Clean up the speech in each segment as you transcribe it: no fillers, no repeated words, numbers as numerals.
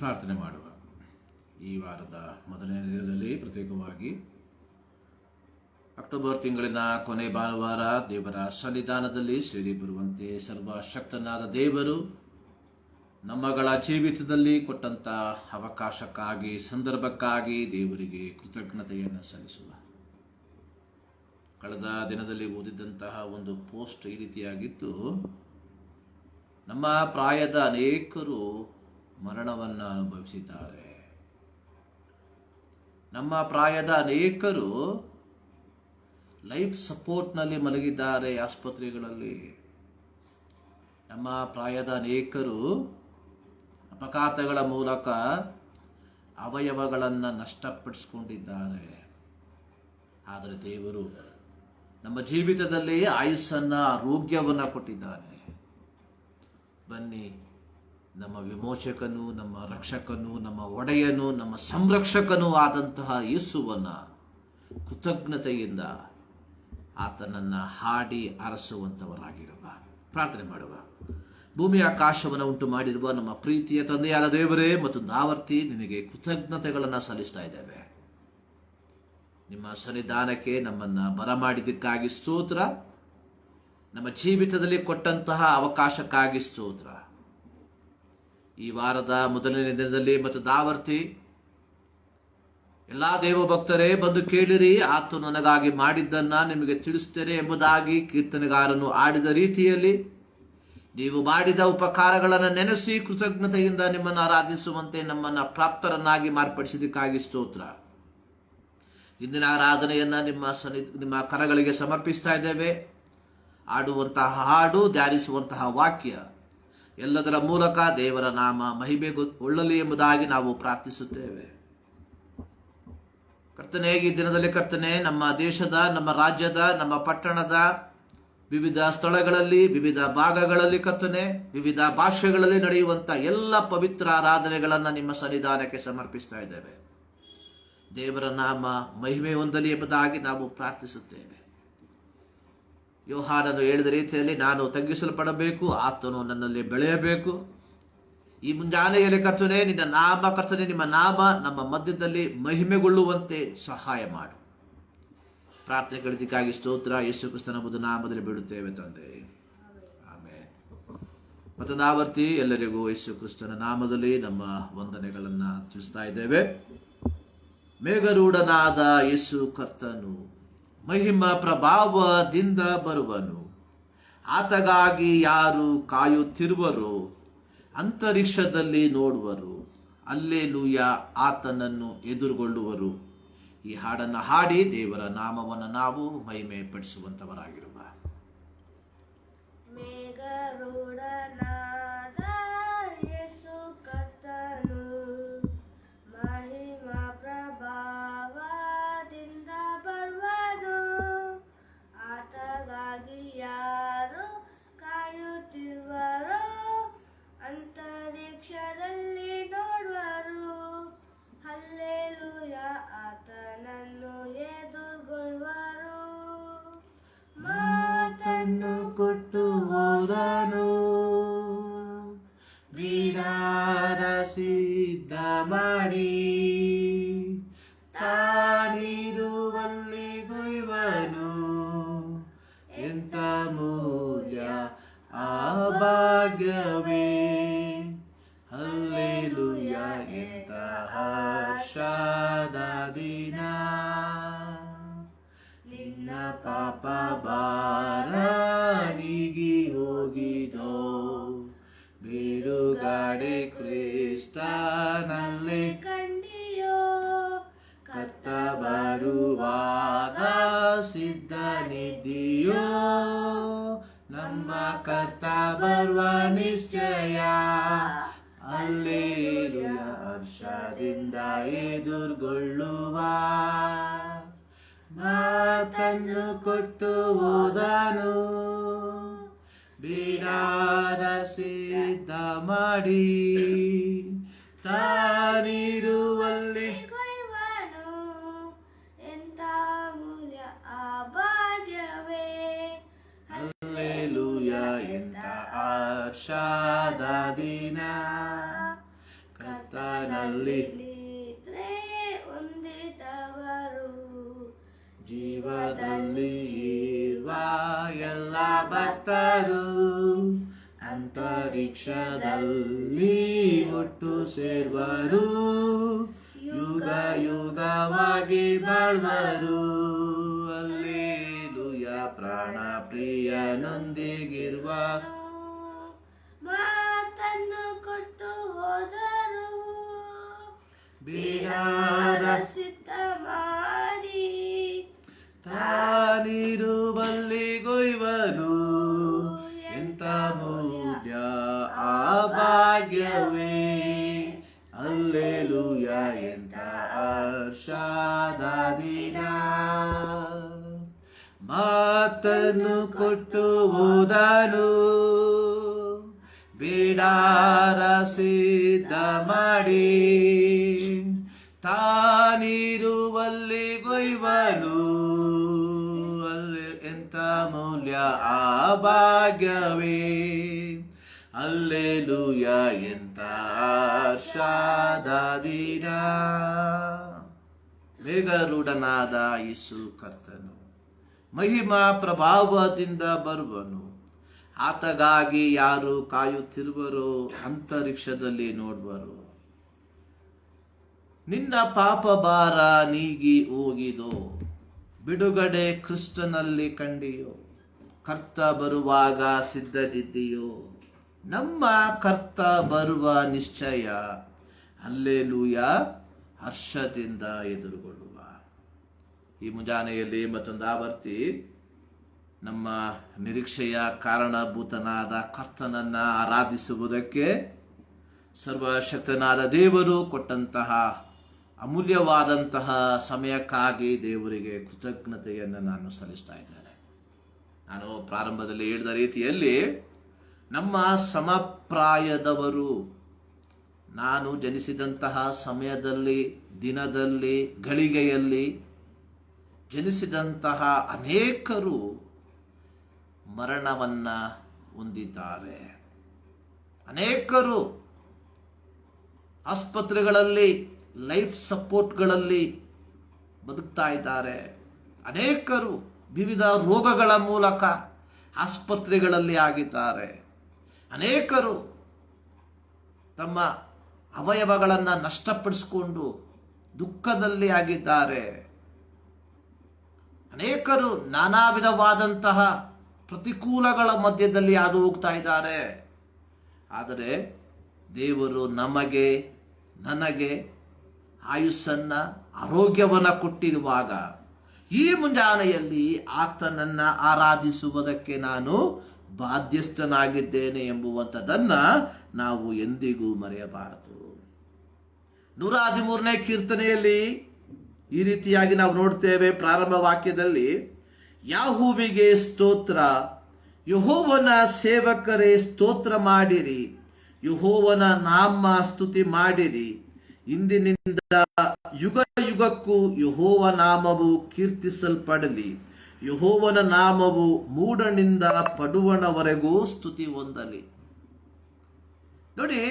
ಪ್ರಾರ್ಥನೆ ಮಾಡುವ. ಈ ವಾರದ ಮೊದಲನೇ ದಿನದಲ್ಲಿ ಪ್ರತ್ಯೇಕವಾಗಿ ಅಕ್ಟೋಬರ್ ತಿಂಗಳಿನ ಕೊನೆ ಭಾನುವಾರ ದೇವರ ಸನ್ನಿಧಾನದಲ್ಲಿ ಸೇರಿ ಬರುವಂತೆ ಸರ್ವಶಕ್ತನಾದ ದೇವರು ನಮ್ಮಗಳ ಜೀವಿತದಲ್ಲಿ ಕೊಟ್ಟಂತ ಅವಕಾಶಕ್ಕಾಗಿ, ಸಂದರ್ಭಕ್ಕಾಗಿ ದೇವರಿಗೆ ಕೃತಜ್ಞತೆಯನ್ನು ಸಲ್ಲಿಸುವ. ಕಳೆದ ದಿನದಲ್ಲಿ ಓದಿದಂತಹ ಒಂದು ಪೋಸ್ಟ್ ಈ ರೀತಿಯಾಗಿತ್ತು: ನಮ್ಮ ಪ್ರಾಯದ ಅನೇಕರು ಮರಣವನ್ನು ಅನುಭವಿಸಿದ್ದಾರೆ. ನಮ್ಮ ಪ್ರಾಯದ ಅನೇಕರು ಲೈಫ್ ಸಪೋರ್ಟ್ನಲ್ಲಿ ಮಲಗಿದ್ದಾರೆ ಆಸ್ಪತ್ರೆಗಳಲ್ಲಿ. ನಮ್ಮ ಪ್ರಾಯದ ಅನೇಕರು ಅಪಘಾತಗಳ ಮೂಲಕ ಅವಯವಗಳನ್ನು ನಷ್ಟಪಡಿಸಿಕೊಂಡಿದ್ದಾರೆ. ಆದರೆ ದೇವರು ನಮ್ಮ ಜೀವಿತದಲ್ಲಿ ಆಯುಸ್ಸನ್ನ, ಆರೋಗ್ಯವನ್ನು ಕೊಟ್ಟಿದ್ದಾನೆ. ಬನ್ನಿ, ನಮ್ಮ ವಿಮೋಚಕನು, ನಮ್ಮ ರಕ್ಷಕನು, ನಮ್ಮ ಒಡೆಯನು, ನಮ್ಮ ಸಂರಕ್ಷಕನೂ ಆದಂತಹ ಯೇಸುವನ್ನ ಕೃತಜ್ಞತೆಯಿಂದ ಆತನನ್ನು ಹಾಡಿ ಅರಸುವಂಥವರಾಗಿರುವ. ಪ್ರಾರ್ಥನೆ ಮಾಡುವ. ಭೂಮಿ ಆಕಾಶವನ್ನು ಉಂಟು ಮಾಡಿರುವ ನಮ್ಮ ಪ್ರೀತಿಯ ತಂದೆಯಾದ ದೇವರೇ ಮತ್ತು ದಾವರ್ತಿ, ನಿನಗೆ ಕೃತಜ್ಞತೆಗಳನ್ನು ಸಲ್ಲಿಸ್ತಾ ಇದ್ದೇವೆ. ನಿಮ್ಮ ಸನ್ನಿಧಾನಕ್ಕೆ ನಮ್ಮನ್ನು ಬರಮಾಡಿದ್ದಕ್ಕಾಗಿ ಸ್ತೋತ್ರ. ನಮ್ಮ ಜೀವಿತದಲ್ಲಿ ಕೊಟ್ಟಂತಹ ಅವಕಾಶಕ್ಕಾಗಿ ಸ್ತೋತ್ರ. ಈ ವಾರದ ಮೊದಲನೇ ದಿನದಲ್ಲಿ ಮತ್ತು ದಾವರ್ತಿ ಎಲ್ಲಾ ದೇವ ಭಕ್ತರೇ ಬಂದು ಕೇಳಿರಿ, ಆತನು ನನಗಾಗಿ ಮಾಡಿದ್ದನ್ನ ನಿಮಗೆ ತಿಳಿಸ್ತೇನೆ ಎಂಬುದಾಗಿ ಕೀರ್ತನೆಗಾರನು ಆಡಿದ ರೀತಿಯಲ್ಲಿ ನೀವು ಮಾಡಿದ ಉಪಕಾರಗಳನ್ನು ನೆನೆಸಿ ಕೃತಜ್ಞತೆಯಿಂದ ನಿಮ್ಮನ್ನು ಆರಾಧಿಸುವಂತೆ ನಮ್ಮನ್ನು ಪ್ರಾಪ್ತರನ್ನಾಗಿ ಮಾರ್ಪಡಿಸಿದ್ದಕ್ಕಾಗಿ ಸ್ತೋತ್ರ. ಇಂದಿನ ಆರಾಧನೆಯನ್ನ ನಿಮ್ಮ ಕರಗಳಿಗೆ ಸಮರ್ಪಿಸ್ತಾ ಇದ್ದೇವೆ. ಆಡುವಂತಹ ಹಾಡು, ಧ್ಯಾನಿಸುವಂತಹ ವಾಕ್ಯ ಎಲ್ಲದರ ಮೂಲಕ ದೇವರ ನಾಮ ಮಹಿಮೆಗೊಳ್ಳಲಿ ಎಂಬುದಾಗಿ ನಾವು ಪ್ರಾರ್ಥಿಸುತ್ತೇವೆ. ಕರ್ತನೇ, ಈ ದಿನದಲ್ಲಿ ಕರ್ತನೇ, ನಮ್ಮ ದೇಶದ, ನಮ್ಮ ರಾಜ್ಯದ, ನಮ್ಮ ಪಟ್ಟಣದ ವಿವಿಧ ಸ್ಥಳಗಳಲ್ಲಿ, ವಿವಿಧ ಭಾಗಗಳಲ್ಲಿ ಕರ್ತನೇ, ವಿವಿಧ ಭಾಷೆಗಳಲ್ಲಿ ನಡೆಯುವಂತ ಎಲ್ಲ ಪವಿತ್ರ ಆರಾಧನೆಗಳನ್ನು ನಿಮ್ಮ ಸನ್ನಿಧಾನಕ್ಕೆ ಸಮರ್ಪಿಸ್ತಾ ಇದ್ದೇವೆ. ದೇವರ ನಾಮ ಮಹಿಮೆ ಹೊಂದಲಿ ಎಂಬುದಾಗಿ ನಾವು ಪ್ರಾರ್ಥಿಸುತ್ತೇವೆ. ಯೋಹಾನನು ಹೇಳಿದ ರೀತಿಯಲ್ಲಿ ನಾನು ತಗ್ಗಿಸಲ್ಪಡಬೇಕು, ಆತನು ನನ್ನಲ್ಲಿ ಬೆಳೆಯಬೇಕು. ಈ ಮುಂಜಾನೆಯಲ್ಲಿ ಕರ್ತನೆ, ನಿನ್ನ ನಾಮ ಕರ್ತನೆ, ನಿಮ್ಮ ನಾಮ ನಮ್ಮ ಮಧ್ಯದಲ್ಲಿ ಮಹಿಮೆಗೊಳ್ಳುವಂತೆ ಸಹಾಯ ಮಾಡು. ಪ್ರಾರ್ಥನೆಗಳಿಗಾಗಿ ಸ್ತೋತ್ರ. ಯೇಸು ಕ್ರಿಸ್ತನ ಬುದ್ಧ ನಾಮದಲ್ಲಿ ಬಿಡುತ್ತೇವೆ ತಂದೆ, ಆಮೆನ್. ಮತ್ತು ನಾವರ್ತಿ ಎಲ್ಲರಿಗೂ ಯೇಸು ಕ್ರಿಸ್ತನ ನಾಮದಲ್ಲಿ ನಮ್ಮ ವಂದನೆಗಳನ್ನು ತಿಳಿಸ್ತಾ ಇದ್ದೇವೆ. ಮೇಘರೂಢನಾದ ಯೇಸು ಕರ್ತನು ಮಹಿಮಾ ಪ್ರಭಾವದಿಂದ ಬರುವನು. ಆತಗಾಗಿ ಯಾರು ಕಾಯುತ್ತಿರುವರೋ ಅಂತರಿಕ್ಷದಲ್ಲಿ ನೋಡುವರು. ಅಲ್ಲೇಲೂಯ, ಆತನನ್ನು ಎದುರುಗೊಳ್ಳುವರು. ಈ ಹಾಡನ್ನು ಹಾಡಿ ದೇವರ ನಾಮವನ್ನು ನಾವು ಮಹಿಮೆ ಪಡಿಸುವಂತವರಾಗಿರುವ. ಅಂತರಿಕ್ಷದಲ್ಲಿ ನೋಡುವರು. ಹಲ್ಲೆಲೂಯ, ಆತನನ್ನು ಎದುರುಗೊಳ್ಳುವರು. ಮಾತನ್ನು ಕೊಟ್ಟು ಹೋದನು, ಬಿಡಾರ ಸಿದ್ಧ ಮಾಡಿ, ತಾನಿರುವಲ್ಲಿ ಗುಯ್ವನು. ಎಂತ ಮೂಲ್ಯ ಆ ಭಾಗ್ಯವೇ, ಹಲ್ಲೆಲೂಯ, ಎಂತ ಹರ್ಷದ ದಿನ. ನಿನ್ನ ಪಾಪ ಭಾರ ನೀಗಿ ಹೋಗಿದೋ, ಬಿಡುಗಡೆ ಕ್ರಿಸ್ತನಲ್ಲಿ ಕಂಡಿಯೋ. ಕರ್ತ ಬರುವಾಗ ಸಿದ್ಧನಿದ್ದೀಯೋ, ನಮ್ಮ ಕರ್ತ ಬರುವ ನಿಶ್ಚಯ. ಹಲ್ಲೆಲೂಯ, ಹರ್ಷದಿಂದ ಎದುರುಗೊಳ್ಳುವ. ಮಾತನ್ನು ಕೊಟ್ಟು ಹೋದನು, ಬಿಡಾರ ಸಿದ್ಧ ಮಾಡಿ, ತಾನಿರುವಲ್ಲಿ ಕೊಯ್ವನು. ಎಂತ ಮೂಲ್ಯ ಆ ಭಾಗ್ಯವೇ, ಹಲ್ಲೆಲೂಯ, ಎಂತ ಹರ್ಷದ ದಿನ. ಕರ್ತ ನಲ್ಲಿದ್ರೆ ಹೊಂದಿದವರು ಜೀವದಲ್ಲಿ ಇರುವ ಎಲ್ಲ ಭಕ್ತರು ಅಂತರಿಕ್ಷದಲ್ಲಿ ಒಟ್ಟು ಸೇರ್ವರು ಯುಗ ಯುಗವಾಗಿ ಬಾಳ್ವರು ಅಲ್ಲೇಲುಯ ಪ್ರಾಣ ಪ್ರಿಯನೊಂದಿಗಿರುವ ಮಾತನ್ನು ಕೊಟ್ಟು ಹೋದರು ಬಿಡಾರ ಸಿದ್ಧ ಮಾಡಿ ತಾನಿರುವಲ್ಲಿ ಗೊಯ್ವನು ಎಂತ ಮೌಲ್ಯ ಆ ಭಾಗ್ಯವೇ ಅಲ್ಲೇಲುಯ ಎಂತ ಹರ್ಷಾದಿನ ಮಾತನ್ನು ಕೊಟ್ಟು ಹೋದನು ಬಿಡಾರ ಸಿದ್ಧ ಮಾಡಿ ತಾನಿರುವಲ್ಲಿ ಗೊಯ್ವನು ಅಲ್ಲಿ ಎಂತ ಮೌಲ್ಯ ಆ ಭಾಗ್ಯವೇ ಅಲ್ಲೇಲುಯ ಎಂತ ಆಶಾದಿನ ಮೇಘರೂಢನಾದ ಯೇಸು ಕರ್ತನು ಮಹಿಮಾ ಪ್ರಭಾವದಿಂದ ಬರುವನು ಆತಗಾಗಿ ಯಾರು ಕಾಯುತ್ತಿರುವರೋ ಅಂತರಿಕ್ಷದಲ್ಲಿ ನೋಡುವರು ನಿನ್ನ ಪಾಪ ಭಾರ ನೀಗಿ ಹೋಗಿದೋ ಬಿಡುಗಡೆ ಕ್ರಿಸ್ತನಲ್ಲಿ ಕಂಡಿಯೋ ಕರ್ತ ಬರುವಾಗ ಸಿದ್ಧದಿದ್ದೀಯೋ ನಮ್ಮ ಕರ್ತ ಬರುವ ನಿಶ್ಚಯ ಅಲ್ಲೇಲೂಯ ಹರ್ಷದಿಂದ ಎದುರುಗೊಳ್ಳುವ ಈ ಮುಂಜಾನೆಯಲ್ಲಿ ಮತ್ತೊಂದು ಆವರ್ತಿ ನಮ್ಮ ನಿರೀಕ್ಷೆಯ ಕಾರಣಭೂತನಾದ ಕರ್ತನನ್ನ ಆರಾಧಿಸುವುದಕ್ಕೆ ಸರ್ವಶಕ್ತನಾದ ದೇವರು ಕೊಟ್ಟಂತಹ ಅಮೂಲ್ಯವಾದಂತಹ ಸಮಯಕ್ಕಾಗಿ ದೇವರಿಗೆ ಕೃತಜ್ಞತೆಯನ್ನು ನಾನು ಸಲ್ಲಿಸ್ತಾ ಇದ್ದೇನೆ. ನಾನು ಪ್ರಾರಂಭದಲ್ಲಿ ಹೇಳಿದ ರೀತಿಯಲ್ಲಿ ನಮ್ಮ ಸಮಪ್ರಾಯದವರು ನಾನು ಜನಿಸಿದಂತಹ ಸಮಯದಲ್ಲಿ ದಿನದಲ್ಲಿ ಗಳಿಗೆಯಲ್ಲಿ ಜನಿಸಿದಂತಹ ಅನೇಕರು ಮರಣವನ್ನ ಹೊಂದಿದ್ದಾರೆ. ಅನೇಕರು ಆಸ್ಪತ್ರೆಗಳಲ್ಲಿ ಲೈಫ್ ಸಪೋರ್ಟ್ಗಳಲ್ಲಿ ಬದುಕ್ತಾ ಇದ್ದಾರೆ. ಅನೇಕರು ವಿವಿಧ ರೋಗಗಳ ಮೂಲಕ ಆಸ್ಪತ್ರೆಗಳಲ್ಲಿ ಆಗಿದ್ದಾರೆ. ಅನೇಕರು ತಮ್ಮ ಅವಯವಗಳನ್ನು ನಷ್ಟಪಡಿಸಿಕೊಂಡು ದುಃಖದಲ್ಲಿ ಆಗಿದ್ದಾರೆ. ಅನೇಕರು ನಾನಾ ವಿಧವಾದಂತಹ ಪ್ರತಿಕೂಲಗಳ ಮಧ್ಯದಲ್ಲಿ ಹಾದು ಹೋಗ್ತಾ ಇದ್ದಾರೆ. ಆದರೆ ದೇವರು ನಮಗೆ ನನಗೆ ಆಯುಸ್ಸನ್ನ ಆರೋಗ್ಯವನ್ನ ಕೊಟ್ಟಿರುವಾಗ ಈ ಮುಂಜಾನೆಯಲ್ಲಿ ಆತನನ್ನ ಆರಾಧಿಸುವುದಕ್ಕೆ ನಾನು ಬಾಧ್ಯಸ್ಥನಾಗಿದ್ದೇನೆ ಎಂಬುವಂಥದ್ದನ್ನ ನಾವು ಎಂದಿಗೂ ಮರೆಯಬಾರದು. 113ನೇ ಕೀರ್ತನೆಯಲ್ಲಿ ಈ ರೀತಿಯಾಗಿ ನಾವು ನೋಡ್ತೇವೆ. ಪ್ರಾರಂಭ ವಾಕ್ಯದಲ್ಲಿ ಯಾಹೂವಿಗೆ ಸ್ತೋತ್ರ, ಯೆಹೋವನ ಸೇವಕರೇ ಸ್ತೋತ್ರ ಮಾಡಿರಿ, ಯೆಹೋವನ ನಾಮ ಸ್ತುತಿ ಮಾಡಿರಿ, ಇಂದಿನಿಂದ ಯುಗ ಯುಗಕ್ಕೂ ಯೆಹೋವ ನಾಮವು ಕೀರ್ತಿಸಲ್ಪಡಲಿ, ಯೆಹೋವನ ನಾಮವು ಮೂಡನಿಂದ ಪಡುವಣವರೆಗೂ ಸ್ತುತಿ ಹೊಂದಲಿ. ನೋಡಿ,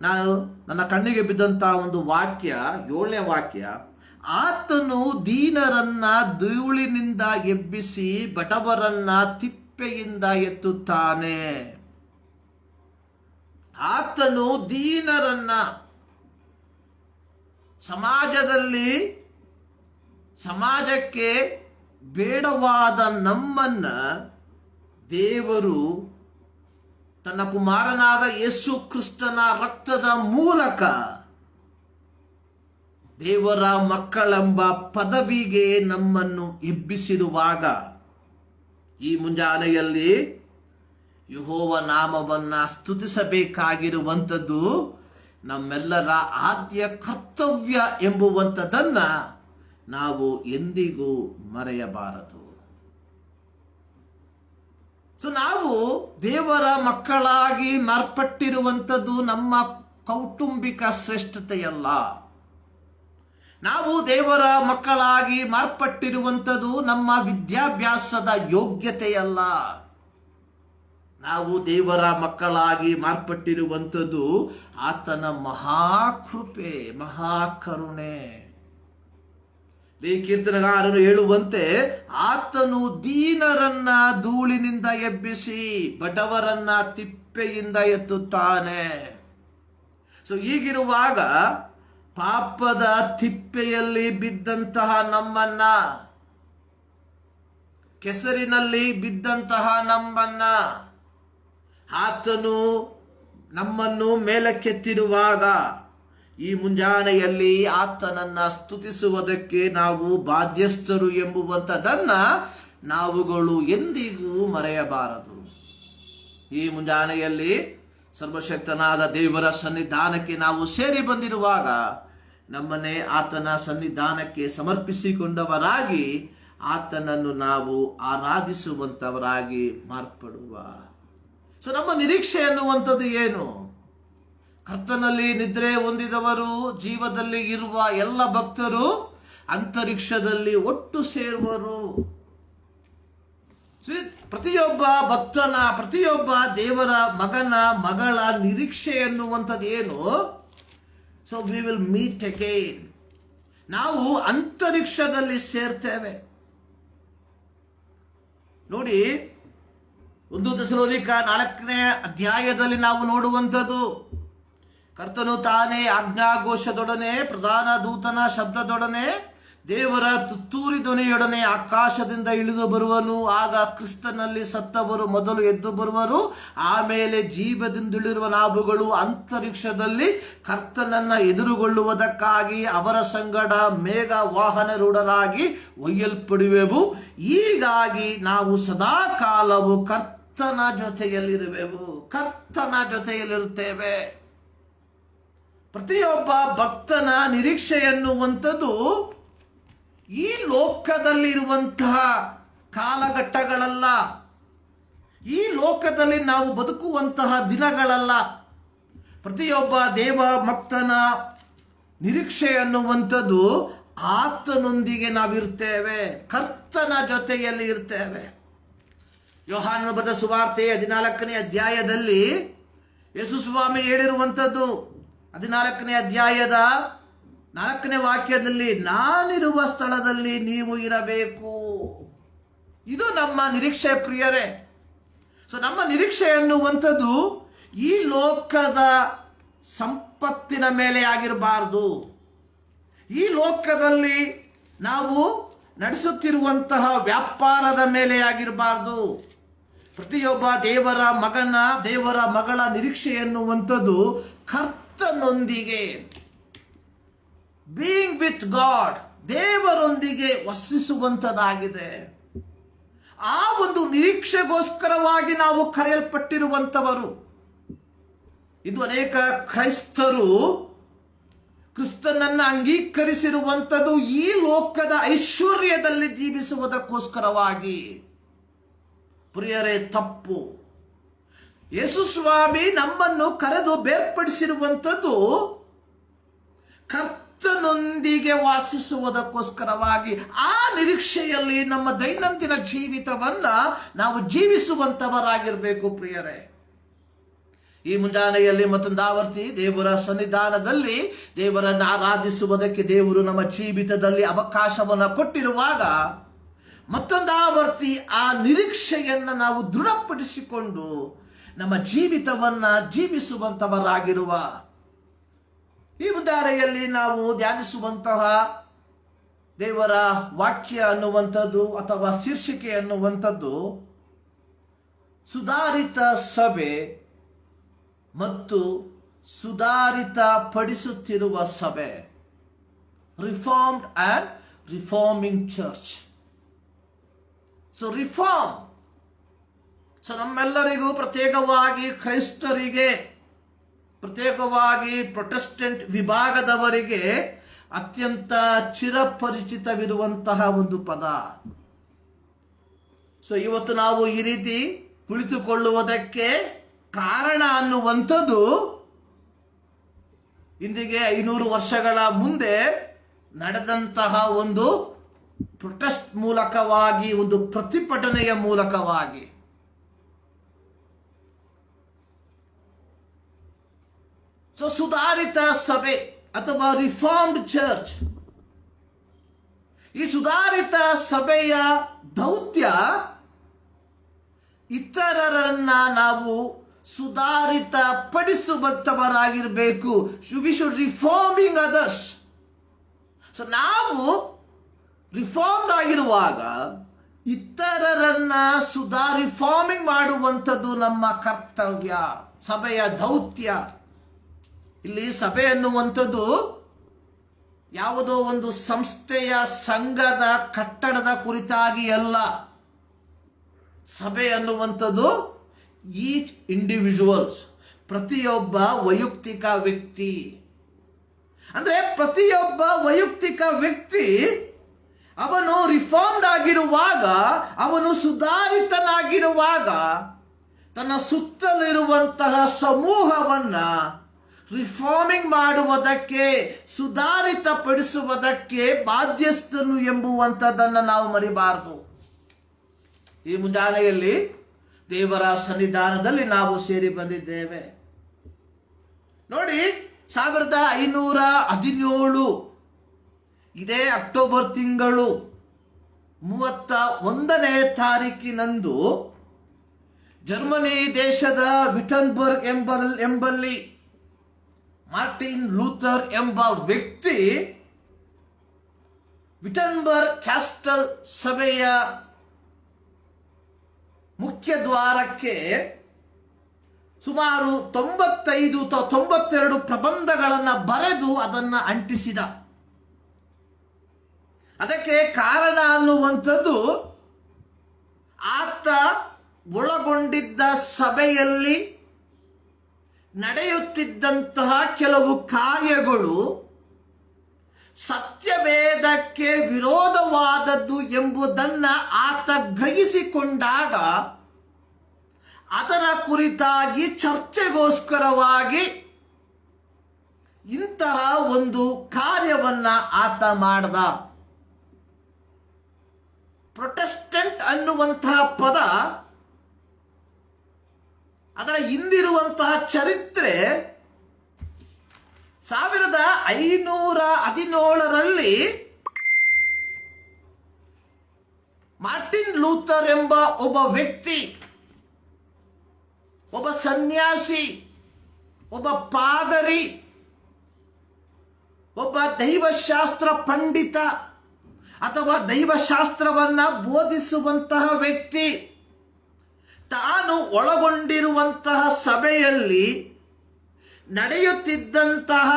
ನಾನು ನನ್ನ ಕಣ್ಣಿಗೆ ಬಿದ್ದಂತಹ ಒಂದು ವಾಕ್ಯ, 7ನೇ ವಾಕ್ಯ, ಆತನು ದೀನರನ್ನ ಧೂಳಿನಿಂದ ಎಬ್ಬಿಸಿ ಬಡವರನ್ನ ತಿಪ್ಪೆಯಿಂದ ಎತ್ತುತ್ತಾನೆ. ಆತನು ದೀನರನ್ನ, ಸಮಾಜಕ್ಕೆ ಬೇಡವಾದ ನಮ್ಮನ್ನ ದೇವರು ತನ್ನ ಕುಮಾರನಾದ ಯೇಸು ಕ್ರಿಸ್ತನ ರಕ್ತದ ಮೂಲಕ ದೇವರ ಮಕ್ಕಳೆಂಬ ಪದವಿಗೆ ನಮ್ಮನ್ನು ಎಬ್ಬಿಸಿರುವಾಗ ಈ ಮುಂಜಾನೆಯಲ್ಲಿ ಯೆಹೋವ ನಾಮವನ್ನ ಸ್ತುತಿಸಬೇಕಾಗಿರುವಂಥದ್ದು ನಮ್ಮೆಲ್ಲರ ಆದ್ಯ ಕರ್ತವ್ಯ ಎಂಬುವಂಥದ್ದನ್ನ ನಾವು ಎಂದಿಗೂ ಮರೆಯಬಾರದು. ನಾವು ದೇವರ ಮಕ್ಕಳಾಗಿ ಮಾರ್ಪಟ್ಟಿರುವಂಥದ್ದು ನಮ್ಮ ಕೌಟುಂಬಿಕ ಶ್ರೇಷ್ಠತೆಯಲ್ಲ. ನಾವು ದೇವರ ಮಕ್ಕಳಾಗಿ ಮಾರ್ಪಟ್ಟಿರುವಂಥದ್ದು ನಮ್ಮ ವಿದ್ಯಾಭ್ಯಾಸದ ಯೋಗ್ಯತೆಯಲ್ಲ. ನಾವು ದೇವರ ಮಕ್ಕಳಾಗಿ ಮಾರ್ಪಟ್ಟಿರುವಂಥದ್ದು ಆತನ ಮಹಾಕೃಪೆ, ಮಹಾಕರುಣೆ. ಈ ಕೀರ್ತನಗಾರರು ಹೇಳುವಂತೆ ಆತನು ದೀನರನ್ನ ಧೂಳಿನಿಂದ ಎಬ್ಬಿಸಿ ಬಡವರನ್ನ ತಿಪ್ಪೆಯಿಂದ ಎತ್ತುತ್ತಾನೆ. ಸೊ ಹೀಗಿರುವಾಗ ಪಾಪದ ತಿಪ್ಪೆಯಲ್ಲಿ ಬಿದ್ದಂತಹ ನಮ್ಮನ್ನ, ಕೆಸರಿನಲ್ಲಿ ಬಿದ್ದಂತಹ ನಮ್ಮನ್ನ ಆತನು ನಮ್ಮನ್ನು ಮೇಲಕ್ಕೆತ್ತಿರುವಾಗ ಈ ಮುಂಜಾನೆಯಲ್ಲಿ ಆತನನ್ನ ಸ್ತುತಿಸುವುದಕ್ಕೆ ನಾವು ಬಾಧ್ಯಸ್ಥರು ಎಂಬುವಂಥದ್ದನ್ನ ನಾವುಗಳು ಎಂದಿಗೂ ಮರೆಯಬಾರದು. ಈ ಮುಂಜಾನೆಯಲ್ಲಿ ಸರ್ವಶಕ್ತನಾದ ದೇವರ ಸನ್ನಿಧಾನಕ್ಕೆ ನಾವು ಸೇರಿ ಬಂದಿರುವಾಗ ನಮ್ಮನ್ನೇ ಆತನ ಸನ್ನಿಧಾನಕ್ಕೆ ಸಮರ್ಪಿಸಿಕೊಂಡವರಾಗಿ ಆತನನ್ನು ನಾವು ಆರಾಧಿಸುವಂತವರಾಗಿ ಮಾರ್ಪಡುವ. ಸೊ ನಮ್ಮ ನಿರೀಕ್ಷೆ ಅನ್ನುವಂಥದ್ದು ಏನು? ಕರ್ತನಲ್ಲಿ ನಿದ್ರೆ ಹೊಂದಿದವರು, ಜೀವದಲ್ಲಿ ಇರುವ ಎಲ್ಲ ಭಕ್ತರು ಅಂತರಿಕ್ಷದಲ್ಲಿ ಒಟ್ಟು ಸೇರುವರು. ಪ್ರತಿಯೊಬ್ಬ ಭಕ್ತನ, ಪ್ರತಿಯೊಬ್ಬ ದೇವರ ಮಗನ, ಮಗಳ ನಿರೀಕ್ಷೆ ಎನ್ನುವಂಥದ್ದು ಏನು? So we will meet again. ನಾವು ಅಂತರಿಕ್ಷದಲ್ಲಿ ಸೇರ್ತೇವೆ. ನೋಡಿ, 1 ಥೆಸಲೋನಿಕ 4ನೇ ಅಧ್ಯಾಯದಲ್ಲಿ ನಾವು ನೋಡುವಂಥದ್ದು, ಕರ್ತನು ತಾನೇ ಆಜ್ಞಾಘೋಷದೊಡನೆ, ಪ್ರಧಾನ ದೂತನ ಶಬ್ದದೊಡನೆ, ದೇವರ ತುತ್ತೂರಿ ಧ್ವನಿಯೊಡನೆ ಆಕಾಶದಿಂದ ಇಳಿದು ಬರುವನು. ಆಗ ಕ್ರಿಸ್ತನಲ್ಲಿ ಸತ್ತವರು ಮೊದಲು ಎದ್ದು ಬರುವರು. ಆಮೇಲೆ ಜೀವದಿಂದುಳಿರುವ ನಾವುಗಳು ಅಂತರಿಕ್ಷದಲ್ಲಿ ಕರ್ತನನ್ನ ಎದುರುಗೊಳ್ಳುವುದಕ್ಕಾಗಿ ಅವರ ಸಂಗಡ ಮೇಘ ವಾಹನರೂಢರಾಗಿ ಒಯ್ಯಲ್ಪಡುವೆವು. ಹೀಗಾಗಿ ನಾವು ಸದಾ ಕಾಲವು ಕರ್ತನ ಜೊತೆಯಲ್ಲಿರುವೆವು, ಕರ್ತನ ಜೊತೆಯಲ್ಲಿರುತ್ತೇವೆ. ಪ್ರತಿಯೊಬ್ಬ ಭಕ್ತನ ನಿರೀಕ್ಷೆ ಎನ್ನುವಂಥದ್ದು ಈ ಲೋಕದಲ್ಲಿರುವಂತಹ ಕಾಲಘಟ್ಟಗಳಲ್ಲ, ಈ ಲೋಕದಲ್ಲಿ ನಾವು ಬದುಕುವಂತಹ ದಿನಗಳಲ್ಲ. ಪ್ರತಿಯೊಬ್ಬ ದೇವ ಭಕ್ತನ ನಿರೀಕ್ಷೆ ಅನ್ನುವಂಥದ್ದು ಆತನೊಂದಿಗೆ ನಾವಿರ್ತೇವೆ, ಕರ್ತನ ಜೊತೆಯಲ್ಲಿ ಇರ್ತೇವೆ. ಯೋಹಾನನ ಬರೆದ ಸುವಾರ್ತೆ 14ನೇ ಅಧ್ಯಾಯದಲ್ಲಿ ಯೇಸು ಸ್ವಾಮಿ ಹೇಳಿರುವಂಥದ್ದು, 14ನೇ ಅಧ್ಯಾಯದ 4ನೇ ವಾಕ್ಯದಲ್ಲಿ, ನಾನಿರುವ ಸ್ಥಳದಲ್ಲಿ ನೀವು ಇರಬೇಕು. ಇದು ನಮ್ಮ ನಿರೀಕ್ಷೆ ಪ್ರಿಯರೇ. ಸೊ ನಮ್ಮ ನಿರೀಕ್ಷೆ ಎನ್ನುವಂಥದ್ದು ಈ ಲೋಕದ ಸಂಪತ್ತಿನ ಮೇಲೆ ಆಗಿರಬಾರದು, ಈ ಲೋಕದಲ್ಲಿ ನಾವು ನಡೆಸುತ್ತಿರುವಂತಹ ವ್ಯಾಪಾರದ ಮೇಲೆ ಆಗಿರಬಾರದು. ಪ್ರತಿಯೊಬ್ಬ ದೇವರ ಮಗನ, ದೇವರ ಮಗಳ ನಿರೀಕ್ಷೆ ಎನ್ನುವಂಥದ್ದು ಕರ್ತನೊಂದಿಗೆ, ಬೀಯಿಂಗ್ ವಿತ್ ಗಾಡ್, ದೇವರೊಂದಿಗೆ ವಸಿಸುವಂಥದ್ದಾಗಿದೆ. ಆ ಒಂದು ನಿರೀಕ್ಷೆಗೋಸ್ಕರವಾಗಿ ನಾವು ಕರೆಯಲ್ಪಟ್ಟಿರುವಂಥವರು. ಇದು ಅನೇಕ ಕ್ರೈಸ್ತರು ಕ್ರಿಸ್ತನನ್ನು ಅಂಗೀಕರಿಸಿರುವಂಥದ್ದು ಈ ಲೋಕದ ಐಶ್ವರ್ಯದಲ್ಲಿ ಜೀವಿಸುವುದಕ್ಕೋಸ್ಕರವಾಗಿ. ಪ್ರಿಯರೇ, ತಪ್ಪು. ಯೇಸು ಸ್ವಾಮಿ ನಮ್ಮನ್ನು ಕರೆದು ಬೇರ್ಪಡಿಸಿರುವಂಥದ್ದು ಕರ್ತನೊಂದಿಗೆ ವಾಸಿಸುವುದಕ್ಕೋಸ್ಕರವಾಗಿ. ಆ ನಿರೀಕ್ಷೆಯಲ್ಲಿ ನಮ್ಮ ದೈನಂದಿನ ಜೀವಿತವನ್ನ ನಾವು ಜೀವಿಸುವಂತವರಾಗಿರಬೇಕು ಪ್ರಿಯರೇ. ಈ ಮುಂಜಾನೆಯಲ್ಲಿ ಮತ್ತೊಂದು ಆವರ್ತಿ ದೇವರ ಸನ್ನಿಧಾನದಲ್ಲಿ ದೇವರನ್ನು ಆರಾಧಿಸುವುದಕ್ಕೆ ದೇವರು ನಮ್ಮ ಜೀವಿತದಲ್ಲಿ ಅವಕಾಶವನ್ನು ಕೊಟ್ಟಿರುವಾಗ ಮತ್ತೊಂದು ಆವರ್ತಿ ಆ ನಿರೀಕ್ಷೆಯನ್ನು ನಾವು ದೃಢಪಡಿಸಿಕೊಂಡು ನಮ್ಮ ಜೀವಿತವನ್ನ ಜೀವಿಸುವಂತವರಾಗಿರುವ. ಈ ಮುಂಜಾನೆಯಲ್ಲಿ ನಾವು ಧ್ಯಾನಿಸುವಂತಹ ದೇವರ ವಾಕ್ಯ ಅನ್ನುವಂಥದ್ದು ಅಥವಾ ಶೀರ್ಷಿಕೆ ಅನ್ನುವಂಥದ್ದು ಸುಧಾರಿತ ಸಭೆ ಮತ್ತು ಸುಧಾರಿತ ಪಡಿಸುತ್ತಿರುವ ಸಭೆ, reformed and reforming church. So reform, so ನಮ್ಮೆಲ್ಲರಿಗೂ, ಪ್ರತ್ಯೇಕವಾಗಿ ಕ್ರೈಸ್ತರಿಗೆ, ಪ್ರತ್ಯೇಕವಾಗಿ ಪ್ರೊಟೆಸ್ಟೆಂಟ್ ವಿಭಾಗದವರಿಗೆ ಅತ್ಯಂತ ಚಿರಪರಿಚಿತವಿರುವಂತಹ ಒಂದು ಪದ. ಸೊ ಇವತ್ತು ನಾವು ಈ ರೀತಿ ಕುಳಿತುಕೊಳ್ಳುವುದಕ್ಕೆ ಕಾರಣ ಅನ್ನುವಂಥದ್ದು ಇಂದಿಗೆ 500 ವರ್ಷಗಳ ಮುಂದೆ ನಡೆದಂತಹ ಒಂದು ಪ್ರೊಟೆಸ್ಟ್ ಮೂಲಕವಾಗಿ, ಒಂದು ಪ್ರತಿಭಟನೆಯ ಮೂಲಕವಾಗಿ. ಸೊ ಸುಧಾರಿತ ಸಭೆ ಅಥವಾ ರಿಫಾರ್ಮ್ಡ್ ಚರ್ಚ್, ಈ ಸುಧಾರಿತ ಸಭೆಯ ದೌತ್ಯ ಇತರರನ್ನ ನಾವು ಸುಧಾರಿತ ಪಡಿಸುವಂತವರಾಗಿರಬೇಕು. We should reforming others. So ನಾವು ರಿಫಾರ್ಮ್ಡ್ ಆಗಿರುವಾಗ ಇತರರನ್ನ ರಿಫಾರ್ಮಿಂಗ್ ಮಾಡುವಂಥದ್ದು ನಮ್ಮ ಕರ್ತವ್ಯ, ಸಭೆಯ ದೌತ್ಯ. ಇಲ್ಲಿ ಸಭೆ ಅನ್ನುವಂಥದ್ದು ಯಾವುದೋ ಒಂದು ಸಂಸ್ಥೆಯ ಸಂಘದ ಕಟ್ಟಡದ ಕುರಿತಾಗಿ ಅಲ್ಲ. ಸಭೆ ಅನ್ನುವಂಥದ್ದು ಈಚ್ ಇಂಡಿವಿಜುವಲ್ಸ್, ಪ್ರತಿಯೊಬ್ಬ ವೈಯಕ್ತಿಕ ವ್ಯಕ್ತಿ. ಅಂದ್ರೆ ಪ್ರತಿಯೊಬ್ಬ ವೈಯಕ್ತಿಕ ವ್ಯಕ್ತಿ ಅವನು ರಿಫಾರ್ಮ್ಡ್ ಆಗಿರುವಾಗ, ಅವನು ಸುಧಾರಿತನಾಗಿರುವಾಗ ತನ್ನ ಸುತ್ತಲಿರುವಂತಹ ಸಮೂಹವನ್ನ ರಿಫಾರ್ಮಿಂಗ್ ಮಾಡುವುದಕ್ಕೆ, ಸುಧಾರಿತಪಡಿಸುವುದಕ್ಕೆ ಬಾಧ್ಯಸ್ಥನು ಎಂಬುವಂಥದ್ದನ್ನು ನಾವು ಮರಿಬಾರದು. ಈ ಮುಂಜಾನೆಯಲ್ಲಿ ದೇವರ ಸನ್ನಿಧಾನದಲ್ಲಿ ನಾವು ಸೇರಿ ಬಂದಿದ್ದೇವೆ. ನೋಡಿ, 1517 ಇದೇ ಅಕ್ಟೋಬರ್ ತಿಂಗಳು 31ನೇ ತಾರೀಕಿನಂದು ಜರ್ಮನಿ ದೇಶದ ವಿಟನ್ಬರ್ಗ್ ಎಂಬಲ್ಲಿ ಮಾರ್ಟಿನ್ ಲೂಥರ್ ಎಂಬ ವ್ಯಕ್ತಿ ವಿಟನ್ಬರ್ಗ್ ಕ್ಯಾಸ್ಟಲ್ ಸಭೆಯ ಮುಖ್ಯ ದ್ವಾರಕ್ಕೆ ಸುಮಾರು 92 ಪ್ರಬಂಧಗಳನ್ನು ಬರೆದು ಅದನ್ನು ಅಂಟಿಸಿದ. ಅದಕ್ಕೆ ಕಾರಣ ಅನ್ನುವಂಥದ್ದು ಆತ ಒಳಗೊಂಡಿದ್ದ ಸಭೆಯಲ್ಲಿ ನಡೆಯುತ್ತಿದ್ದಂತಹ ಕೆಲವು ಕಾರ್ಯಗಳು ಸತ್ಯವೇದಕ್ಕೆ ವಿರೋಧವಾದದ್ದು ಎಂಬುದನ್ನ ಆತ ಗ್ರಹಿಸಿಕೊಂಡಾಗ ಅದರ ಕುರಿತಾಗಿ ಚರ್ಚೆಗೋಸ್ಕರವಾಗಿ ಇಂತಹ ಒಂದು ಕಾರ್ಯವನ್ನ ಆತ ಮಾಡ್ದ. ಪ್ರೊಟೆಸ್ಟೆಂಟ್ ಅನ್ನುವಂತಹ ಪದ, ಅದರ ಹಿಂದಿರುವಂತಹ ಚರಿತ್ರೆ 1517ರಲ್ಲಿ ಮಾರ್ಟಿನ್ ಲೂಥರ್ ಎಂಬ ಒಬ್ಬ ವ್ಯಕ್ತಿ, ಒಬ್ಬ ಸನ್ಯಾಸಿ, ಒಬ್ಬ ಪಾದರಿ, ಒಬ್ಬ ದೈವಶಾಸ್ತ್ರ ಪಂಡಿತ ಅಥವಾ ದೈವಶಾಸ್ತ್ರವನ್ನ ಬೋಧಿಸುವಂತಹ ವ್ಯಕ್ತಿ ತಾನು ಒಳಗೊಂಡಿರುವಂತಹ ಸಭೆಯಲ್ಲಿ ನಡೆಯುತ್ತಿದ್ದಂತಹ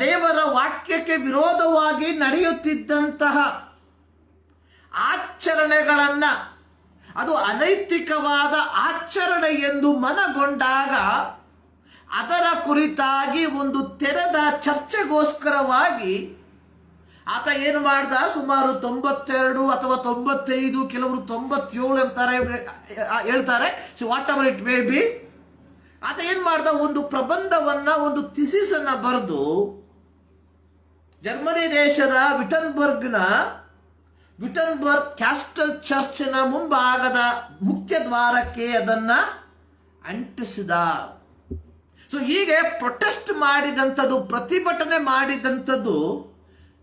ದೇವರ ವಾಕ್ಯಕ್ಕೆ ವಿರೋಧವಾಗಿ ನಡೆಯುತ್ತಿದ್ದಂತಹ ಆಚರಣೆಗಳನ್ನ, ಅದು ಅನೈತಿಕವಾದ ಆಚರಣೆ ಎಂದು ಮನಗೊಂಡಾಗ ಅದರ ಕುರಿತಾಗಿ ಒಂದು ತೆರೆದ ಚರ್ಚೆಗೋಸ್ಕರವಾಗಿ ಆತ ಏನು ಮಾಡ್ದ, ಸುಮಾರು 92 ಅಥವಾ 95, ಕೆಲವರು 97 ಅಂತಾರೆ, ಹೇಳ್ತಾರೆ, so what ever it may B, ಆತ ಏನ್ ಮಾಡ್ದ, ಒಂದು ಪ್ರಬಂಧವನ್ನ, ಒಂದು ಥಿಸಿಸ್ ಅನ್ನ ಬರೆದು ಜರ್ಮನಿ ದೇಶದ ವಿಟನ್ಬರ್ಗ್ ಕ್ಯಾಸ್ಟಲ್ ಚರ್ಚ್ನ ಮುಂಭಾಗದ ಮುಖ್ಯ ದ್ವಾರಕ್ಕೆ ಅದನ್ನ ಅಂಟಿಸಿದ. ಸೊ ಹೀಗೆ ಪ್ರೊಟೆಸ್ಟ್ ಮಾಡಿದಂಥದ್ದು, ಪ್ರತಿಭಟನೆ ಮಾಡಿದಂಥದ್ದು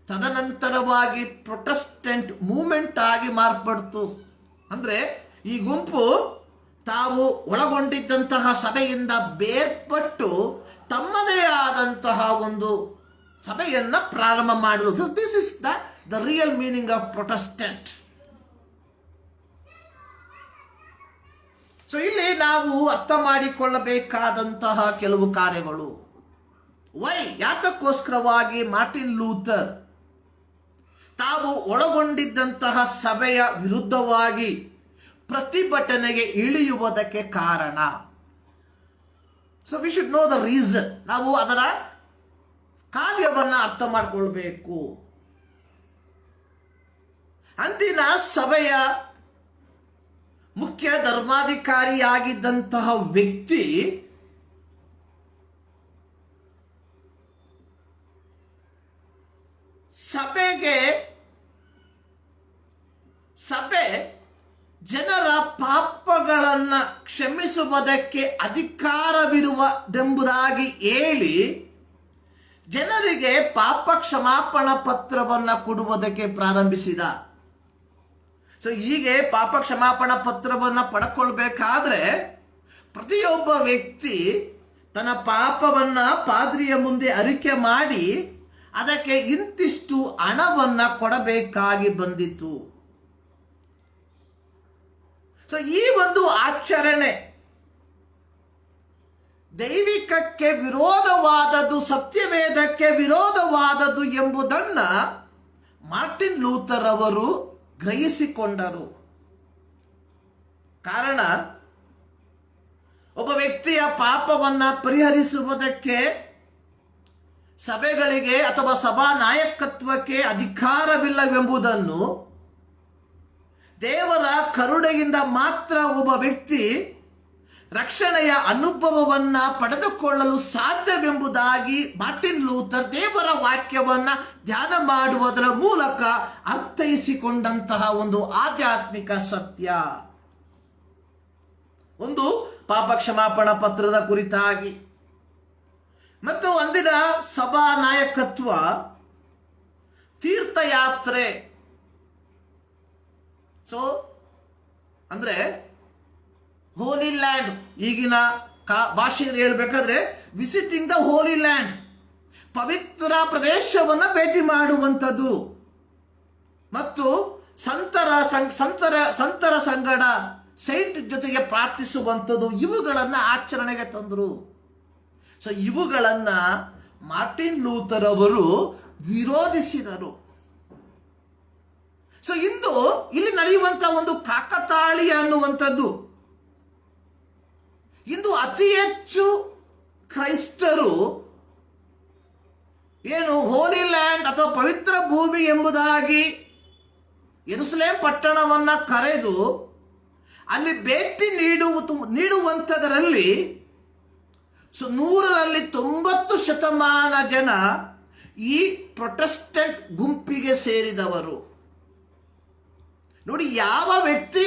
ತದನಂತರವಾಗಿ ಪ್ರೊಟೆಸ್ಟೆಂಟ್ ಮೂವ್ಮೆಂಟ್ ಆಗಿ ಮಾರ್ಪಡ್ತು. ಅಂದ್ರೆ ಈ ಗುಂಪು ತಾವು ಒಳಗೊಂಡಿದ್ದಂತಹ ಸಭೆಯಿಂದ ಬೇರ್ಪಟ್ಟು ತಮ್ಮದೇ ಆದಂತಹ ಒಂದು ಸಭೆಯನ್ನ ಪ್ರಾರಂಭ ಮಾಡಿದ್ರು. This is the real meaning of Protestant. So ಇಲ್ಲಿ ನಾವು ಅರ್ಥ ಮಾಡಿಕೊಳ್ಳಬೇಕಾದಂತಹ ಕೆಲವು ಕಾರ್ಯಗಳು. ಯಾತಕ್ಕೋಸ್ಕರವಾಗಿ ಮಾರ್ಟಿನ್ ಲೂಥರ್ ತಾವು ಒಳಗೊಂಡಿದ್ದಂತಹ ಸಭೆಯ ವಿರುದ್ಧವಾಗಿ ಪ್ರತಿಭಟನೆಗೆ ಇಳಿಯುವುದಕ್ಕೆ ಕಾರಣ. So we should know the reason. ನಾವು ಅದರ ಕಾರ್ಯವನ್ನ ಅರ್ಥ ಮಾಡಿಕೊಳ್ಬೇಕು. ಅಂದಿನ ಸಭೆಯ ಮುಖ್ಯ ಧರ್ಮಾಧಿಕಾರಿಯಾಗಿದ್ದಂತಹ ವ್ಯಕ್ತಿ ಸಭೆ ಜನರ ಪಾಪಗಳನ್ನ ಕ್ಷಮಿಸುವುದಕ್ಕೆ ಅಧಿಕಾರವಿರುವುದೆಂಬುದಾಗಿ ಹೇಳಿ ಜನರಿಗೆ ಪಾಪ ಕ್ಷಮಾಪಣಾ ಪತ್ರವನ್ನು ಕೊಡುವುದಕ್ಕೆ ಪ್ರಾರಂಭಿಸಿದ. ಸೊ ಹೀಗೆ ಪಾಪ ಕ್ಷಮಾಪಣಾ ಪತ್ರವನ್ನು ಪಡ್ಕೊಳ್ಬೇಕಾದ್ರೆ ಪ್ರತಿಯೊಬ್ಬ ವ್ಯಕ್ತಿ ತನ್ನ ಪಾಪವನ್ನ ಪಾದ್ರಿಯ ಮುಂದೆ ಅರಿಕೆ ಮಾಡಿ ಅದಕ್ಕೆ ಇಂತಿಷ್ಟು ಹಣವನ್ನ ಕೊಡಬೇಕಾಗಿ ಬಂದಿತು. ಸೊ ಈ ಒಂದು ಆಚರಣೆ ದೈವಿಕಕ್ಕೆ ವಿರೋಧವಾದದ್ದು, ಸತ್ಯವೇದಕ್ಕೆ ವಿರೋಧವಾದದ್ದು ಎಂಬುದನ್ನ ಮಾರ್ಟಿನ್ ಲೂಥರ್ ಅವರು ಗ್ರಹಿಸಿಕೊಂಡರು. ಕಾರಣ, ಒಬ್ಬ ವ್ಯಕ್ತಿಯ ಪಾಪವನ್ನ ಪರಿಹರಿಸುವುದಕ್ಕೆ ಸಭೆಗಳಿಗೆ ಅಥವಾ ಸಭಾ ನಾಯಕತ್ವಕ್ಕೆ ಅಧಿಕಾರವಿಲ್ಲವೆಂಬುದನ್ನು, ದೇವರ ಕರುಣೆಯಿಂದ ಮಾತ್ರ ಒಬ್ಬ ವ್ಯಕ್ತಿ ರಕ್ಷಣೆಯ ಅನುಭವವನ್ನ ಪಡೆದುಕೊಳ್ಳಲು ಸಾಧ್ಯವೆಂಬುದಾಗಿ ಮಾರ್ಟಿನ್ ಲೂಥರ್ ದೇವರ ವಾಕ್ಯವನ್ನ ಧ್ಯಾನ ಮಾಡುವುದರ ಮೂಲಕ ಅರ್ಥೈಸಿಕೊಂಡಂತಹ ಒಂದು ಆಧ್ಯಾತ್ಮಿಕ ಸತ್ಯ. ಒಂದು ಪಾಪ ಕ್ಷಮಾಪಣಾ ಪತ್ರದ ಕುರಿತಾಗಿ, ಮತ್ತು ಅಂದಿನ ಸಭಾ ನಾಯಕತ್ವ ತೀರ್ಥಯಾತ್ರೆ. ಸೊ ಅಂದ್ರೆ ಹೋಲಿ ಲ್ಯಾಂಡ್, ಈಗಿನ ಭಾಷೆಯಲ್ಲಿ ಹೇಳ್ಬೇಕಾದ್ರೆ ವಿಸಿಟಿಂಗ್ ದ ಹೋಲಿ ಲ್ಯಾಂಡ್, ಪವಿತ್ರ ಪ್ರದೇಶವನ್ನು ಭೇಟಿ ಮಾಡುವಂಥದ್ದು ಮತ್ತು ಸಂತರ ಸಂಗಡ ಸೈಂಟ್ ಜೊತೆಗೆ ಪ್ರಾರ್ಥಿಸುವಂಥದ್ದು, ಇವುಗಳನ್ನ ಆಚರಣೆಗೆ ತಂದರು. ಸೊ ಇವುಗಳನ್ನ ಮಾರ್ಟಿನ್ ಲೂಥರ್ ಅವರು ವಿರೋಧಿಸಿದರು. ಸೊ ಇಂದು ಇಲ್ಲಿ ನಡೆಯುವಂತಹ ಒಂದು ಕಾಕತಾಳೀಯ ಅನ್ನುವಂಥದ್ದು, ಇಂದು ಅತಿ ಹೆಚ್ಚು ಕ್ರೈಸ್ತರು ಏನು ಹೋಲಿ ಲ್ಯಾಂಡ್ ಅಥವಾ ಪವಿತ್ರ ಭೂಮಿ ಎಂಬುದಾಗಿ ಯೆರೂಸಲೇಮ್ ಪಟ್ಟಣವನ್ನ ಕರೆದು ಅಲ್ಲಿ ಭೇಟಿ ನೀಡುವಂಥದರಲ್ಲಿ 100% ಜನ ಈ ಪ್ರೊಟೆಸ್ಟೆಂಟ್ ಗುಂಪಿಗೆ ಸೇರಿದವರು. ನೋಡಿ, ಯಾವ ವ್ಯಕ್ತಿ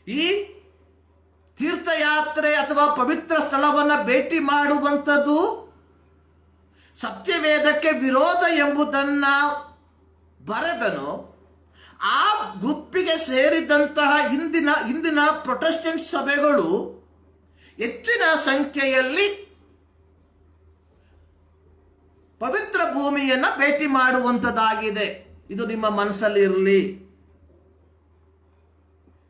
ಈ ತೀರ್ಥಯಾತ್ರೆ ಅಥವಾ ಪವಿತ್ರ ಸ್ಥಳವನ್ನ ಭೇಟಿ ಮಾಡುವಂಥದ್ದು ಸತ್ಯವೇದಕ್ಕೆ ವಿರೋಧ ಎಂಬುದನ್ನ ಬರೆದನು, ಆ ಗುಂಪಿಗೆ ಸೇರಿದಂತಹ ಇಂದಿನ ಪ್ರೊಟೆಸ್ಟೆಂಟ್ ಸಭೆಗಳು ಹೆಚ್ಚಿನ ಸಂಖ್ಯೆಯಲ್ಲಿ ಪವಿತ್ರ ಭೂಮಿಯನ್ನ ಭೇಟಿ ಮಾಡುವಂಥದ್ದಾಗಿದೆ. ಇದು ನಿಮ್ಮ ಮನಸ್ಸಲ್ಲಿ ಇರಲಿ.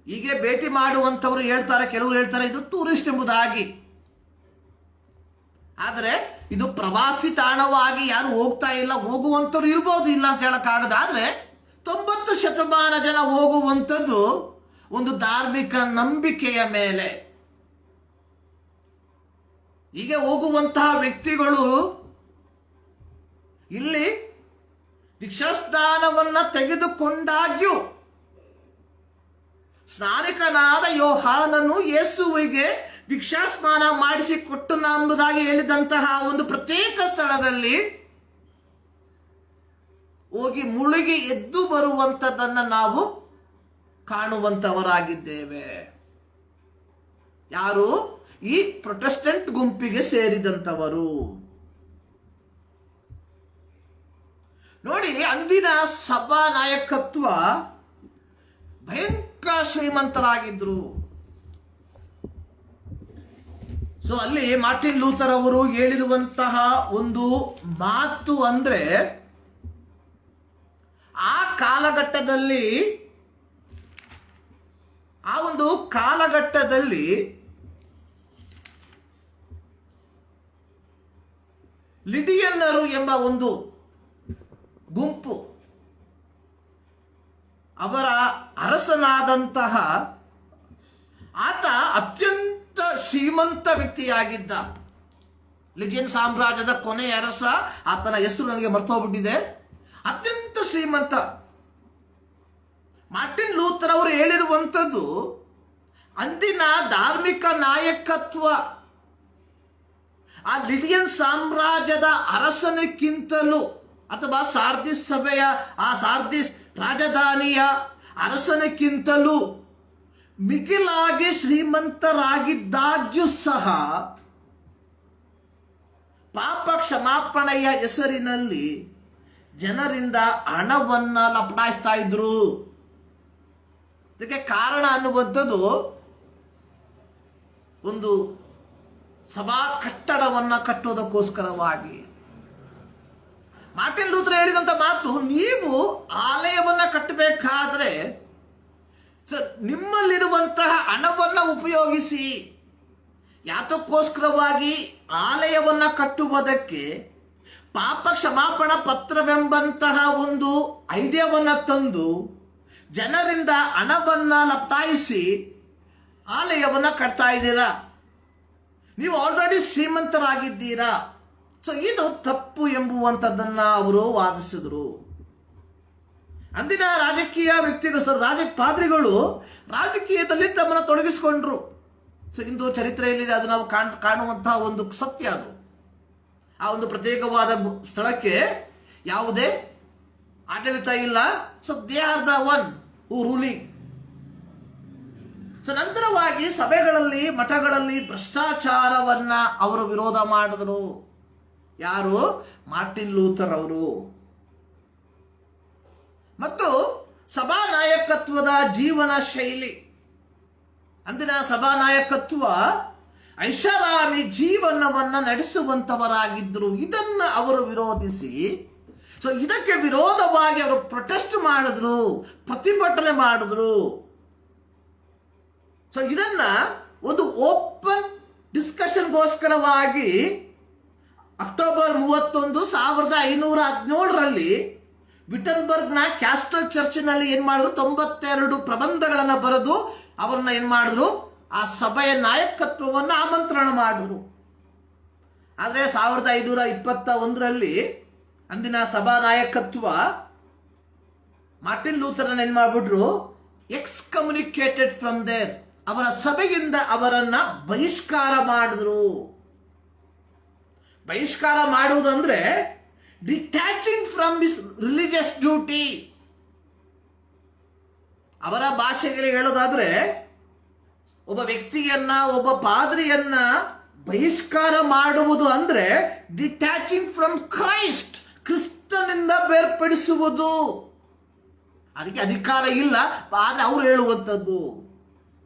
ಹೀಗೆ ಭೇಟಿ ಮಾಡುವಂಥವ್ರು ಹೇಳ್ತಾರೆ, ಕೆಲವರು ಹೇಳ್ತಾರೆ ಇದು ಟೂರಿಸ್ಟ್ ಎಂಬುದಾಗಿ. ಆದರೆ ಇದು ಪ್ರವಾಸಿ ತಾಣವಾಗಿ ಯಾರು ಹೋಗ್ತಾ ಇಲ್ಲ, ಹೋಗುವಂಥವ್ರು ಇರ್ಬೋದು, ಇಲ್ಲ ಅಂತ ಹೇಳಕ್ಕಾಗದ. ಆದ್ರೆ 90% ಜನ ಹೋಗುವಂಥದ್ದು ಒಂದು ಧಾರ್ಮಿಕ ನಂಬಿಕೆಯ ಮೇಲೆ. ಹೀಗೆ ಹೋಗುವಂತಹ ವ್ಯಕ್ತಿಗಳು ಇಲ್ಲಿ ದೀಕ್ಷಾಸ್ನಾನವನ್ನ ತೆಗೆದುಕೊಂಡಾಗ್ಯೂ ಸ್ನಾನಿಕನಾದ ಯೋಹಾನನು ಯೇಸುವಿಗೆ ದೀಕ್ಷಾಸ್ನಾನ ಮಾಡಿಸಿಕೊಟ್ಟು ಎಂಬುದಾಗಿ ಹೇಳಿದಂತಹ ಒಂದು ಪ್ರತ್ಯೇಕ ಸ್ಥಳದಲ್ಲಿ ಹೋಗಿ ಮುಳುಗಿ ಎದ್ದು ಬರುವಂಥದ್ದನ್ನು ನಾವು ಕಾಣುವಂತವರಾಗಿದ್ದೇವೆ. ಯಾರು? ಈ ಪ್ರೊಟೆಸ್ಟೆಂಟ್ ಗುಂಪಿಗೆ ಸೇರಿದಂತವರು. ನೋಡಿ, ಅಂದಿನ ಸಭಾ ನಾಯಕತ್ವ ಭಯಂಕರ ಶ್ರೀಮಂತರಾಗಿದ್ರು. ಸೊ ಅಲ್ಲಿ ಮಾರ್ಟಿನ್ ಲೂಥರ್ ಅವರು ಹೇಳಿರುವಂತಹ ಒಂದು ಮಾತು ಅಂದ್ರೆ, ಆ ಒಂದು ಕಾಲಘಟ್ಟದಲ್ಲಿ ಲಿಡಿಯನ್ನರು ಎಂಬ ಒಂದು ಗುಂಪು, ಅವರ ಅರಸನಾದಂತಹ ಆತ ಅತ್ಯಂತ ಶ್ರೀಮಂತ ವ್ಯಕ್ತಿಯಾಗಿದ್ದ. ಲಿಡಿಯನ್ ಸಾಮ್ರಾಜ್ಯದ ಕೊನೆಯ ಅರಸ, ಆತನ ಹೆಸರು ನನಗೆ ಮರ್ತೋಗ್ಬಿಟ್ಟಿದೆ. ಅತ್ಯಂತ ಶ್ರೀಮಂತ. ಮಾರ್ಟಿನ್ ಲೂಥರ್ ಅವರು ಹೇಳಿರುವಂಥದ್ದು, ಅಂದಿನ ಧಾರ್ಮಿಕ ನಾಯಕತ್ವ ಆ ಲಿಡಿಯನ್ ಸಾಮ್ರಾಜ್ಯದ ಅರಸನಿಗಿಂತಲೂ ಅಥವಾ ಸಾರ್ದಿಸ್ ಸಭೆಯ ಆ ಸಾರ್ದಿಸ್ ರಾಜಧಾನಿಯ ಅರಸನಿಗಿಂತಲೂ ಮಿಗಿಲಾಗಿ ಶ್ರೀಮಂತರಾಗಿದ್ದಾಗ್ಯೂ ಸಹ ಪಾಪ ಕ್ಷಮಾಪಣೆಯ ಹೆಸರಿನಲ್ಲಿ ಜನರಿಂದ ಹಣವನ್ನ ಲಪಟಾಯಿಸ್ತಾ ಇದ್ರು. ಇದಕ್ಕೆ ಕಾರಣ ಅನ್ನುವಂಥದ್ದು ಒಂದು ಸಭಾ ಕಟ್ಟಡವನ್ನ ಕಟ್ಟುವುದಕ್ಕೋಸ್ಕರವಾಗಿ. ಮಾರ್ಟಿನ್ ಲೂಥರ್ ಹೇಳಿದಂತ ಮಾತು, ನೀವು ಆಲಯವನ್ನ ಕಟ್ಟಬೇಕಾದ್ರೆ ನಿಮ್ಮಲ್ಲಿರುವಂತಹ ಹಣವನ್ನ ಉಪಯೋಗಿಸಿ. ಯಾತಕ್ಕೋಸ್ಕರವಾಗಿ? ಆಲಯವನ್ನ ಕಟ್ಟುವುದಕ್ಕೆ ಪಾಪ ಕ್ಷಮಾಪಣಾ ಪತ್ರವೆಂಬಂತಹ ಒಂದು ಐಡಿಯಾವನ್ನ ತಂದು ಜನರಿಂದ ಹಣವನ್ನ ಲಪಟಾಯಿಸಿ ಆಲಯವನ್ನ ಕಟ್ತಾ ಇದ್ದೀರಾ. ನೀವು ಆಲ್ರೆಡಿ ಶ್ರೀಮಂತರಾಗಿದ್ದೀರಾ. ಸೊ ಇದು ತಪ್ಪು ಎಂಬುವಂಥದ್ದನ್ನ ಅವರು ವಾದಿಸಿದ್ರು. ಅಂದಿನ ರಾಜಕೀಯ ವ್ಯಕ್ತಿಗಳು, ಪಾದ್ರಿಗಳು ರಾಜಕೀಯದಲ್ಲಿ ತಮ್ಮನ್ನು ತೊಡಗಿಸಿಕೊಂಡ್ರು. ಸೊ ಇಂದು ಚರಿತ್ರೆಯಲ್ಲಿ ಅದು ನಾವು ಕಾಣುವಂತಹ ಒಂದು ಸತ್ಯ. ಅದು ಆ ಒಂದು ಪ್ರತ್ಯೇಕವಾದ ಸ್ಥಳಕ್ಕೆ ಯಾವುದೇ ಆಡಳಿತ ಇಲ್ಲ. So they are the one who ruling. So ನಂತರವಾಗಿ ಸಭೆಗಳಲ್ಲಿ, ಮಠಗಳಲ್ಲಿ ಭ್ರಷ್ಟಾಚಾರವನ್ನ ಅವರು ವಿರೋಧ ಮಾಡಿದ್ರು. ಯಾರು? ಮಾರ್ಟಿನ್ ಲೂಥರ್ ಅವರು. ಮತ್ತು ಸಭಾ ನಾಯಕತ್ವದ ಜೀವನ ಶೈಲಿ, ಅಂದಿನ ಸಭಾ ನಾಯಕತ್ವ ಐಷಾರಾಮಿ ಜೀವನವನ್ನ ನಡೆಸುವಂತವರಾಗಿದ್ರು. ಇದನ್ನ ಅವರು ವಿರೋಧಿಸಿ, ಸೊ ಇದಕ್ಕೆ ವಿರೋಧವಾಗಿ ಅವರು ಪ್ರೊಟೆಸ್ಟ್ ಮಾಡಿದ್ರು, ಪ್ರತಿಭಟನೆ ಮಾಡಿದ್ರು. ಸೊ ಇದನ್ನ ಒಂದು ಓಪನ್ ಡಿಸ್ಕಷನ್ಗೋಸ್ಕರವಾಗಿ ಅಕ್ಟೋಬರ್ 31, 1517ರಲ್ಲಿ ವಿಟನ್ಬರ್ಗ್ನ ಕ್ಯಾಸ್ಟಲ್ ಚರ್ಚ್ನಲ್ಲಿ ಏನ್ ಮಾಡಿದ್ರು? 92 ಪ್ರಬಂಧಗಳನ್ನ ಬರೆದು ಅವರನ್ನ ಏನ್ ಮಾಡಿದ್ರು? ಆ ಸಭೆಯ ನಾಯಕತ್ವವನ್ನು ಆಮಂತ್ರಣ ಮಾಡಿದ್ರು. ಆದ್ರೆ 1521ರಲ್ಲಿ ಅಂದಿನ ಸಭಾ ನಾಯಕತ್ವ ಮಾರ್ಟಿನ್ ಲೂಥರ್ ಏನ್ ಮಾಡ್ಬಿಟ್ರು? ಎಕ್ಸ್ಕಮ್ಯುನಿಕೇಟೆಡ್ ಫ್ರಮ್ ದೇರ್, ಅವರ ಸಭೆಯಿಂದ ಅವರನ್ನ ಬಹಿಷ್ಕಾರ ಮಾಡಿದ್ರು. ಬಹಿಷ್ಕಾರ ಮಾಡುವುದಂದ್ರೆ ಡಿಟ್ಯಾಚಿಂಗ್ ಫ್ರಮ್ ದಿಸ್ ರಿಲಿಜಿಯಸ್ ಡ್ಯೂಟಿ. ಅವರ ಭಾಷೆಗೆ ಹೇಳೋದಾದ್ರೆ, ಒಬ್ಬ ವ್ಯಕ್ತಿಯನ್ನ, ಒಬ್ಬ ಪಾದ್ರಿಯನ್ನ ಬಹಿಷ್ಕಾರ ಮಾಡುವುದು ಅಂದ್ರೆ ಡಿಟ್ಯಾಚಿಂಗ್ ಫ್ರಮ್ ಕ್ರೈಸ್ಟ್, ಕ್ರಿಸ್ತನಿಂದ ಬೇರ್ಪಡಿಸುವುದು. ಅದಕ್ಕೆ ಅಧಿಕಾರ ಇಲ್ಲ, ಆದ್ರೆ ಅವ್ರು ಹೇಳುವಂಥದ್ದು.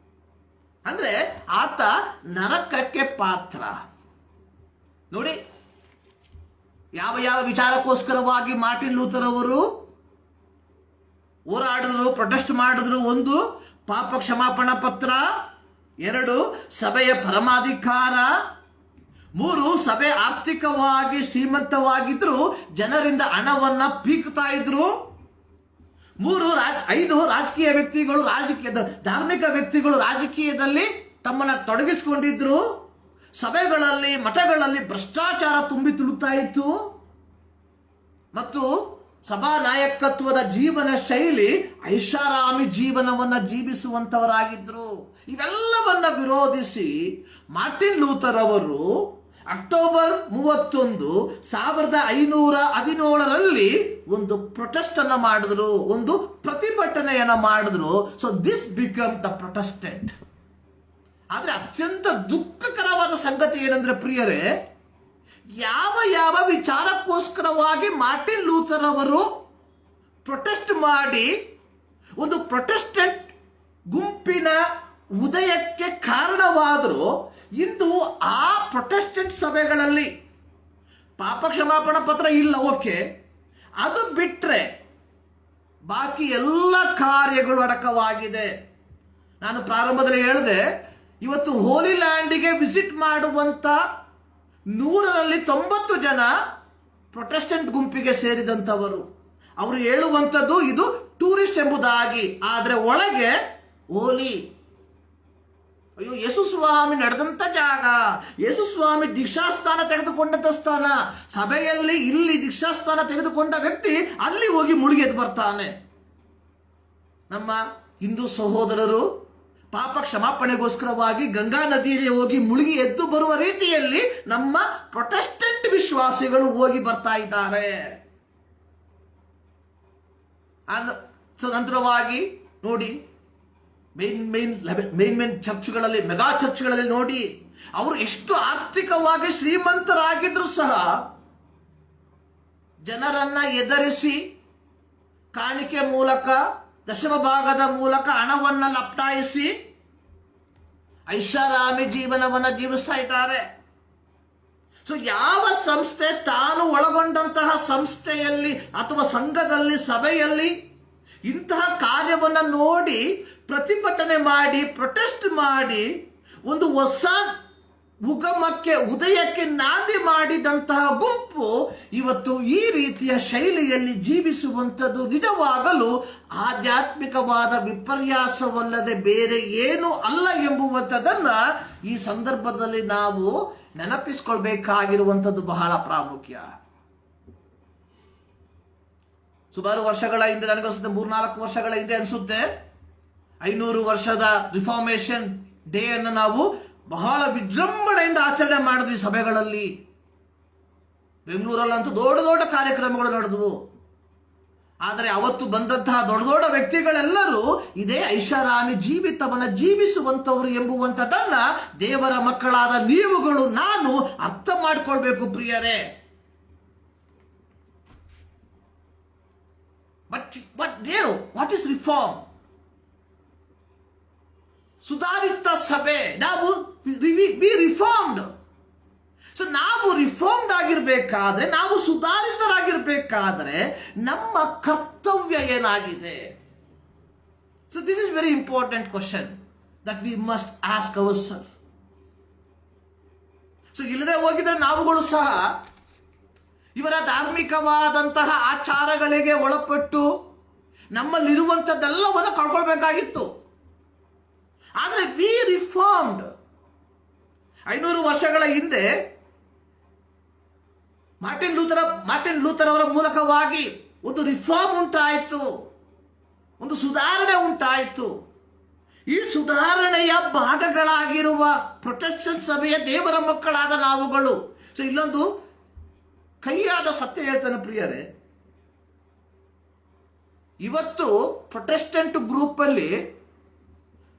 ಅಂದ್ರೆ ಆತ ನರಕಕ್ಕೆ ಪಾತ್ರ. ನೋಡಿ, ಯಾವ ಯಾವ ವಿಚಾರಕ್ಕೋಸ್ಕರವಾಗಿ ಮಾರ್ಟಿನ್ ಲೂಥರ್ ಅವರು ಹೋರಾಡಿದ್ರು, ಪ್ರೊಟೆಸ್ಟ್ ಮಾಡಿದ್ರು. 1, ಪಾಪ ಕ್ಷಮಾಪಣಾ ಪತ್ರ. 2, ಸಭೆಯ ಪರಮಾಧಿಕಾರ. 3, ಸಭೆ ಆರ್ಥಿಕವಾಗಿ ಶ್ರೀಮಂತವಾಗಿದ್ರು ಜನರಿಂದ ಹಣವನ್ನ ಪೀಕ್ತಾ ಇದ್ರು. 5, ರಾಜಕೀಯ ವ್ಯಕ್ತಿಗಳು, ಧಾರ್ಮಿಕ ವ್ಯಕ್ತಿಗಳು ರಾಜಕೀಯದಲ್ಲಿ ತಮ್ಮನ್ನ ತೊಡಗಿಸಿಕೊಂಡಿದ್ರು. ಸಭೆಗಳಲ್ಲಿ, ಮಠಗಳಲ್ಲಿ ಭ್ರಷ್ಟಾಚಾರ ತುಂಬಿ ತುಳುಕ್ತಾ ಇತ್ತು. ಮತ್ತು ಸಭಾ ನಾಯಕತ್ವದ ಜೀವನ ಶೈಲಿ ಐಷಾರಾಮಿ ಜೀವನವನ್ನ ಜೀವಿಸುವಂತವರಾಗಿದ್ರು. ಇವೆಲ್ಲವನ್ನ ವಿರೋಧಿಸಿ ಮಾರ್ಟಿನ್ ಲೂಥರ್ ಅವರು ಅಕ್ಟೋಬರ್ 31, 1517ರಲ್ಲಿ ಒಂದು ಪ್ರೊಟೆಸ್ಟ್ ಅನ್ನ ಮಾಡಿದ್ರು, ಒಂದು ಪ್ರತಿಭಟನೆಯನ್ನ ಮಾಡಿದ್ರು. So this become the Protestant. ಆದ್ರೆ ಅತ್ಯಂತ ದುಃಖಕರವಾದ ಸಂಗತಿ ಏನಂದ್ರೆ ಪ್ರಿಯರೇ, ಯಾವ ಯಾವ ವಿಚಾರಕ್ಕೋಸ್ಕರವಾಗಿ ಮಾರ್ಟಿನ್ ಲೂಥರ್ ಅವರು ಪ್ರೊಟೆಸ್ಟ್ ಮಾಡಿ ಒಂದು ಪ್ರೊಟೆಸ್ಟೆಂಟ್ ಗುಂಪಿನ ಉದಯಕ್ಕೆ ಕಾರಣವಾದರೂ, ಇಂದು ಆ ಪ್ರೊಟೆಸ್ಟೆಂಟ್ ಸಭೆಗಳಲ್ಲಿ ಪಾಪ ಕ್ಷಮಾಪಣಾ ಪತ್ರ ಇಲ್ಲ, ಓಕೆ, ಅದು ಬಿಟ್ರೆ ಬಾಕಿ ಎಲ್ಲ ಕಾರ್ಯಗಳು ಅಡಕವಾಗಿದೆ. ನಾನು ಪ್ರಾರಂಭದಲ್ಲಿ ಹೇಳಿದೆ, ಇವತ್ತು ಹೋಲಿ ಲ್ಯಾಂಡಿಗೆ ವಿಸಿಟ್ ಮಾಡುವಂತ 100ರಲ್ಲಿ 90 ಜನ ಪ್ರೊಟೆಸ್ಟೆಂಟ್ ಗುಂಪಿಗೆ ಸೇರಿದಂತವರು. ಅವರು ಹೇಳುವಂಥದ್ದು ಇದು ಟೂರಿಸ್ಟ್ ಎಂಬುದಾಗಿ, ಆದ್ರೆ ಒಳಗೆ ಹೋಲಿ. ಅಯ್ಯೋ, ಯೇಸು ಸ್ವಾಮಿ ನಡೆದಂತ ಜಾಗ, ಯೇಸು ಸ್ವಾಮಿ ದೀಕ್ಷಾಸ್ಥಾನ ತೆಗೆದುಕೊಂಡಂತ ಸ್ಥಾನ, ಸಭೆಯಲ್ಲಿ ಇಲ್ಲಿ ದೀಕ್ಷಾಸ್ಥಾನ ತೆಗೆದುಕೊಂಡ ವ್ಯಕ್ತಿ ಅಲ್ಲಿ ಹೋಗಿ ಮುಳುಗಿ ಎದ್ದು ಬರ್ತಾನೆ. ನಮ್ಮ ಹಿಂದೂ ಸಹೋದರರು ಪಾಪ ಕ್ಷಮಾಪಣೆಗೋಸ್ಕರವಾಗಿ ಗಂಗಾ ನದಿಯಲ್ಲಿ ಹೋಗಿ ಮುಳುಗಿ ಎದ್ದು ಬರುವ ರೀತಿಯಲ್ಲಿ ನಮ್ಮ ಪ್ರೊಟೆಸ್ಟೆಂಟ್ ವಿಶ್ವಾಸಿಗಳು ಹೋಗಿ ಬರ್ತಾ ಇದ್ದಾರೆ. ನಂತರವಾಗಿ ನೋಡಿ, ಮೇನ್ ಚರ್ಚ್ಗಳಲ್ಲಿ, ಮೆಗಾ ಚರ್ಚ್ಗಳಲ್ಲಿ ನೋಡಿ, ಅವರು ಎಷ್ಟು ಆರ್ಥಿಕವಾಗಿ ಶ್ರೀಮಂತರಾಗಿದ್ರು ಸಹ ಜನರನ್ನ ಎದುರಿಸಿ ಕಾಣಿಕೆ ಮೂಲಕ, ದಶಮ ಭಾಗದ ಮೂಲಕ ಹಣವನ್ನ ಲಪಟಾಯಿಸಿ ಐಷಾರಾಮಿ ಜೀವನವನ್ನ ಜೀವಿಸ್ತಾ ಇದ್ದಾರೆ. ಸೊ ಯಾವ ಸಂಸ್ಥೆ ತಾನು ಒಳಗೊಂಡಂತಹ ಸಂಸ್ಥೆಯಲ್ಲಿ ಅಥವಾ ಸಂಘದಲ್ಲಿ, ಸಭೆಯಲ್ಲಿ ಇಂತಹ ಕಾರ್ಯವನ್ನ ನೋಡಿ ಪ್ರತಿಭಟನೆ ಮಾಡಿ, ಪ್ರೊಟೆಸ್ಟ್ ಮಾಡಿ, ಒಂದು ಹೊಸ ಉದಯಕ್ಕೆ ನಾಂದಿ ಮಾಡಿದಂತಹ ಗುಂಪು ಇವತ್ತು ಈ ರೀತಿಯ ಶೈಲಿಯಲ್ಲಿ ಜೀವಿಸುವಂಥದ್ದು ನಿಜವಾಗಲು ಆಧ್ಯಾತ್ಮಿಕವಾದ ವಿಪರ್ಯಾಸವಲ್ಲದೆ ಬೇರೆ ಏನು ಅಲ್ಲ ಎಂಬುವಂಥದ್ದನ್ನ ಈ ಸಂದರ್ಭದಲ್ಲಿ ನಾವು ನೆನಪಿಸ್ಕೊಳ್ಬೇಕಾಗಿರುವಂಥದ್ದು ಬಹಳ ಪ್ರಾಮುಖ್ಯ. ಸುಮಾರು ವರ್ಷಗಳ ಹಿಂದೆ, ನನಗನ್ಸುತ್ತೆ 3-4 ವರ್ಷಗಳ ಹಿಂದೆ ಅನ್ಸುತ್ತೆ, 500 ವರ್ಷದ ರಿಫಾರ್ಮೇಶನ್ ಡೇ ಅನ್ನು ನಾವು ಬಹಳ ವಿಜೃಂಭಣೆಯಿಂದ ಆಚರಣೆ ಮಾಡಿದ್ವಿ ಸಭೆಗಳಲ್ಲಿ. ಬೆಂಗಳೂರಲ್ಲಂತೂ ದೊಡ್ಡ ದೊಡ್ಡ ಕಾರ್ಯಕ್ರಮಗಳು ನಡೆದವು. ಆದರೆ ಅವತ್ತು ಬಂದಂತಹ ದೊಡ್ಡ ದೊಡ್ಡ ವ್ಯಕ್ತಿಗಳೆಲ್ಲರೂ ಇದೇ ಐಷಾರಾಮಿ ಜೀವಿತವನ್ನ ಜೀವಿಸುವಂತವರು ಎಂಬುವಂಥದ್ದನ್ನ ದೇವರ ಮಕ್ಕಳಾದ ನೀವುಗಳು, ನಾನು ಅರ್ಥ ಮಾಡಿಕೊಳ್ಬೇಕು ಪ್ರಿಯರೇ. What is reform? ಸುಧಾರಿತ ಸಭೆ. ನಾವು ರಿಫಾರ್ಮ್ಡ್. ಸೊ ನಾವು ರಿಫಾರ್ಮ್ಡ್ ಆಗಿರ್ಬೇಕಾದ್ರೆ, ನಾವು ಸುಧಾರಿತರಾಗಿರ್ಬೇಕಾದ್ರೆ ನಮ್ಮ ಕರ್ತವ್ಯ ಏನಾಗಿದೆ? So this is very important question that we must ask our self. So ಇಲ್ಲದೆ ಹೋಗಿದ್ರೆ ನಾವುಗಳು ಸಹ ಇವರ ಧಾರ್ಮಿಕವಾದಂತಹ ಆಚಾರಗಳಿಗೆ ಒಳಪಟ್ಟು ನಮ್ಮಲ್ಲಿರುವಂಥದ್ದೆಲ್ಲವನ್ನು ಕಳ್ಕೊಳ್ಬೇಕಾಗಿತ್ತು. ಆದರೆ ವಿ ರಿಫಾರ್ಮ್ಡ್. 500 ವರ್ಷಗಳ ಹಿಂದೆ ಮಾರ್ಟಿನ್ ಲೂಥರ್ ಅವರ ಮೂಲಕವಾಗಿ ಒಂದು ರಿಫಾರ್ಮ್ ಉಂಟಾಯಿತು, ಒಂದು ಸುಧಾರಣೆ ಉಂಟಾಯಿತು. ಈ ಸುಧಾರಣೆಯ ಭಾಗಗಳಾಗಿರುವ ಪ್ರೊಟೆಸ್ಟೆಂಟ್ ಸಭೆಯ ದೇವರ ಮಕ್ಕಳಾದ ನಾವುಗಳು. ಸೊ ಇಲ್ಲೊಂದು ಕೈಯಾದ ಸತ್ಯ ಹೇಳ್ತಾನೆ ಪ್ರಿಯರೇ, ಇವತ್ತು ಪ್ರೊಟೆಸ್ಟೆಂಟ್ ಗ್ರೂಪ್ ಅಲ್ಲಿ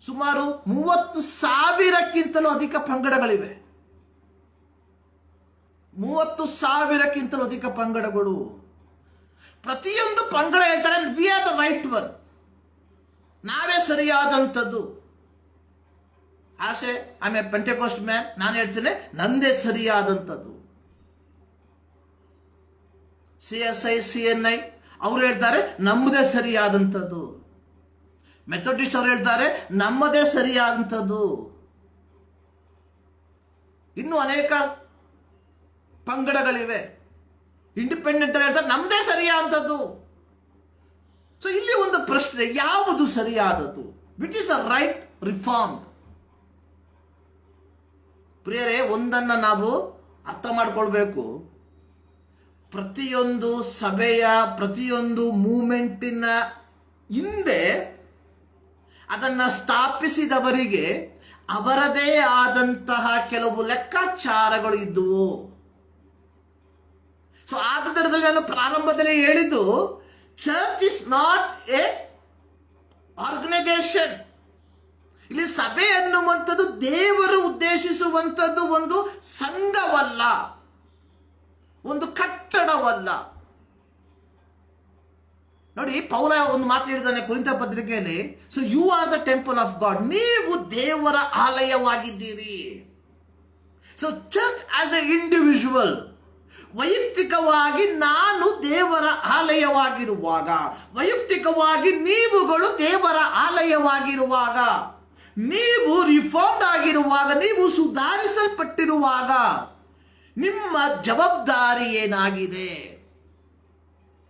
ಸುಮಾರು 30,000ಕ್ಕಿಂತಲೂ ಅಧಿಕ ಪಂಗಡಗಳಿವೆ. 30,000ಕ್ಕಿಂತಲೂ ಅಧಿಕ ಪಂಗಡಗಳು. ಪ್ರತಿಯೊಂದು ಪಂಗಡ ಹೇಳ್ತಾರೆ we are the right one, ನಾವೇ ಸರಿಯಾದಂಥದ್ದು. ಆಸೆ ಐ ಎ ಪೆಂಟೆಕೋಸ್ಟ್ ಮ್ಯಾನ್, ನಾನು ಹೇಳ್ತೇನೆ ನಂದೇ ಸರಿಯಾದಂಥದ್ದು. CSI CNI ಅವರು ಹೇಳ್ತಾರೆ ನಮ್ಮದೇ ಸರಿಯಾದಂಥದ್ದು. ಮೆಥೋಡಿಸ್ಟ್ ಅವರು ಹೇಳ್ತಾರೆ ನಮ್ಮದೇ ಸರಿಯಾದಂಥದ್ದು. ಇನ್ನು ಅನೇಕ ಪಂಗಡಗಳಿವೆ. ಇಂಡಿಪೆಂಡೆಂಟ್ ಹೇಳ್ತಾರೆ ನಮ್ಮದೇ ಸರಿಯಾದಂಥದ್ದು. ಸೊ ಇಲ್ಲಿ ಒಂದು ಪ್ರಶ್ನೆ, ಯಾವುದು ಸರಿಯಾದದ್ದು? Which is the right reform? ಪ್ರಿಯರೇ, ಒಂದನ್ನ ನಾವು ಅರ್ಥ ಮಾಡ್ಕೊಳ್ಬೇಕು. ಪ್ರತಿಯೊಂದು ಸಭೆಯ, ಪ್ರತಿಯೊಂದು ಮೂವ್ಮೆಂಟಿನ ಹಿಂದೆ ಅದನ್ನು ಸ್ಥಾಪಿಸಿದವರಿಗೆ ಅವರದೇ ಆದಂತಹ ಕೆಲವು ಲೆಕ್ಕಾಚಾರಗಳು ಇದ್ದುವು. ಸೊ ಆದುದರಲ್ಲಿ ನಾನು ಪ್ರಾರಂಭದಲ್ಲಿ ಹೇಳಿದ್ದು, church is not a organisation. ಇಲ್ಲಿ ಸಭೆ ಅನ್ನುವಂಥದ್ದು ದೇವರು ಉದ್ದೇಶಿಸುವಂಥದ್ದು ಒಂದು ಸಂಘವಲ್ಲ, ಒಂದು ಕಟ್ಟಡವಲ್ಲ. ನೋಡಿ, ಪೌಲ ಒಂದು ಮಾತು ಹೇಳಿದ್ದಾನೆ ಕೊರಿಂಥ ಪತ್ರಿಕೆಯಲ್ಲಿ, so you are the temple of God, ನೀವು ದೇವರ ಆಲಯವಾಗಿದ್ದೀರಿ. So church as a individual, ವೈಯಕ್ತಿಕವಾಗಿ ನಾನು ದೇವರ ಆಲಯವಾಗಿರುವಾಗ, ವೈಯಕ್ತಿಕವಾಗಿ ನೀವುಗಳು ದೇವರ ಆಲಯವಾಗಿರುವಾಗ, ನೀವು ರಿಫಾರ್ಮ್ಡ್ ಆಗಿರುವಾಗ, ನೀವು ಸುಧಾರಿಸಲ್ಪಟ್ಟಿರುವಾಗ ನಿಮ್ಮ ಜವಾಬ್ದಾರಿ ಏನಾಗಿದೆ?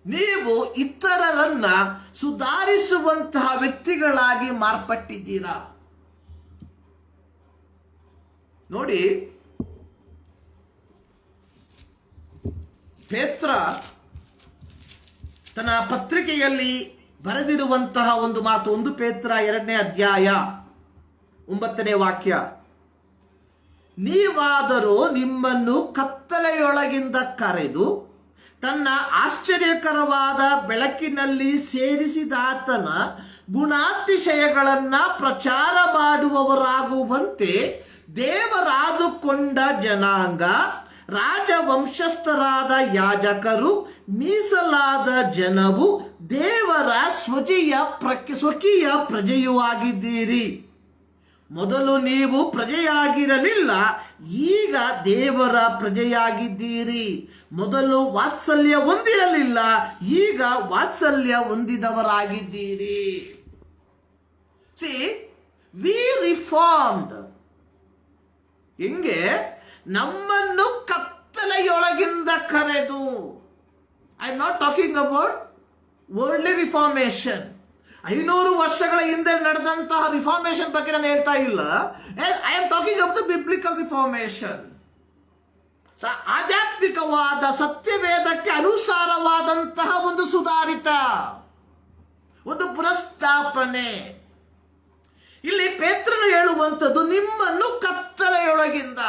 ನೀವು ಇತರರನ್ನ ಸುಧಾರಿಸುವಂತಹ ವ್ಯಕ್ತಿಗಳಾಗಿ ಮಾರ್ಪಟ್ಟಿದ್ದೀರಾ. ನೋಡಿ, ಪೇತ್ರ ತನ್ನ ಪತ್ರಿಕೆಯಲ್ಲಿ ಬರೆದಿರುವಂತಹ ಒಂದು ಮಾತು, 1 ಪೇತ್ರ 2ನೇ ಅಧ್ಯಾಯ 9ನೇ ವಾಕ್ಯ, ನೀವಾದರೂ ನಿಮ್ಮನ್ನು ಕತ್ತಲೆಯೊಳಗಿಂದ ಕರೆದು ತನ್ನ ಆಶ್ಚರ್ಯಕರವಾದ ಬೆಳಕಿನಲ್ಲಿ ಸೇರಿಸಿದಾತನ ಗುಣಾತಿಶಯಗಳನ್ನ ಪ್ರಚಾರ ಮಾಡುವವರಾಗುವಂತೆ ದೇವರಾದುಕೊಂಡ ಜನಾಂಗ, ರಾಜವಂಶಸ್ಥರಾದ ಯಾಜಕರು, ಮೀಸಲಾದ ಜನವು, ದೇವರ ಸ್ವಕೀಯ ಪ್ರಜೆಯೂ ಆಗಿದ್ದೀರಿ. ಮೊದಲು ನೀವು ಪ್ರಜೆಯಾಗಿರಲಿಲ್ಲ, ಈಗ ದೇವರ ಪ್ರಜೆಯಾಗಿದ್ದೀರಿ. ಮೊದಲು ವಾತ್ಸಲ್ಯ ಹೊಂದಿರಲಿಲ್ಲ, ಈಗ ವಾತ್ಸಲ್ಯ ಹೊಂದಿದವರಾಗಿದ್ದೀರಿ. C, V reformed. ಹಿಂಗೆ ನಮ್ಮನ್ನು ಕತ್ತಲೆಯೊಳಗಿಂದ ಕರೆದು, I am not talking about worldly reformation. 500 ವರ್ಷಗಳ ಹಿಂದೆ ನಡೆದಂತಹ ರಿಫಾರ್ಮೇಶನ್ ಬಗ್ಗೆ ನಾನು ಹೇಳ್ತಾ ಇಲ್ಲ. I am talking about the biblical reformation. ಆಧ್ಯಾತ್ಮಿಕವಾದ ಸತ್ಯವೇದಕ್ಕೆ ಅನುಸಾರವಾದಂತಹ ಒಂದು ಸುಧಾರಿತ, ಒಂದು ಪುನಃಸ್ಥಾಪನೆ. ಇಲ್ಲಿ ಪೇತ್ರನು ಹೇಳುವಂಥದ್ದು ನಿಮ್ಮನ್ನು ಕತ್ತಲೆಯೊಳಗಿಂದ,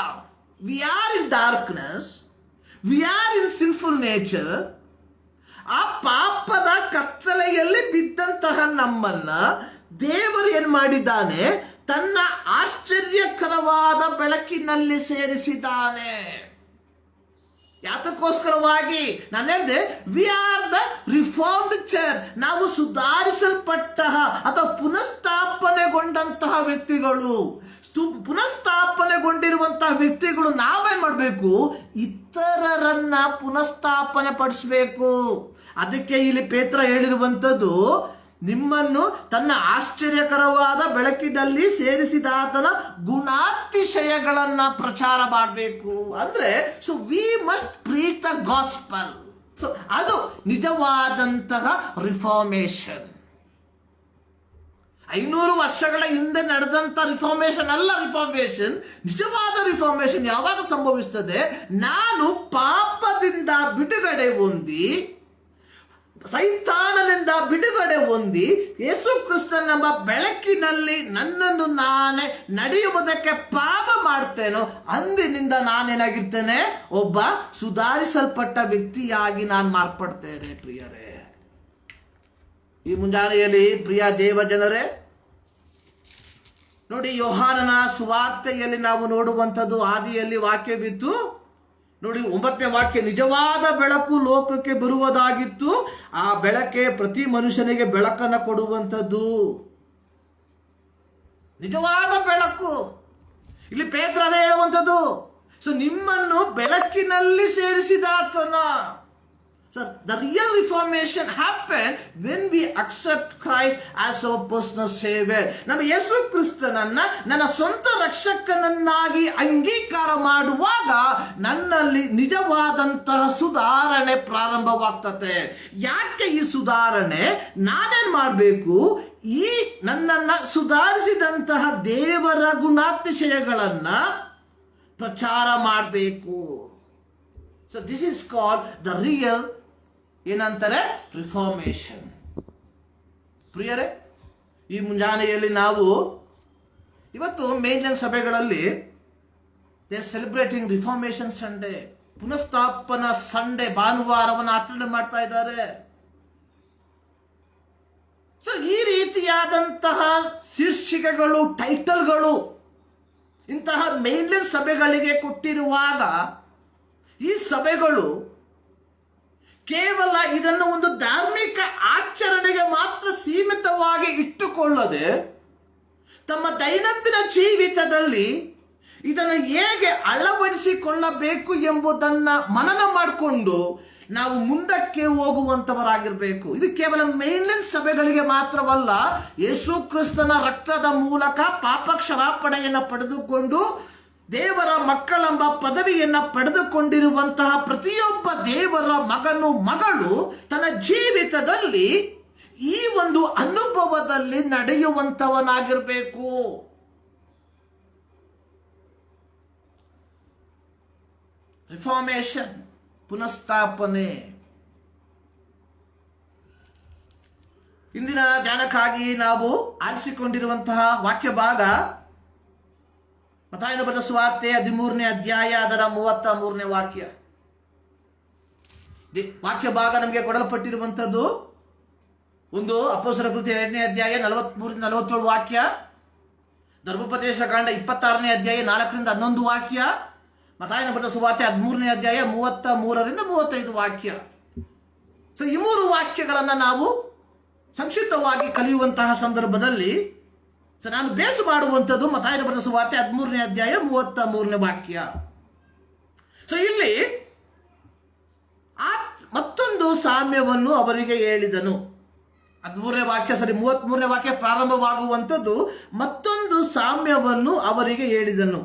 we are in darkness, we are in sinful nature. ಆ ಪಾಪದ ಕತ್ತಲೆಯಲ್ಲಿ ಬಿದ್ದಂತಹ ನಮ್ಮನ್ನ ದೇವರು ಏನ್ ಮಾಡಿದ್ದಾನೆ? ತನ್ನ ಆಶ್ಚರ್ಯಕರವಾದ ಬೆಳಕಿನಲ್ಲಿ ಸೇರಿಸಿದ್ದಾನೆ. ಯಾತಕ್ಕೋಸ್ಕರವಾಗಿ ನಾನು ಹೇಳಿದೆ, we are the reformed church. ನಾವು ಸುಧಾರಿಸಲ್ಪಟ್ಟ ಅಥವಾ ಪುನಃಸ್ಥಾಪನೆಗೊಂಡಂತಹ ವ್ಯಕ್ತಿಗಳು. ಪುನಃಸ್ಥಾಪನೆಗೊಂಡಿರುವಂತಹ ವ್ಯಕ್ತಿಗಳು ನಾವೇನ್ ಮಾಡಬೇಕು? ಇತರರನ್ನ ಪುನಃಸ್ಥಾಪನೆ ಪಡಿಸಬೇಕು. ಅದಕ್ಕೆ ಇಲ್ಲಿ ಪೇತ್ರ ಹೇಳಿರುವಂಥದ್ದು, ನಿಮ್ಮನ್ನು ತನ್ನ ಆಶ್ಚರ್ಯಕರವಾದ ಬೆಳಕಿನಲ್ಲಿ ಸೇರಿಸಿದಾತನ ಗುಣಾತಿಶಯಗಳನ್ನ ಪ್ರಚಾರ ಮಾಡಬೇಕು. ಅಂದ್ರೆ so we must preach the gospel. So ಅದು ನಿಜವಾದಂತಹ ರಿಫಾರ್ಮೇಶನ್. 500 ವರ್ಷಗಳ ಹಿಂದೆ ನಡೆದಂತ ರಿಫಾರ್ಮೇಶನ್ ಅಲ್ಲ ರಿಫಾರ್ಮೇಶನ್. ನಿಜವಾದ ರಿಫಾರ್ಮೇಶನ್ ಯಾವಾಗ ಸಂಭವಿಸ್ತದೆ? ನಾನು ಪಾಪದಿಂದ ಬಿಡುಗಡೆ ಹೊಂದಿ, ಸೈತಾನನಿಂದ ಬಿಡುಗಡೆ ಹೊಂದಿ, ಯೇಸು ಕ್ರಿಸ್ತನೆಂಬ ಬೆಳಕಿನಲ್ಲಿ ನನ್ನನ್ನು ನಾನೇ ನಡೆಯುವುದಕ್ಕೆ ಪ್ರಾರಂಭ ಮಾಡ್ತೇನೋ, ಅಂದಿನಿಂದ ನಾನೇನಾಗಿರ್ತೇನೆ? ಒಬ್ಬ ಸುಧಾರಿಸಲ್ಪಟ್ಟ ವ್ಯಕ್ತಿಯಾಗಿ ನಾನು ಮಾರ್ಪಡ್ತೇನೆ. ಪ್ರಿಯರೇ, ಈ ಮುಂಜಾನೆಯಲ್ಲಿ ಪ್ರಿಯ ದೇವ ಜನರೇ ನೋಡಿ, ಯೋಹಾನನ ಸುವಾರ್ತೆಯಲ್ಲಿ ನಾವು ನೋಡುವಂಥದ್ದು, ಆದಿಯಲ್ಲಿ ವಾಕ್ಯವಿತ್ತು. ನೋಡಿ 9ನೇ ವಾಕ್ಯ, ನಿಜವಾದ ಬೆಳಕು ಲೋಕಕ್ಕೆ ಬರುವುದಾಗಿತ್ತು, ಆ ಬೆಳಕೆ ಪ್ರತಿ ಮನುಷ್ಯನಿಗೆ ಬೆಳಕನ್ನು ಕೊಡುವಂಥದ್ದು. ನಿಜವಾದ ಬೆಳಕು. ಇಲ್ಲಿ ಪೇತ್ರ ಅದೇ ಹೇಳುವಂಥದ್ದು. ಸೊ ನಿಮ್ಮನ್ನು ಬೆಳಕಿನಲ್ಲಿ ಸೇರಿಸಿದಾತನ. So the real reformation happened when we accept Christ as our personal savior. ನಮ್ಮ ಯೇಸು ಕ್ರಿಸ್ತನನ್ನ ನನ್ನ ಸ್ವಂತ ರಕ್ಷಕನನ್ನಾಗಿ ಅಂಗೀಕಾರ ಮಾಡುವಾಗ ನನ್ನಲ್ಲಿ ನಿಜವಾದಂತಹ ಸುಧಾರಣೆ ಪ್ರಾರಂಭವಾಗ್ತದೆ. ಯಾಕೆ ಈ ಸುಧಾರಣೆ? ನಾನೇನ್ ಮಾಡಬೇಕು? ಈ ನನ್ನನ್ನ ಸುಧಾರಿಸಿದಂತಹ ದೇವರ ಗುಣಾತಿಶಯಗಳನ್ನ ಪ್ರಚಾರ ಮಾಡಬೇಕು. So this is called the real ಏನಂತಾರೆ? ರಿಫಾರ್ಮೇಶನ್. ಪ್ರಿಯರೇ, ಈ ಮುಂಜಾನೆಯಲ್ಲಿ ನಾವು ಇವತ್ತು ಮೇನ್ಲೈನ್ ಸಭೆಗಳಲ್ಲಿ ದೇ ಸೆಲೆಬ್ರೇಟಿಂಗ್ ರಿಫಾರ್ಮೇಶನ್ ಸಂಡೇ, ಪುನಃಸ್ಥಾಪನಾ ಸಂಡೇ, ಭಾನುವಾರವನ್ನು ಆಚರಣೆ ಮಾಡ್ತಾ ಇದ್ದಾರೆ. ಸೊ ಈ ರೀತಿಯಾದಂತಹ ಶೀರ್ಷಿಕೆಗಳು, ಟೈಟಲ್ಗಳು ಇಂತಹ ಮೇನ್ಲೈನ್ ಸಭೆಗಳಿಗೆ ಕೊಟ್ಟಿರುವಾಗ ಈ ಸಭೆಗಳು ಕೇವಲ ಇದನ್ನು ಒಂದು ಧಾರ್ಮಿಕ ಆಚರಣೆಗೆ ಮಾತ್ರ ಸೀಮಿತವಾಗಿ ಇಟ್ಟುಕೊಳ್ಳದೆ, ತಮ್ಮ ದೈನಂದಿನ ಜೀವಿತದಲ್ಲಿ ಇದನ್ನು ಹೇಗೆ ಅಳವಡಿಸಿಕೊಳ್ಳಬೇಕು ಎಂಬುದನ್ನ ಮನನ ಮಾಡಿಕೊಂಡು ನಾವು ಮುಂದಕ್ಕೆ ಹೋಗುವಂತವರಾಗಿರ್ಬೇಕು. ಇದು ಕೇವಲ ಮೇನ್ಲೈನ್ ಸಭೆಗಳಿಗೆ ಮಾತ್ರವಲ್ಲ, ಯೇಸು ಕ್ರಿಸ್ತನ ರಕ್ತದ ಮೂಲಕ ಪಾಪ ಕ್ಷಮಾಪಣೆಯನ್ನು ಪಡೆದುಕೊಂಡು ದೇವರ ಮಕ್ಕಳೆಂಬ ಪದವಿಯನ್ನ ಪಡೆದುಕೊಂಡಿರುವಂತಹ ಪ್ರತಿಯೊಬ್ಬ ದೇವರ ಮಗನು ಮಗಳು ತನ್ನ ಜೀವಿತದಲ್ಲಿ ಈ ಒಂದು ಅನುಭವದಲ್ಲಿ ನಡೆಯುವಂತವನಾಗಿರಬೇಕು. ರಿಫಾರ್ಮೇಶನ್, ಪುನಃಸ್ಥಾಪನೆ. ಇಂದಿನ ಧ್ಯಾನಕ್ಕಾಗಿ ನಾವು ಆರಿಸಿಕೊಂಡಿರುವಂತಹ ವಾಕ್ಯ ಭಾಗ ಮತ್ತಾಯನ ಬರೆದ ಸುವಾರ್ತೆ 13ನೇ ಅಧ್ಯಾಯ ಅದರ 33ನೇ ವಾಕ್ಯ. ವಾಕ್ಯ ಭಾಗ ನಮಗೆ ಕೊಡಲ್ಪಟ್ಟಿರುವಂಥದ್ದು ಒಂದು ಅಪೊಸ್ತಲರ ಕೃತ್ಯ 2ನೇ ಅಧ್ಯಾಯ 43-47 ವಾಕ್ಯ, ಧರ್ಮೋಪದೇಶ ಕಾಂಡ 26ನೇ ಅಧ್ಯಾಯ 4-11 ವಾಕ್ಯ, ಮತ್ತಾಯನ ಬರೆದ ಸುವಾರ್ತೆ 13ನೇ ಅಧ್ಯಾಯ 33-35 ವಾಕ್ಯ. ಸೊ ಈ 3 ವಾಕ್ಯಗಳನ್ನು ನಾವು ಸಂಕ್ಷಿಪ್ತವಾಗಿ ಕಲಿಯುವಂತಹ ಸಂದರ್ಭದಲ್ಲಿ ನಾನು ಬೇಸ್ ಮಾಡುವಂಥದ್ದು ಮತ್ತಾಯನ ಬರೆದ ಸುವಾರ್ತೆ 13ನೇ ಅಧ್ಯಾಯ 33ನೇ ವಾಕ್ಯ. ಸೊ ಇಲ್ಲಿ ಮತ್ತೊಂದು ಸಾಮ್ಯವನ್ನು ಅವರಿಗೆ ಹೇಳಿದನು. 13ನೇ ವಾಕ್ಯ 33ನೇ ವಾಕ್ಯ ಪ್ರಾರಂಭವಾಗುವಂಥದ್ದು ಮತ್ತೊಂದು ಸಾಮ್ಯವನ್ನು ಅವರಿಗೆ ಹೇಳಿದನು.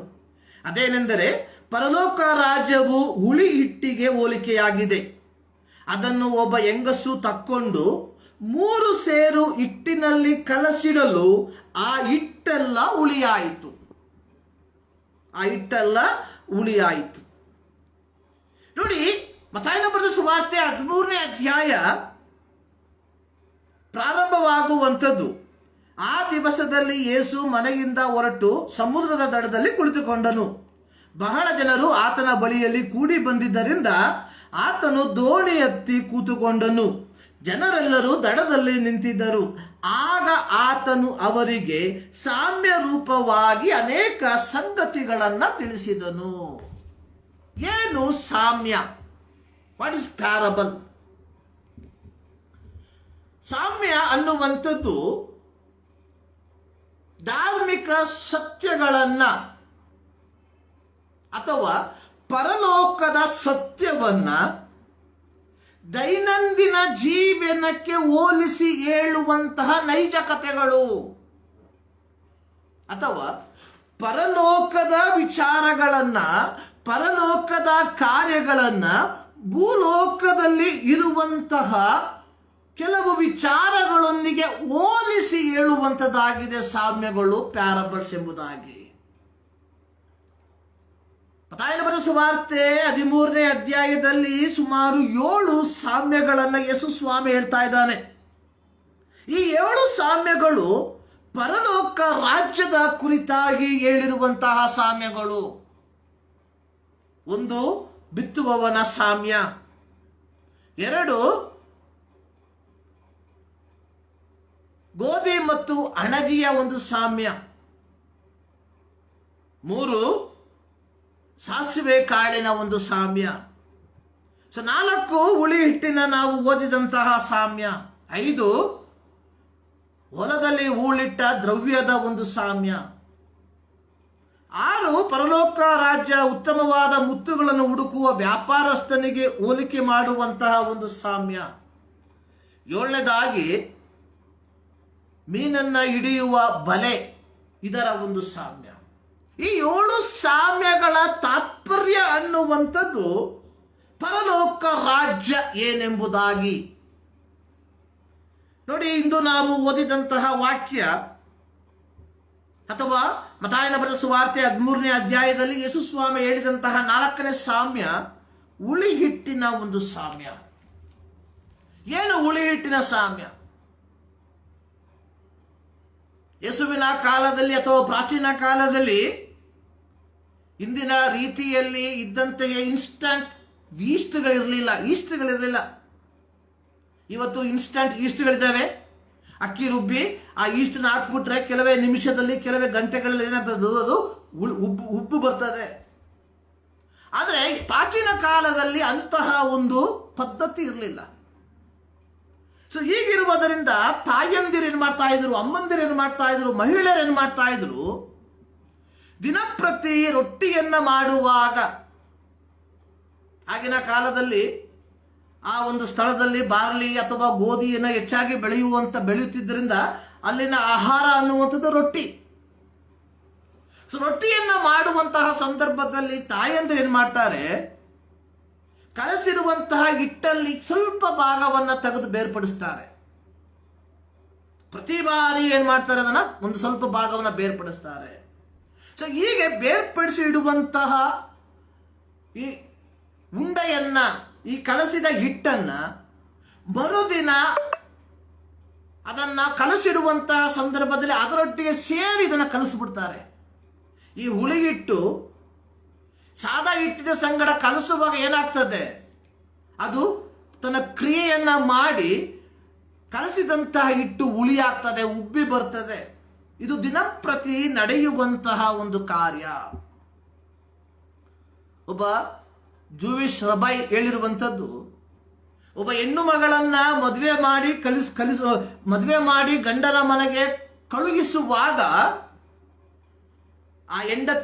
ಅದೇನೆಂದರೆ, ಪರಲೋಕ ರಾಜ್ಯವು ಹುಳಿ ಹಿಟ್ಟಿಗೆ ಹೋಲಿಕೆಯಾಗಿದೆ. ಅದನ್ನು ಒಬ್ಬ ಹೆಂಗಸು ತಕ್ಕೊಂಡು 3 ಸೇರು ಹಿಟ್ಟಿನಲ್ಲಿ ಕಲಸಿಡಲು ಆ ಹಿಟ್ಟೆಲ್ಲ ಹುಳಿಯಾಯಿತು. ನೋಡಿ, ಮತ್ತಾಯನ ಬರೆದ ಸುವಾರ್ತೆ 13ನೇ ಅಧ್ಯಾಯ ಪ್ರಾರಂಭವಾಗುವಂಥದ್ದು, ಆ ದಿವಸದಲ್ಲಿ ಯೇಸು ಮನೆಯಿಂದ ಹೊರಟು ಸಮುದ್ರದ ದಡದಲ್ಲಿ ಕುಳಿತುಕೊಂಡನು. ಬಹಳ ಜನರು ಆತನ ಬಳಿಯಲ್ಲಿ ಕೂಡಿ ಬಂದಿದ್ದರಿಂದ ಆತನು ದೋಣಿ ಹತ್ತಿ ಕೂತುಕೊಂಡನು. ಜನರೆಲ್ಲರೂ ದಡದಲ್ಲಿ ನಿಂತಿದ್ದರು. ಆಗ ಆತನು ಅವರಿಗೆ ಸಾಮ್ಯ ರೂಪವಾಗಿ ಅನೇಕ ಸಂಗತಿಗಳನ್ನ ತಿಳಿಸಿದನು. ಏನು ಸಾಮ್ಯ? What is parable? ಸಾಮ್ಯ ಅನ್ನುವಂಥದ್ದು ಧಾರ್ಮಿಕ ಸತ್ಯಗಳನ್ನ ಅಥವಾ ಪರಲೋಕದ ಸತ್ಯವನ್ನ ದೈನಂದಿನ ಜೀವನಕ್ಕೆ ಹೋಲಿಸಿ ಹೇಳುವಂತಹ ನೈಜ ಕಥೆಗಳು, ಅಥವಾ ಪರಲೋಕದ ವಿಚಾರಗಳನ್ನ, ಪರಲೋಕದ ಕಾರ್ಯಗಳನ್ನ ಭೂಲೋಕದಲ್ಲಿ ಇರುವಂತಹ ಕೆಲವು ವಿಚಾರಗಳೊಂದಿಗೆ ಹೋಲಿಸಿ ಹೇಳುವಂಥದ್ದಾಗಿದೆ ಸಾಮ್ಯಗಳು, ಪ್ಯಾರಬಲ್ಸ್ ಎಂಬುದಾಗಿ. ಮತ್ತಾಯನ ಬರೆದ ಸುವಾರ್ತೆ 13ನೇ ಅಧ್ಯಾಯದಲ್ಲಿ ಸುಮಾರು 7 ಸಾಮ್ಯಗಳನ್ನ ಯೇಸು ಸ್ವಾಮಿ ಹೇಳ್ತಾ ಇದ್ದಾನೆ. ಈ 7 ಸಾಮ್ಯಗಳು ಪರಲೋಕ ರಾಜ್ಯದ ಕುರಿತಾಗಿ ಹೇಳಿರುವಂತಹ ಸಾಮ್ಯಗಳು. 1, ಬಿತ್ತುವವನ ಸಾಮ್ಯ. 2, ಗೋಧಿ ಮತ್ತು ಅಣಗಿಯ ಒಂದು ಸಾಮ್ಯ. 3, ಸಾಸಿವೆ ಕಾಳಿನ ಒಂದು ಸಾಮ್ಯ. 4, ಹುಳಿ ಹಿಟ್ಟಿನ ನಾವು ಓದಿದಂತಹ ಸಾಮ್ಯ. 5, ಹೊಲದಲ್ಲಿ ಹೂಳಿಟ್ಟ ದ್ರವ್ಯದ ಒಂದು ಸಾಮ್ಯ. 6, ಪರಲೋಕ ರಾಜ್ಯ ಉತ್ತಮವಾದ ಮುತ್ತುಗಳನ್ನು ಹುಡುಕುವ ವ್ಯಾಪಾರಸ್ಥನಿಗೆ ಹೋಲಿಕೆ ಮಾಡುವಂತಹ ಒಂದು ಸಾಮ್ಯ. 7ನೇದಾಗಿ ಮೀನನ್ನ ಹಿಡಿಯುವ ಬಲೆ, ಇದರ ಒಂದು ಸಾಮ್ಯ. ಈ 7 ಸಾಮ್ಯಗಳ ತಾತ್ಪರ್ಯ ಅನ್ನುವಂಥದ್ದು ಪರಲೋಕ ರಾಜ್ಯ ಏನೆಂಬುದಾಗಿ. ನೋಡಿ, ಇಂದು ನಾವು ಓದಿದಂತಹ ವಾಕ್ಯ ಅಥವಾ ಮತ್ತಾಯನ ಬರೆದ ಸುವಾರ್ತೆ 13ನೇ ಅಧ್ಯಾಯದಲ್ಲಿ ಯೇಸು ಸ್ವಾಮಿ ಹೇಳಿದಂತಹ 4ನೇ ಸಾಮ್ಯ ಹುಳಿ ಹಿಟ್ಟಿನ ಒಂದು ಸಾಮ್ಯ. ಏನು ಹುಳಿ ಹಿಟ್ಟಿನ ಸಾಮ್ಯ? ಯೇಸುವಿನ ಕಾಲದಲ್ಲಿ ಅಥವಾ ಪ್ರಾಚೀನ ಕಾಲದಲ್ಲಿ ಇಂದಿನ ರೀತಿಯಲ್ಲಿ ಇದ್ದಂತೆಯೇ ಇನ್ಸ್ಟಂಟ್ ಈಸ್ಟ್ಗಳಿರಲಿಲ್ಲ. ಇವತ್ತು ಇನ್ಸ್ಟಂಟ್ ಈಸ್ಟ್ಗಳಿದ್ದಾವೆ. ಅಕ್ಕಿ ರುಬ್ಬಿ ಆ ಈಸ್ಟ್ನ ಹಾಕ್ಬಿಟ್ರೆ ಕೆಲವೇ ನಿಮಿಷದಲ್ಲಿ, ಕೆಲವೇ ಗಂಟೆಗಳಲ್ಲಿ ಏನಾಗ್ತದೆ, ಅದು ಉಬ್ಬು ಬರ್ತದೆ. ಆದರೆ ಪ್ರಾಚೀನ ಕಾಲದಲ್ಲಿ ಅಂತಹ ಒಂದು ಪದ್ಧತಿ ಇರಲಿಲ್ಲ. ಸೊ ಹೀಗಿರುವುದರಿಂದ ತಾಯಂದಿರು ಏನ್ ಮಾಡ್ತಾ ಇದ್ರು, ಅಮ್ಮಂದಿರು ಏನ್ ಮಾಡ್ತಾ ಇದ್ರು, ಮಹಿಳೆಯರು ಏನ್ ಮಾಡ್ತಾ ಇದ್ರು, ದಿನಪ್ರತಿ ರೊಟ್ಟಿಯನ್ನ ಮಾಡುವಾಗ, ಆಗಿನ ಕಾಲದಲ್ಲಿ ಆ ಒಂದು ಸ್ಥಳದಲ್ಲಿ ಬಾರ್ಲಿ ಅಥವಾ ಗೋಧಿಯನ್ನು ಹೆಚ್ಚಾಗಿ ಬೆಳೆಯುತ್ತಿದ್ದರಿಂದ ಅಲ್ಲಿನ ಆಹಾರ ಅನ್ನುವಂಥದ್ದು ರೊಟ್ಟಿ. ಸೊ ರೊಟ್ಟಿಯನ್ನ ಮಾಡುವಂತಹ ಸಂದರ್ಭದಲ್ಲಿ ತಾಯಂದಿರು ಏನ್ ಮಾಡ್ತಾರೆ, ಕಲಸಿರುವಂತಹ ಹಿಟ್ಟಲ್ಲಿ ಸ್ವಲ್ಪ ಭಾಗವನ್ನ ತೆಗೆದು ಬೇರ್ಪಡಿಸ್ತಾರೆ. ಪ್ರತಿ ಬಾರಿ ಏನ್ ಮಾಡ್ತಾರೆ, ಅದನ್ನ ಒಂದು ಸ್ವಲ್ಪ ಭಾಗವನ್ನ ಬೇರ್ಪಡಿಸ್ತಾರೆ. ಸೊ ಹೀಗೆ ಬೇರ್ಪಡಿಸಿ ಇಡುವಂತಹ ಈ ಉಂಡೆಯನ್ನ, ಈ ಕಲಸಿದ ಹಿಟ್ಟನ್ನ ಮರುದಿನ ಅದನ್ನ ಕಲಸಿಡುವಂತಹ ಸಂದರ್ಭದಲ್ಲಿ ಅದರೊಟ್ಟಿಗೆ ಸೇರಿ ಇದನ್ನ ಕಲಸಿಬಿಡ್ತಾರೆ. ಈ ಹುಳಿ ಹಿಟ್ಟು ಸಾದಾ ಹಿಟ್ಟಿನ ಸಂಗಡ ಕಲಸುವಾಗ ಏನಾಗ್ತದೆ, ಅದು ತನ್ನ ಕ್ರಿಯೆಯನ್ನ ಮಾಡಿ ಕಲಸಿದಂತಹ ಹಿಟ್ಟು ಹುಳಿಯಾಗ್ತದೆ, ಉಬ್ಬಿ ಬರ್ತದೆ. ಇದು ದಿನಂಪ್ರತಿ ನಡೆಯುವಂತಹ ಒಂದು ಕಾರ್ಯ. ಒಬ್ಬ ಜೂವಿಶ್ ರಬೈ ಹೇಳಿರುವಂಥದ್ದು, ಒಬ್ಬ ಹೆಣ್ಣು ಮಗಳನ್ನ ಮದುವೆ ಮಾಡಿ ಗಂಡನ ಮನೆಗೆ ಕಳುಹಿಸುವಾಗ ಆ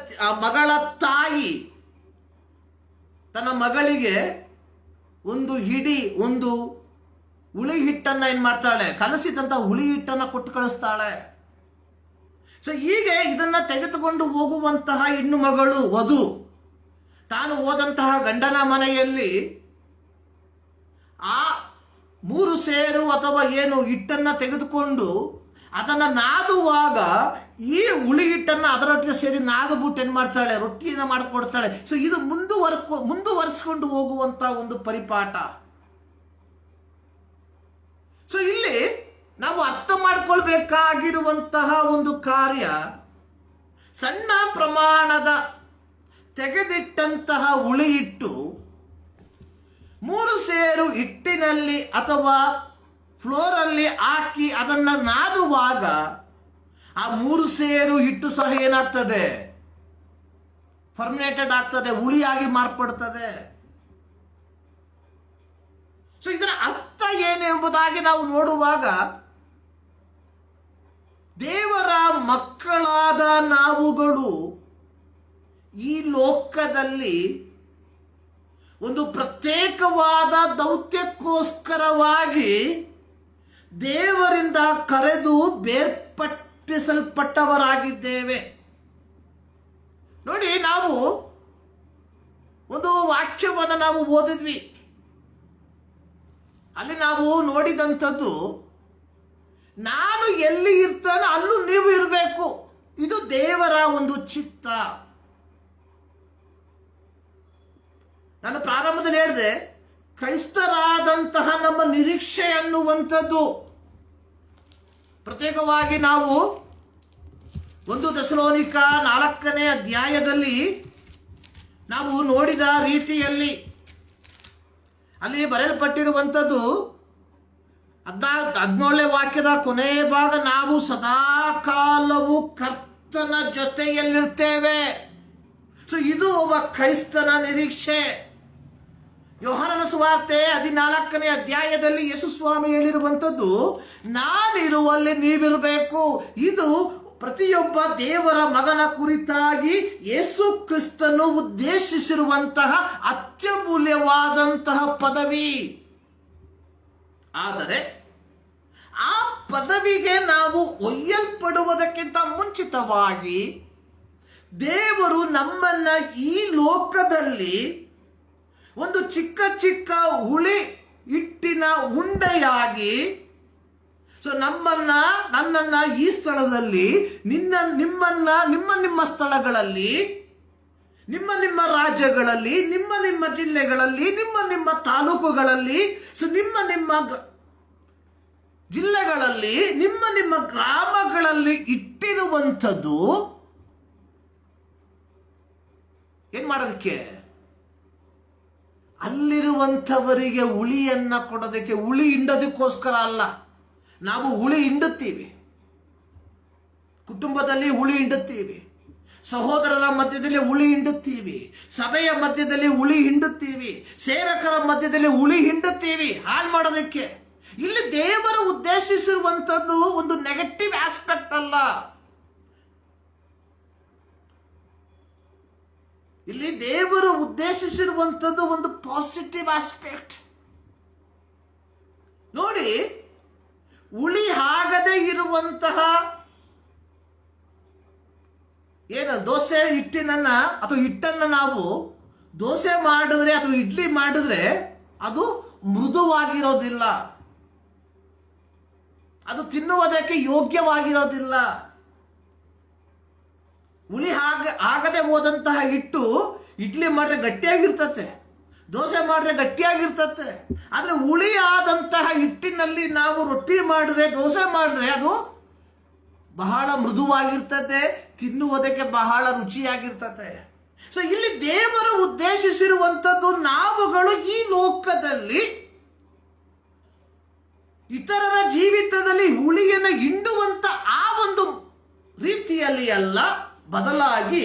ಮಗಳ ತಾಯಿ ತನ್ನ ಮಗಳಿಗೆ ಒಂದು ಹುಳಿ ಹಿಟ್ಟನ್ನ ಏನ್ ಮಾಡ್ತಾಳೆ, ಕಲಸಿದಂತ ಹುಳಿ ಹಿಟ್ಟನ್ನ ಕೊಟ್ಟು ಕಳಿಸ್ತಾಳೆ. ಸೊ ಹೀಗೆ ಇದನ್ನ ತೆಗೆದುಕೊಂಡು ಹೋಗುವಂತಹ ಹೆಣ್ಣು ಮಗಳು ವಧು ತಾನು ಹೋದಂತಹ ಗಂಡನ ಮನೆಯಲ್ಲಿ ಆ 3 ಸೇರು ಅಥವಾ ಏನು ಹಿಟ್ಟನ್ನ ತೆಗೆದುಕೊಂಡು ಅದನ್ನ ನಾದುವಾಗ ಈ ಹುಳಿ ಹಿಟ್ಟನ್ನ ಅದರೊಟ್ಟಿಗೆ ಸೇರಿ ನಾದಬಿಟ್ಟು ಏನ್ ಮಾಡ್ತಾಳೆ, ರೊಟ್ಟಿಯನ್ನ ಮಾಡಿಕೊಡ್ತಾಳೆ. ಸೊ ಇದು ಮುಂದುವರಿಸಿಕೊಂಡು ಹೋಗುವಂತ ಒಂದು ಪರಿಪಾಠ. ಸೊ ಇಲ್ಲಿ ನಾವು ಅರ್ಥ ಮಾಡ್ಕೊಳ್ಬೇಕಾಗಿರುವಂತಹ ಒಂದು ಕಾರ್ಯ, ಸಣ್ಣ ಪ್ರಮಾಣದ ತೆಗೆದಿಟ್ಟಂತಹ ಹುಳಿ ಹಿಟ್ಟು 3 ಸೇರು ಹಿಟ್ಟಿನಲ್ಲಿ ಅಥವಾ ಫ್ಲೋರಲ್ಲಿ ಹಾಕಿ ಅದನ್ನ ನಾದುವಾಗ ಆ 3 ಸೇರು ಹಿಟ್ಟು ಸಹ ಏನಾಗ್ತದೆ, ಫರ್ಮಿನೇಟೆಡ್ ಆಗ್ತದೆ, ಹುಳಿಯಾಗಿ ಮಾರ್ಪಡ್ತದೆ. ಸೊ ಇದರ ಅರ್ಥ ಏನು ಎಂಬುದಾಗಿ ನಾವು ನೋಡುವಾಗ, ದೇವರ ಮಕ್ಕಳಾದ ನಾವುಗಳು ಈ ಲೋಕದಲ್ಲಿ ಒಂದು ಪ್ರತ್ಯೇಕವಾದ ದೌತ್ಯಕ್ಕೋಸ್ಕರವಾಗಿ ದೇವರಿಂದ ಕರೆದು ಬೇರ್ಪಟ್ಟಿಸಲ್ಪಟ್ಟವರಾಗಿದ್ದೇವೆ. ನೋಡಿ, ನಾವು ಒಂದು ವಾಕ್ಯವನ್ನು ನಾವು ಓದಿದ್ವಿ. ಅಲ್ಲಿ ನಾವು ನೋಡಿದಂಥದ್ದು, ನಾನು ಎಲ್ಲಿ ಇರ್ತಾನೋ ಅಲ್ಲೂ ನೀವು ಇರಬೇಕು. ಇದು ದೇವರ ಒಂದು ಚಿತ್ತ. ನಾನು ಪ್ರಾರಂಭದಲ್ಲಿ ಹೇಳಿದೆ, ಕ್ರೈಸ್ತರಾದಂತಹ ನಮ್ಮ ನಿರೀಕ್ಷೆ ಅನ್ನುವಂಥದ್ದು ಪ್ರತ್ಯೇಕವಾಗಿ ನಾವು 1 ಥೆಸಲೋನಿಕ 4ನೇ ಅಧ್ಯಾಯದಲ್ಲಿ ನಾವು ನೋಡಿದ ರೀತಿಯಲ್ಲಿ ಅಲ್ಲಿ ಬರೆಯಲ್ಪಟ್ಟಿರುವಂಥದ್ದು 17ನೇ ವಾಕ್ಯದ ಕೊನೆಯ ಭಾಗ, ನಾವು ಸದಾಕಾಲವು ಕರ್ತನ ಜೊತೆಯಲ್ಲಿರ್ತೇವೆ. ಸೊ ಇದು ಒಬ್ಬ ಕ್ರೈಸ್ತನ ನಿರೀಕ್ಷೆ. ಯೋಹಾನನ ಸುವಾರ್ತೆ 14ನೇ ಅಧ್ಯಾಯದಲ್ಲಿ ಯೇಸು ಸ್ವಾಮಿ ಹೇಳಿರುವಂಥದ್ದು, ನಾನಿರುವಲ್ಲಿ ನೀವಿರಬೇಕು. ಇದು ಪ್ರತಿಯೊಬ್ಬ ದೇವರ ಮಗನ ಕುರಿತಾಗಿ ಯೇಸು ಕ್ರಿಸ್ತನು ಉದ್ದೇಶಿಸಿರುವಂತಹ ಅತ್ಯಮೂಲ್ಯವಾದಂತಹ ಪದವಿ. ಆದರೆ ಆ ಪದವಿಗೆ ನಾವು ಒಯ್ಯಲ್ಪಡುವುದಕ್ಕಿಂತ ಮುಂಚಿತವಾಗಿ ದೇವರು ನಮ್ಮನ್ನ ಈ ಲೋಕದಲ್ಲಿ ಒಂದು ಚಿಕ್ಕ ಚಿಕ್ಕ ಹುಳಿ ಹಿಟ್ಟಿನ ಉಂಡೆಯಾಗಿ, ಸೊ ನನ್ನನ್ನ ಈ ಸ್ಥಳದಲ್ಲಿ, ನಿಮ್ಮ ಸ್ಥಳಗಳಲ್ಲಿ, ನಿಮ್ಮ ರಾಜ್ಯಗಳಲ್ಲಿ, ನಿಮ್ಮ ಜಿಲ್ಲೆಗಳಲ್ಲಿ, ನಿಮ್ಮ ತಾಲೂಕುಗಳಲ್ಲಿ, ಸೊ ನಿಮ್ಮ ಜಿಲ್ಲೆಗಳಲ್ಲಿ, ನಿಮ್ಮ ಗ್ರಾಮಗಳಲ್ಲಿ ಇಟ್ಟಿರುವಂಥದ್ದು ಏನ್ ಮಾಡೋದಕ್ಕೆ, ಅಲ್ಲಿರುವಂಥವರಿಗೆ ಹುಳಿಯನ್ನ ಕೊಡೋದಕ್ಕೆ. ಹುಳಿ ಹಿಂಡೋದಕ್ಕೋಸ್ಕರ ಅಲ್ಲ. ನಾವು ಹುಳಿ ಹಿಂಡುತ್ತೀವಿ, ಕುಟುಂಬದಲ್ಲಿ ಹುಳಿ ಹಿಂಡುತ್ತೀವಿ, ಸಹೋದರರ ಮಧ್ಯದಲ್ಲಿ ಹುಳಿ ಹಿಂಡುತ್ತೀವಿ, ಸಭೆಯ ಮಧ್ಯದಲ್ಲಿ ಹುಳಿ ಹಿಂಡುತ್ತೀವಿ, ಸೇವಕರ ಮಧ್ಯದಲ್ಲಿ ಹುಳಿ ಹಿಂಡುತ್ತೀವಿ, ಹಾಳು ಮಾಡೋದಕ್ಕೆ. ಇಲ್ಲಿ ದೇವರು ಉದ್ದೇಶಿಸಿರುವಂಥದ್ದು ಒಂದು ನೆಗೆಟಿವ್ ಆಸ್ಪೆಕ್ಟ್ ಅಲ್ಲ. ಇಲ್ಲಿ ದೇವರು ಉದ್ದೇಶಿಸಿರುವಂಥದ್ದು ಒಂದು ಪಾಸಿಟಿವ್ ಆಸ್ಪೆಕ್ಟ್. ನೋಡಿ, ಹುಳಿ ಆಗದೆ ಇರುವಂತಹ ದೋಸೆ ಹಿಟ್ಟಿನನ್ನ ಅಥವಾ ಹಿಟ್ಟನ್ನ ನಾವು ದೋಸೆ ಮಾಡಿದ್ರೆ ಅಥವಾ ಇಡ್ಲಿ ಮಾಡಿದ್ರೆ ಅದು ಮೃದುವಾಗಿರೋದಿಲ್ಲ, ಅದು ತಿನ್ನುವುದಕ್ಕೆ ಯೋಗ್ಯವಾಗಿರೋದಿಲ್ಲ. ಹುಳಿ ಆಗದೆ ಹೋದಂತಹ ಹಿಟ್ಟು ಇಡ್ಲಿ ಮಾಡ್ರೆ ಗಟ್ಟಿಯಾಗಿರ್ತತೆ, ದೋಸೆ ಮಾಡ್ರೆ ಗಟ್ಟಿಯಾಗಿರ್ತತೆ. ಆದ್ರೆ ಹುಳಿ ಆದಂತಹ ಹಿಟ್ಟಿನಲ್ಲಿ ನಾವು ರೊಟ್ಟಿ ಮಾಡಿದ್ರೆ, ದೋಸೆ ಮಾಡಿದ್ರೆ ಅದು ಬಹಳ ಮೃದುವಾಗಿರ್ತದೆ, ತಿನ್ನುವುದಕ್ಕೆ ಬಹಳ ರುಚಿಯಾಗಿರ್ತದೆ. ಸೊ ಇಲ್ಲಿ ದೇವರು ಉದ್ದೇಶಿಸಿರುವಂಥದ್ದು, ನಾವುಗಳು ಈ ಲೋಕದಲ್ಲಿ ಇತರರ ಜೀವಿತದಲ್ಲಿ ಹುಳಿಯನ್ನು ಹಿಂಡುವಂತ ಆ ಒಂದು ರೀತಿಯಲ್ಲಿ ಅಲ್ಲ, ಬದಲಾಗಿ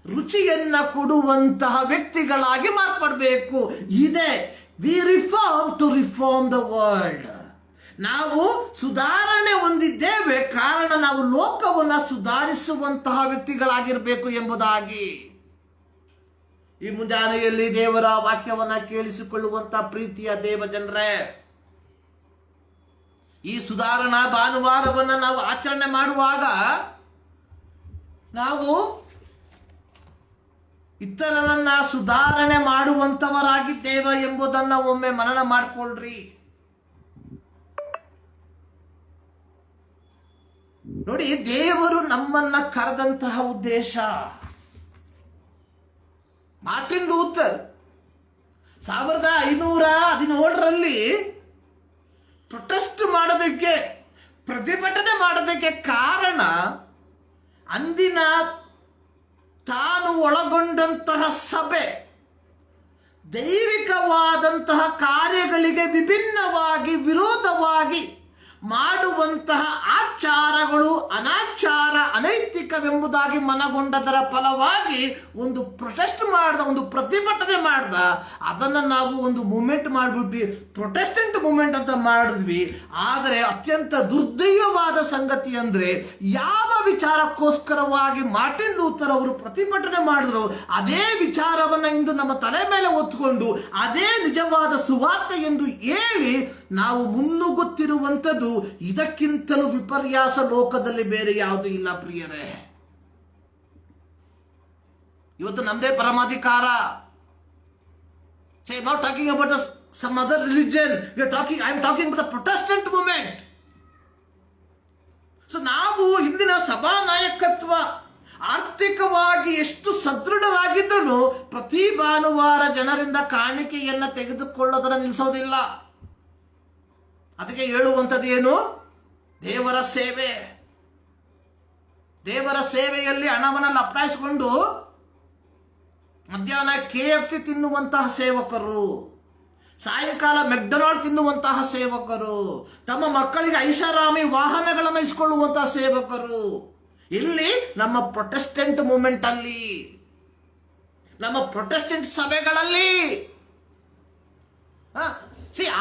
ರುಚಿಯನ್ನ ಕೊಡುವಂತಹ ವ್ಯಕ್ತಿಗಳಾಗಿ ಮಾರ್ಪಡಬೇಕು. ಇದೆ we reform to reform the world. ನಾವು ಸುಧಾರಣೆ ಹೊಂದಿದ್ದೇವೆ, ಕಾರಣ ನಾವು ಲೋಕವನ್ನ ಸುಧಾರಿಸುವಂತಹ ವ್ಯಕ್ತಿಗಳಾಗಿರಬೇಕು ಎಂಬುದಾಗಿ. ಈ ಮುಂಜಾನೆಯಲ್ಲಿ ದೇವರ ವಾಕ್ಯವನ್ನ ಕೇಳಿಸಿಕೊಳ್ಳುವಂತಹ ಪ್ರೀತಿಯ ದೇವ ಜನರೇ, ಈ ಸುಧಾರಣಾ ಭಾನುವಾರವನ್ನ ನಾವು ಆಚರಣೆ ಮಾಡುವಾಗ ನಾವು ಇತರರನ್ನ ಸುಧಾರಣೆ ಮಾಡುವಂತವರಾಗಿದ್ದೇವೆ ಎಂಬುದನ್ನ ಒಮ್ಮೆ ಮನನ ಮಾಡಿಕೊಳ್ಳ್ರಿ. ನೋಡಿ, ದೇವರು ನಮ್ಮನ್ನ ಕರೆದಂತಹ ಉದ್ದೇಶ, ಮಾರ್ಟಿನ್ ಲೂಥರ್ 1517ರಲ್ಲಿ ಪ್ರೊಟೆಸ್ಟ್ ಮಾಡೋದಕ್ಕೆ, ಪ್ರತಿಭಟನೆ ಮಾಡೋದಕ್ಕೆ ಕಾರಣ ಅಂದಿನ ತಾನು ಒಳಗೊಂಡಂತಹ ಸಭೆ ದೈವಿಕವಾದಂತಹ ಕಾರ್ಯಗಳಿಗೆ ವಿಭಿನ್ನವಾಗಿ ವಿರೋಧವಾಗಿ ಮಾಡುವಂತಹ ಆಚಾರಗಳು ಅನಾಚಾರ ಅನೈತಿಕವೆಂಬುದಾಗಿ ಮನಗೊಂಡದರ ಫಲವಾಗಿ ಒಂದು ಪ್ರೊಟೆಸ್ಟ್ ಮಾಡ್ದ, ಒಂದು ಪ್ರತಿಭಟನೆ ಮಾಡ್ದ. ಅದನ್ನು ನಾವು ಒಂದು ಮೂಮೆಂಟ್ ಮಾಡಿಬಿಟ್ವಿ, ಪ್ರೊಟೆಸ್ಟೆಂಟ್ ಮೂಮೆಂಟ್ ಅಂತ ಮಾಡಿದ್ವಿ. ಆದರೆ ಅತ್ಯಂತ ದುರ್ದೈವವಾದ ಸಂಗತಿ ಅಂದ್ರೆ, ಯಾವ ವಿಚಾರಕ್ಕೋಸ್ಕರವಾಗಿ ಮಾರ್ಟಿನ್ ಲೂಥರ್ ಅವರು ಪ್ರತಿಭಟನೆ ಮಾಡಿದ್ರು ಅದೇ ವಿಚಾರವನ್ನ ಇಂದು ನಮ್ಮ ತಲೆ ಮೇಲೆ ಹೊತ್ತುಕೊಂಡು ಅದೇ ನಿಜವಾದ ಸುವಾರ್ತೆ ಎಂದು ಹೇಳಿ ನಾವು ಮುನ್ನುಗ್ಗುತ್ತಿರುವಂಥದ್ದು ಇದಕ್ಕಿಂತಲೂ ವಿಪರ್ಯಾಸ ಲೋಕದಲ್ಲಿ ಬೇರೆ ಯಾವುದೂ ಇಲ್ಲ ಪ್ರಿಯರೇ. ಇವತ್ತು ನಮ್ದೇ ಪರಮಾಧಿಕಾರ. Say, not talking about some other religion. I am talking about the Protestant movement. So ನಾವು ಇಂದಿನ ಸಭಾ ನಾಯಕತ್ವ ಆರ್ಥಿಕವಾಗಿ ಎಷ್ಟು ಸದೃಢರಾಗಿದ್ರೂ ಪ್ರತಿ ಭಾನುವಾರ ಜನರಿಂದ ಕಾಣಿಕೆಯನ್ನ ತೆಗೆದುಕೊಳ್ಳೋದನ್ನ ನಿಲ್ಲಿಸೋದಿಲ್ಲ. ಅದಕ್ಕೆ ಹೇಳುವಂಥದ್ದು ಏನು? ದೇವರ ಸೇವೆ. ದೇವರ ಸೇವೆಯಲ್ಲಿ ಹಣವನ್ನು ಲಪಟಾಯಿಸಿಕೊಂಡು ಮಧ್ಯಾಹ್ನ KFC ತಿನ್ನುವಂತಹ ಸೇವಕರು, ಸಾಯಂಕಾಲ ಮೆಕ್ಡೊನಾಲ್ಡ್ ತಿನ್ನುವಂತಹ ಸೇವಕರು, ತಮ್ಮ ಮಕ್ಕಳಿಗೆ ಐಷಾರಾಮಿ ವಾಹನಗಳನ್ನು ಇಸ್ಕೊಳ್ಳುವಂತಹ ಸೇವಕರು. ಇಲ್ಲಿ ನಮ್ಮ ಪ್ರೊಟೆಸ್ಟೆಂಟ್ ಮೂವ್ಮೆಂಟ್ ಅಲ್ಲಿ, ನಮ್ಮ ಪ್ರೊಟೆಸ್ಟೆಂಟ್ ಸಭೆಗಳಲ್ಲಿ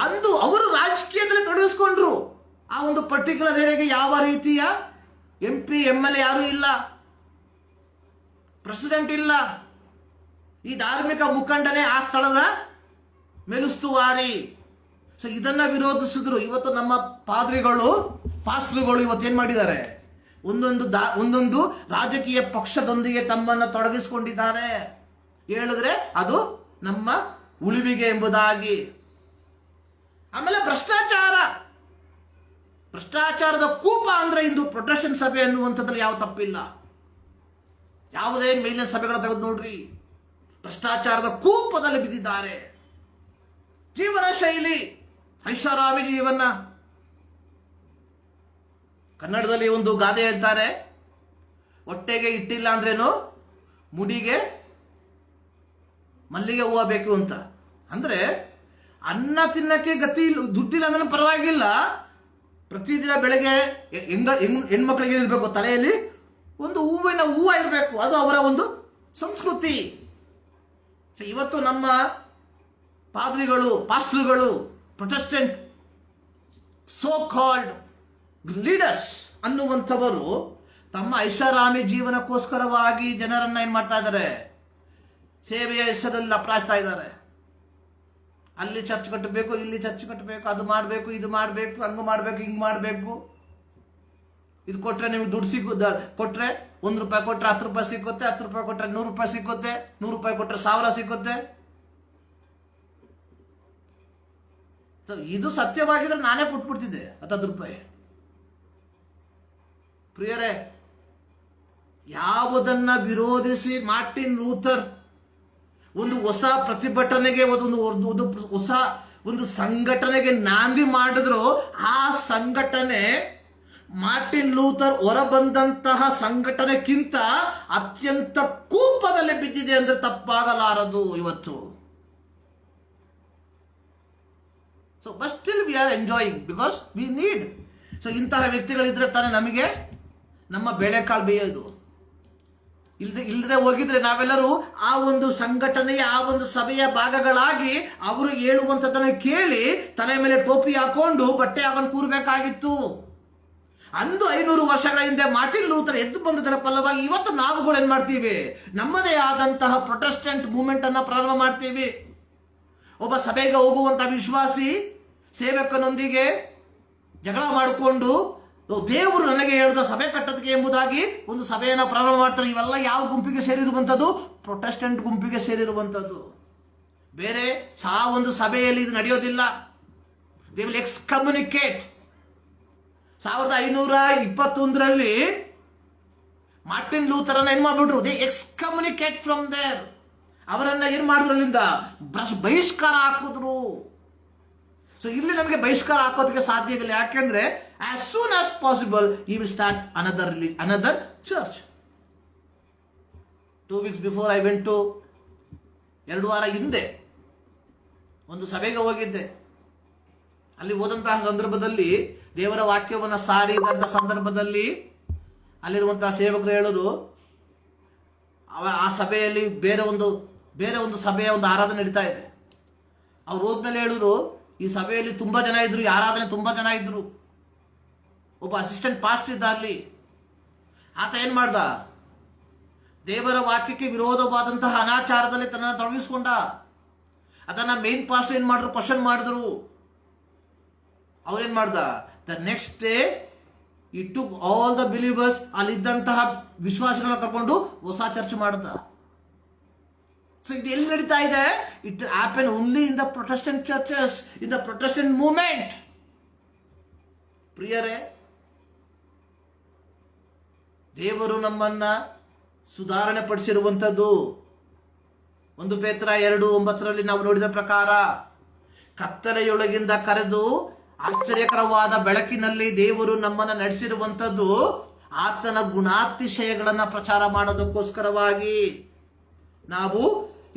ಅಂದು ಅವರು ರಾಜಕೀಯದಲ್ಲಿ ತೊಡಗಿಸ್ಕೊಂಡ್ರು. ಆ ಒಂದು ಪರ್ಟಿಕ್ಯುಲರ್ ಏರಿಯಾಗೆ ಯಾವ ರೀತಿಯ MP MLA ಯಾರು ಇಲ್ಲ, ಪ್ರೆಸಿಡೆಂಟ್ ಇಲ್ಲ, ಈ ಧಾರ್ಮಿಕ ಮುಖಂಡನೇ ಆ ಸ್ಥಳದ ಮೇಲುಸ್ತುವಾರಿ. ಸೊ ಇದನ್ನ ವಿರೋಧಿಸಿದ್ರು. ಇವತ್ತು ನಮ್ಮ ಪಾಸ್ಟ್ರುಗಳು ಇವತ್ತೇನ್ ಮಾಡಿದ್ದಾರೆ? ಒಂದೊಂದು ರಾಜಕೀಯ ಪಕ್ಷದೊಂದಿಗೆ ತಮ್ಮನ್ನು ತೊಡಗಿಸಿಕೊಂಡಿದ್ದಾರೆ. ಹೇಳಿದ್ರೆ ಅದು ನಮ್ಮ ಉಳಿವಿಗೆ ಎಂಬುದಾಗಿ. ಆಮೇಲೆ ಭ್ರಷ್ಟಾಚಾರದ ಕೂಪ ಅಂದ್ರೆ ಇಂದು ಪ್ರೊಟೆಸ್ಟೆಂಟ್ ಸಭೆ ಅನ್ನುವಂಥದ್ರಲ್ಲಿ ಯಾವ ತಪ್ಪಿಲ್ಲ. ಯಾವುದೇ ಮೇಲಿನ ಸಭೆಗಳ ತೆಗೆದು ನೋಡ್ರಿ, ಭ್ರಷ್ಟಾಚಾರದ ಕೂಪದಲ್ಲಿ ಬಿದ್ದಿದ್ದಾರೆ. ಜೀವನ ಶೈಲಿ ಐಷಾರಾಮಿ ಜೀವನ. ಕನ್ನಡದಲ್ಲಿ ಒಂದು ಗಾದೆ ಹೇಳ್ತಾರೆ, ಹೊಟ್ಟೆಗೆ ಇಟ್ಟಿಲ್ಲ ಅಂದ್ರೇನು, ಮುಡಿಗೆ ಮಲ್ಲಿಗೆ ಹೂವು ಬೇಕು ಅಂತ. ಅಂದ್ರೆ ಅನ್ನ ತಿನ್ನಕ್ಕೆ ಗತಿ ದುಡ್ಡಿಲ್ಲ ಅಂದ್ರೆ ಪರವಾಗಿಲ್ಲ, ಪ್ರತಿದಿನ ಬೆಳಗ್ಗೆ ಹೆಣ್ಮಕ್ಳಿಗೆ ಏನಿರ್ಬೇಕು, ತಲೆಯಲ್ಲಿ ಒಂದು ಹೂವು ಇರಬೇಕು. ಅದು ಅವರ ಒಂದು ಸಂಸ್ಕೃತಿ. ಇವತ್ತು ನಮ್ಮ ಪಾಸ್ಟ್ರುಗಳು ಪ್ರೊಟೆಸ್ಟೆಂಟ್ ಸೋ ಕಾಲ್ಡ್ ಲೀಡರ್ಸ್ ಅನ್ನುವಂಥವರು ತಮ್ಮ ಐಷಾರಾಮಿ ಜೀವನಕ್ಕೋಸ್ಕರವಾಗಿ ಜನರನ್ನ ಏನ್ ಮಾಡ್ತಾ ಇದ್ದಾರೆ? ಸೇವೆಯ ಹೆಸರಲ್ಲಿ ಅಪರಾಯಿಸ್ತಾ ಇದ್ದಾರೆ. ಅಲ್ಲಿ ಚರ್ಚ್ ಕಟ್ಟಬೇಕು, ಇಲ್ಲಿ ಚರ್ಚ್ ಕಟ್ಟಬೇಕು, ಅದು ಮಾಡಬೇಕು, ಇದು ಮಾಡಬೇಕು, ಹಂಗ ಮಾಡಬೇಕು, ಹಿಂಗ್ ಮಾಡಬೇಕು. ಇದು ಕೊಟ್ರೆ ನಿಮ್ಗೆ ದುಡ್ಡು ಕೊಟ್ರೆ ₹1 ಕೊಟ್ರೆ ₹10 ಸಿಕ್ಕುತ್ತೆ, ₹10 ಕೊಟ್ರೆ ₹100 ಸಿಕ್ಕುತ್ತೆ, ₹100 ಕೊಟ್ರೆ ₹1000 ಸಿಕ್ಕುತ್ತೆ. ಇದು ಸತ್ಯವಾಗಿದ್ರೆ ನಾನೇ ಕೊಟ್ಬಿಡ್ತಿದ್ದೆ ₹10. ಪ್ರಿಯರೇ, ಯಾವುದನ್ನ ವಿರೋಧಿಸಿ ಮಾರ್ಟಿನ್ ಲೂಥರ್ ಒಂದು ಹೊಸ ಪ್ರತಿಭಟನೆಗೆ, ಒಂದು ಸಂಘಟನೆಗೆ ನಾಂದಿ ಮಾಡಿದ್ರು, ಆ ಸಂಘಟನೆ ಮಾರ್ಟಿನ್ ಲೂಥರ್ ಹೊರಬಂದಂತಹ ಸಂಘಟನೆಗಿಂತ ಅತ್ಯಂತ ಕೂಪದಲ್ಲಿ ಬಿದ್ದಿದೆ ಅಂದ್ರೆ ತಪ್ಪಾಗಲಾರದು. ಇವತ್ತು so but still we are enjoying because we need. So ಇಂತಹ ವ್ಯಕ್ತಿಗಳಿದ್ರೆ ತಾನೇ ನಮಗೆ ನಮ್ಮ ಬೇಳೆಕಾಳು ಬೇಯೋದು. ಇಲ್ಲದೆ ಹೋಗಿದ್ರೆ ನಾವೆಲ್ಲರೂ ಆ ಒಂದು ಸಂಘಟನೆಯ ಆ ಒಂದು ಸಭೆಯ ಭಾಗಗಳಾಗಿ ಅವರು ಹೇಳುವಂಥದ್ದನ್ನು ಕೇಳಿ ತಲೆ ಮೇಲೆ ಟೋಪಿ ಹಾಕೊಂಡು ಬಟ್ಟೆ ಹಾಕೊಂಡು ಕೂರ್ಬೇಕಾಗಿತ್ತು. ಅಂದು 500 ವರ್ಷಗಳ ಹಿಂದೆ ಮಾರ್ಟಿನ್ ಲೂಥರ್ ಎದ್ದು ಬಂದದರ ಫಲವಾಗಿ ಇವತ್ತು ನಾವುಗಳು ಏನ್ ಮಾಡ್ತೀವಿ, ನಮ್ಮದೇ ಆದಂತಹ ಪ್ರೊಟೆಸ್ಟೆಂಟ್ ಮೂವ್ಮೆಂಟ್ ಅನ್ನ ಪ್ರಾರಂಭ ಮಾಡ್ತೀವಿ. ಒಬ್ಬ ಸಭೆಗೆ ಹೋಗುವಂತ ವಿಶ್ವಾಸಿ ಸೇವಕನೊಂದಿಗೆ ಜಗಳ ಮಾಡಿಕೊಂಡು ದೇವರು ನನಗೆ ಹೇಳಿದ ಸಭೆ ಕಟ್ಟೋದಕ್ಕೆ ಎಂಬುದಾಗಿ ಒಂದು ಸಭೆಯನ್ನ ಪ್ರಾರಂಭ ಮಾಡ್ತಾರೆ. ಇವೆಲ್ಲ ಯಾವ ಗುಂಪಿಗೆ ಸೇರಿರುವಂಥದ್ದು? ಪ್ರೊಟೆಸ್ಟೆಂಟ್ ಗುಂಪಿಗೆ ಸೇರಿರುವಂಥದ್ದು. ಬೇರೆ ಒಂದು ಸಭೆಯಲ್ಲಿ ಇದು ನಡೆಯೋದಿಲ್ಲ. They will excommunicate. 1521 ಮಾರ್ಟಿನ್ ಲೂಥರನ್ನ ಏನ್ ಮಾಡ್ಬಿಟ್ರು? They excommunicate from there. ಅವರನ್ನ ಏನ್ ಮಾಡಿದ್ರು? ಅಲ್ಲಿಂದ ಬಹಿಷ್ಕಾರ ಹಾಕಿದ್ರು. ಸೊ ಇಲ್ಲಿ ನಮಗೆ ಬಹಿಷ್ಕಾರ ಹಾಕೋದಕ್ಕೆ ಸಾಧ್ಯವಿಲ್ಲ. ಯಾಕೆಂದ್ರೆ as soon as possible he will start another church. 2 weeks before I went to 2 ವಾರ ಹಿಂದೆ ಒಂದು ಸಭೆಗೆ ಹೋಗಿದ್ದೆ. ಅಲ್ಲಿ ಹೋದಂತಹ ಸಂದರ್ಭದಲ್ಲಿ ದೇವರ ವಾಕ್ಯವನ್ನು ಸಾರಿದಂತ ಸಂದರ್ಭದಲ್ಲಿ ಅಲ್ಲಿರುವಂತಹ ಸೇವಕರು ಹೇಳೋರು, ಆ ಸಭೆಯಲ್ಲಿ ಬೇರೆ ಒಂದು ಸಭೆಯ ಒಂದು ಆರಾಧನೆ ನಡೀತಾ ಇದೆ. ಅವ್ರು ಹೋದ್ಮೇಲೆ ಹೇಳೋರು, ಈ ಸಭೆಯಲ್ಲಿ ತುಂಬಾ ಜನ ಇದ್ರು, ಈ ಆರಾಧನೆ ತುಂಬಾ ಜನ ಇದ್ರು. ಒಬ್ಬ ಅಸಿಸ್ಟೆಂಟ್ ಪಾಸ್ಟರ್ ಇದ್ದ ಅಲ್ಲಿ. ಆತ ಏನ್ ಮಾಡ್ದ? ದೇವರ ವಾಕ್ಯಕ್ಕೆ ವಿರೋಧವಾದಂತಹ ಅನಾಚಾರದಲ್ಲಿ ತನ್ನನ್ನು ತೊಡಗಿಸ್ಕೊಂಡ. ಅದನ್ನ ಮೇನ್ ಪಾಸ್ಟರ್ ಏನ್ ಮಾಡಿದ್ರು? ಕ್ವಶನ್ ಮಾಡಿದ್ರು. ಅವ್ರೇನ್ ಮಾಡ್ದ? ದ ನೆಕ್ಸ್ಟ್ ಡೇ ಈ ಟುಕ್ ಆಲ್ ದ ಬಿಲೀವರ್ಸ್, ಅಲ್ಲಿದ್ದಂತಹ ವಿಶ್ವಾಸಗಳನ್ನ ಕರ್ಕೊಂಡು ಹೊಸ ಚರ್ಚ್ ಮಾಡ್ದ. ಸೊ ಇದು ಎಲ್ಲಿ ನಡೀತಾ ಇದೆ? It happen only in the Protestant churches, in the Protestant movement. ಪ್ರಿಯರೇ, ದೇವರು ನಮ್ಮನ್ನ ಸುಧಾರಣೆ ಪಡಿಸಿರುವಂಥದ್ದು 1 ಪೇತ್ರ 2:9 ನಾವು ನೋಡಿದ ಪ್ರಕಾರ ಕತ್ತಲೆಯೊಳಗಿಂದ ಕರೆದು ಆಶ್ಚರ್ಯಕರವಾದ ಬೆಳಕಿನಲ್ಲಿ ದೇವರು ನಮ್ಮನ್ನ ನಡೆಸಿರುವಂಥದ್ದು ಆತನ ಗುಣಾತಿಶಯಗಳನ್ನ ಪ್ರಚಾರ ಮಾಡೋದಕ್ಕೋಸ್ಕರವಾಗಿ. ನಾವು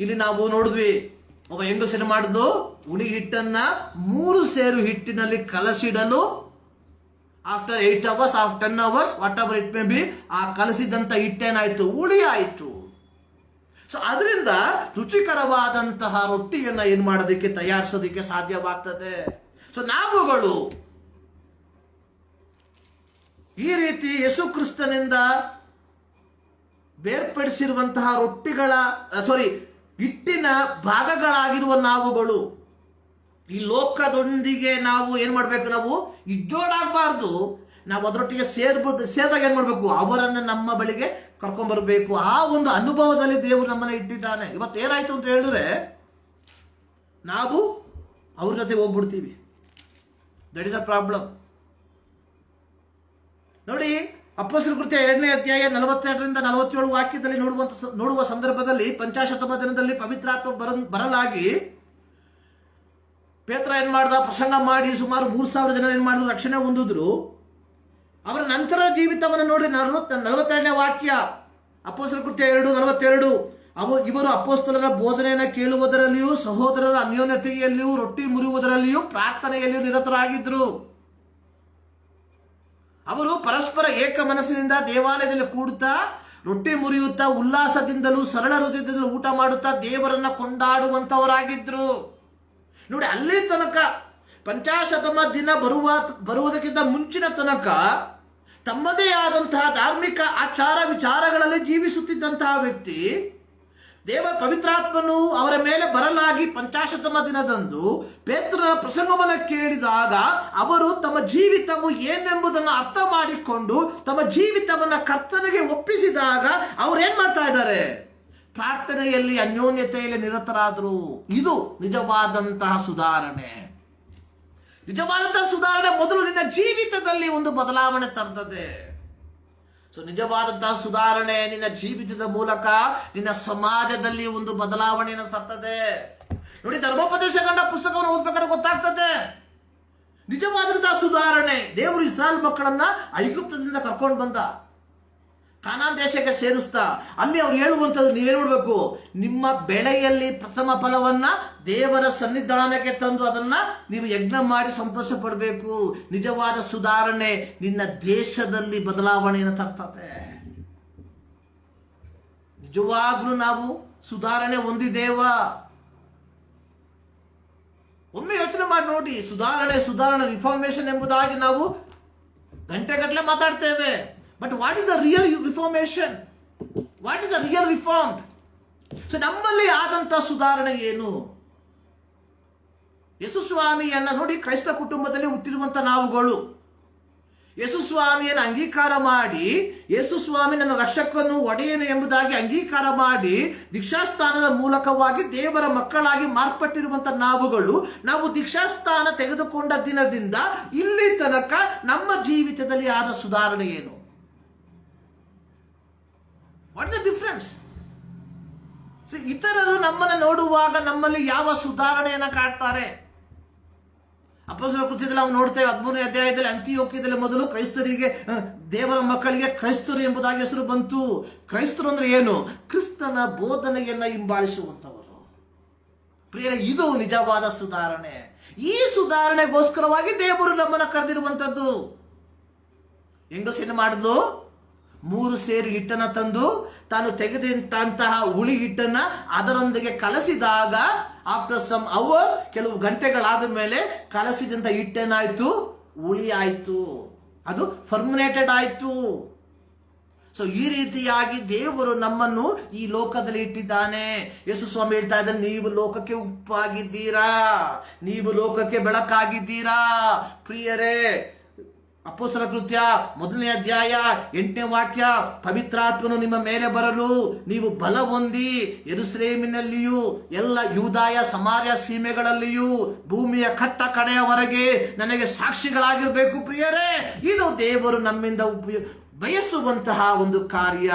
ನೋಡಿದ್ವಿ, ಒಬ್ಬ ಹೆಂಗಸರು ಮಾಡಿದ್ದು ಹುಳಿ ಹಿಟ್ಟನ್ನ 3 ಸೇರು ಹಿಟ್ಟಿನಲ್ಲಿ ಕಲಸಿಡಲು after 8 hours, after 10 hours, whatever it may be, ಆ ಕಲಸಿದಂತ ಹಿಟ್ಟೇನಾಯ್ತು? ಹುಳಿ ಆಯ್ತು. ಸೊ ಅದರಿಂದ ರುಚಿಕರವಾದಂತಹ ರೊಟ್ಟಿಯನ್ನ ಏನ್ ಮಾಡೋದಕ್ಕೆ, ತಯಾರಿಸೋದಕ್ಕೆ ಸಾಧ್ಯವಾಗ್ತದೆ. ಸೊ ನಾವುಗಳು ಈ ರೀತಿ ಯೇಸು ಕ್ರಿಸ್ತನಿಂದ ಬೇರ್ಪಡಿಸಿರುವಂತಹ ಹಿಟ್ಟಿನ ಭಾಗಗಳಾಗಿರುವ ನಾವುಗಳು ಈ ಲೋಕದೊಂದಿಗೆ ನಾವು ಏನ್ ಮಾಡ್ಬೇಕು? ನಾವು ಇದ್ದೋಡಾಗಬಾರ್ದು. ನಾವು ಅದರೊಟ್ಟಿಗೆ ಸೇರಿದಾಗ ಏನ್ ಮಾಡ್ಬೇಕು? ಅವರನ್ನ ನಮ್ಮ ಬಳಿಗೆ ಕರ್ಕೊಂಡ್ಬರ್ಬೇಕು. ಆ ಒಂದು ಅನುಭವದಲ್ಲಿ ದೇವರು ನಮ್ಮನ್ನ ಇಟ್ಟಿದ್ದಾನೆ. ಇವತ್ತೇನಾಯ್ತು ಅಂತ ಹೇಳಿದ್ರೆ, ನಾವು ಅವ್ರ ಜೊತೆ ಹೋಗ್ಬಿಡ್ತೀವಿ. That is a problem. ನೋಡಿ, ಅಪೊಸ್ತಲರ ಕೃತ್ಯ 2ನೇ ಅಧ್ಯಾಯ 42ರಿಂದ 47 ವಾಕ್ಯದಲ್ಲಿ ನೋಡುವ ಸಂದರ್ಭದಲ್ಲಿ ಪಂಚಾಶತ್ತಮ ದಿನದಲ್ಲಿ ಪವಿತ್ರಾತ್ಮ ಬರಲಾಗಿ ಪೇತ್ರ ಏನ್ ಮಾಡ್ದ? ಪ್ರಸಂಗ ಮಾಡಿ ಸುಮಾರು 3000 ಜನ ಏನ್ ಮಾಡಿದ್ರು? ರಕ್ಷಣೆ ಹೊಂದಿದ್ರು. ಅವರ ನಂತರ ಜೀವಿತವನ್ನು ನೋಡಿ 42ನೇ ವಾಕ್ಯ, ಅಪೊಸ್ತಲರ ಕೃತ್ಯ 2:42, ಇವರು ಅಪೊಸ್ತಲರ ಬೋಧನೆಯನ್ನು ಕೇಳುವುದರಲ್ಲಿಯೂ ಸಹೋದರರ ಅನ್ಯೋನ್ಯತೆಯಲ್ಲಿಯೂ ರೊಟ್ಟಿ ಮುರಿಯುವುದರಲ್ಲಿಯೂ ಪ್ರಾರ್ಥನೆಯಲ್ಲಿಯೂ ನಿರತರಾಗಿದ್ರು. ಅವರು ಪರಸ್ಪರ ಏಕ ಮನಸ್ಸಿನಿಂದ ದೇವಾಲಯದಲ್ಲಿ ಕೂಡುತ್ತಾ ರೊಟ್ಟಿ ಮುರಿಯುತ್ತಾ ಉಲ್ಲಾಸದಿಂದಲೂ ಸರಳ ಹೃದಯದಿಂದಲೂ ಊಟ ಮಾಡುತ್ತಾ ದೇವರನ್ನ ಕೊಂಡಾಡುವಂತವರಾಗಿದ್ರು. ನೋಡಿ, ಅಲ್ಲಿ ತನಕ ಪಂಚಾಶತಮ ದಿನ ಬರುವುದಕ್ಕಿಂತ ಮುಂಚಿನ ತನಕ ತಮ್ಮದೇ ಆದಂತಹ ಧಾರ್ಮಿಕ ಆಚಾರ ವಿಚಾರಗಳಲ್ಲಿ ಜೀವಿಸುತ್ತಿದ್ದಂತಹ ವ್ಯಕ್ತಿ, ದೇವರ ಪವಿತ್ರಾತ್ಮನು ಅವರ ಮೇಲೆ ಬರಲಾಗಿ ಪಂಚಾಶತಮ ದಿನದಂದು ಪೇತ್ರನ ಪ್ರಸಂಗವನ್ನು ಕೇಳಿದಾಗ ಅವರು ತಮ್ಮ ಜೀವಿತವು ಏನೆಂಬುದನ್ನು ಅರ್ಥ ಮಾಡಿಕೊಂಡು ತಮ್ಮ ಜೀವಿತವನ್ನ ಕರ್ತನಿಗೆ ಒಪ್ಪಿಸಿದಾಗ ಅವ್ರು ಏನ್ ಮಾಡ್ತಾ ಇದ್ದಾರೆ? ಪ್ರಾರ್ಥನೆಯಲ್ಲಿ ಅನ್ಯೋನ್ಯತೆಯಲ್ಲಿ ನಿರತರಾದರು. ಇದು ನಿಜವಾದಂತಹ ಸುಧಾರಣೆ. ನಿಜವಾದಂತಹ ಸುಧಾರಣೆ ಮೊದಲು ನಿನ್ನ ಜೀವಿತದಲ್ಲಿ ಒಂದು ಬದಲಾವಣೆ ತರ್ತದೆ. ಸೊ ನಿಜವಾದಂತಹ ಸುಧಾರಣೆ ನಿನ್ನ ಜೀವಿತದ ಮೂಲಕ ನಿನ್ನ ಸಮಾಜದಲ್ಲಿ ಒಂದು ಬದಲಾವಣೆಯನ್ನು ತರ್ತದೆ. ನೋಡಿ, ಧರ್ಮೋಪದೇಶ ಕಂಡ ಪುಸ್ತಕವನ್ನು ಓದ್ಬೇಕಾದ್ರೆ ಗೊತ್ತಾಗ್ತದೆ ನಿಜವಾದಂತಹ ಸುಧಾರಣೆ. ದೇವರು ಇಸ್ರಾಯೇಲ್ ಮಕ್ಕಳನ್ನ ಐಗುಪ್ತದಿಂದ ಕರ್ಕೊಂಡು ಬಂದ. ಕಾನಾನ್ ದೇಶಕ್ಕೆ ಸೇರಿಸ್ತಾ ಅಲ್ಲಿ ಅವ್ರು ಹೇಳುವಂಥದ್ದು ನೀವೇನು ಮಾಡಬೇಕು, ನಿಮ್ಮ ಬೆಳೆಯಲ್ಲಿ ಪ್ರಥಮ ಫಲವನ್ನ ದೇವರ ಸನ್ನಿಧಾನಕ್ಕೆ ತಂದು ಅದನ್ನ ನೀವು ಯಜ್ಞ ಮಾಡಿ ಸಂತೋಷ ಪಡಬೇಕು. ನಿಜವಾದ ಸುಧಾರಣೆ ನಿನ್ನ ದೇಶದಲ್ಲಿ ಬದಲಾವಣೆಯನ್ನು ತರ್ತದೆ. ನಿಜವಾಗ್ಲೂ ನಾವು ಸುಧಾರಣೆ ಹೊಂದಿದ್ದೇವ? ಒಮ್ಮೆ ಯೋಚನೆ ಮಾಡಿ ನೋಡಿ. ಸುಧಾರಣೆ ರಿಫಾರ್ಮೇಶನ್ ಎಂಬುದಾಗಿ ನಾವು ಗಂಟೆಗಟ್ಟಲೆ ಮಾತಾಡ್ತೇವೆ. But what is the real reformation? What is the real reform? So ನಮ್ಮಲ್ಲಿ ಆದಂತ ಸುಧಾರಣೆ ಏನು? ಯೇಸು ಸ್ವಾಮಿಯನ್ನ ನೋಡಿ, ಕ್ರೈಸ್ತ ಕುಟುಂಬದಲ್ಲಿ ಹುಟ್ಟಿರುವಂತ ನಾವುಗಳು ಯೇಸು ಸ್ವಾಮಿಯನ್ನು ಅಂಗೀಕಾರ ಮಾಡಿ, ಯೇಸು ಸ್ವಾಮಿ ನನ್ನ ರಕ್ಷಕನು ಒಡೆಯನು ಎಂಬುದಾಗಿ ಅಂಗೀಕಾರ ಮಾಡಿ ದೀಕ್ಷಾಸ್ಥಾನದ ಮೂಲಕವಾಗಿ ದೇವರ ಮಕ್ಕಳಾಗಿ ಮಾರ್ಪಟ್ಟಿರುವಂತ ನಾವು ದೀಕ್ಷಾಸ್ಥಾನ ತೆಗೆದುಕೊಂಡ ದಿನದಿಂದ ಇಲ್ಲಿ ತನಕ ನಮ್ಮ ಜೀವಿತದಲ್ಲಿ ಆದ ಸುಧಾರಣೆ ಏನು? What the difference? ಇತರರು ನಮ್ಮನ್ನು ನೋಡುವಾಗ ನಮ್ಮಲ್ಲಿ ಯಾವ ಸುಧಾರಣೆಯನ್ನ ಕಾಡ್ತಾರೆ? ಅಪೊಸ್ತಲರ ಕೃತ್ಯದಲ್ಲಿ ನಾವು ನೋಡ್ತೇವೆ, 13ನೇ ಅಧ್ಯಾಯದಲ್ಲಿ ಅಂತಿಯೋಕ್ಯದಲ್ಲಿ ಮೊದಲು ಕ್ರೈಸ್ತರಿಗೆ, ದೇವರ ಮಕ್ಕಳಿಗೆ ಕ್ರೈಸ್ತರು ಎಂಬುದಾಗಿ ಹೆಸರು ಬಂತು. ಕ್ರೈಸ್ತರು ಅಂದ್ರೆ ಏನು? ಕ್ರಿಸ್ತನ ಬೋಧನೆಯನ್ನ ಹಿಂಬಾಲಿಸುವಂತವರು. ಪ್ರಿಯರೇ, ಇದು ನಿಜವಾದ ಸುಧಾರಣೆ. ಈ ಸುಧಾರಣೆಗೋಸ್ಕರವಾಗಿ ದೇವರು ನಮ್ಮನ್ನ ಕರೆದಿರುವಂತದ್ದು. ಹೆಂಗಸೇನು ಮಾಡಿದ್ಲು? 3 ಸೇರು ಹಿಟ್ಟನ್ನ ತಂದು ತಾನು ತೆಗೆದಿಟ್ಟಂತಹ ಹುಳಿ ಹಿಟ್ಟನ್ನ ಅದರೊಂದಿಗೆ ಕಲಸಿದಾಗ ಆಫ್ಟರ್ ಸಮ್ ಅವರ್ಸ್, ಕೆಲವು ಗಂಟೆಗಳಾದ ಮೇಲೆ ಕಲಸಿದಂತ ಹಿಟ್ಟೇನಾಯ್ತು? ಹುಳಿ ಆಯ್ತು, ಅದು ಫರ್ಮಿನೇಟೆಡ್ ಆಯ್ತು. ಸೊ ಈ ರೀತಿಯಾಗಿ ದೇವರು ನಮ್ಮನ್ನು ಈ ಲೋಕದಲ್ಲಿ ಇಟ್ಟಿದ್ದಾನೆ. ಯೇಸು ಸ್ವಾಮಿ ಹೇಳ್ತಾ ಇದ್ದಾನೆ, ನೀವು ಲೋಕಕ್ಕೆ ಉಪ್ಪಾಗಿದ್ದೀರಾ, ನೀವು ಲೋಕಕ್ಕೆ ಬೆಳಕಾಗಿದ್ದೀರಾ. ಪ್ರಿಯರೇ, ಅಪೊಸ್ತಲರ ಕೃತ್ಯ 1ನೇ ಅಧ್ಯಾಯ 8ನೇ ವಾಕ್ಯ, ಪವಿತ್ರಾತ್ಮನು ನಿಮ್ಮ ಮೇಲೆ ಬರಲು ನೀವು ಬಲ ಹೊಂದಿ ಯೆರೂಸಲೇಮಿನಲ್ಲಿಯೂ ಎಲ್ಲ ಯೂದಾಯ ಸಮಾರ್ಯ ಸೀಮೆಗಳಲ್ಲಿಯೂ ಭೂಮಿಯ ಕಟ್ಟ ಕಡೆಯವರೆಗೆ ನನಗೆ ಸಾಕ್ಷಿಗಳಾಗಿರ್ಬೇಕು. ಪ್ರಿಯರೇ, ಇದು ದೇವರು ನಮ್ಮಿಂದ ಬಯಸುವಂತಹ ಒಂದು ಕಾರ್ಯ.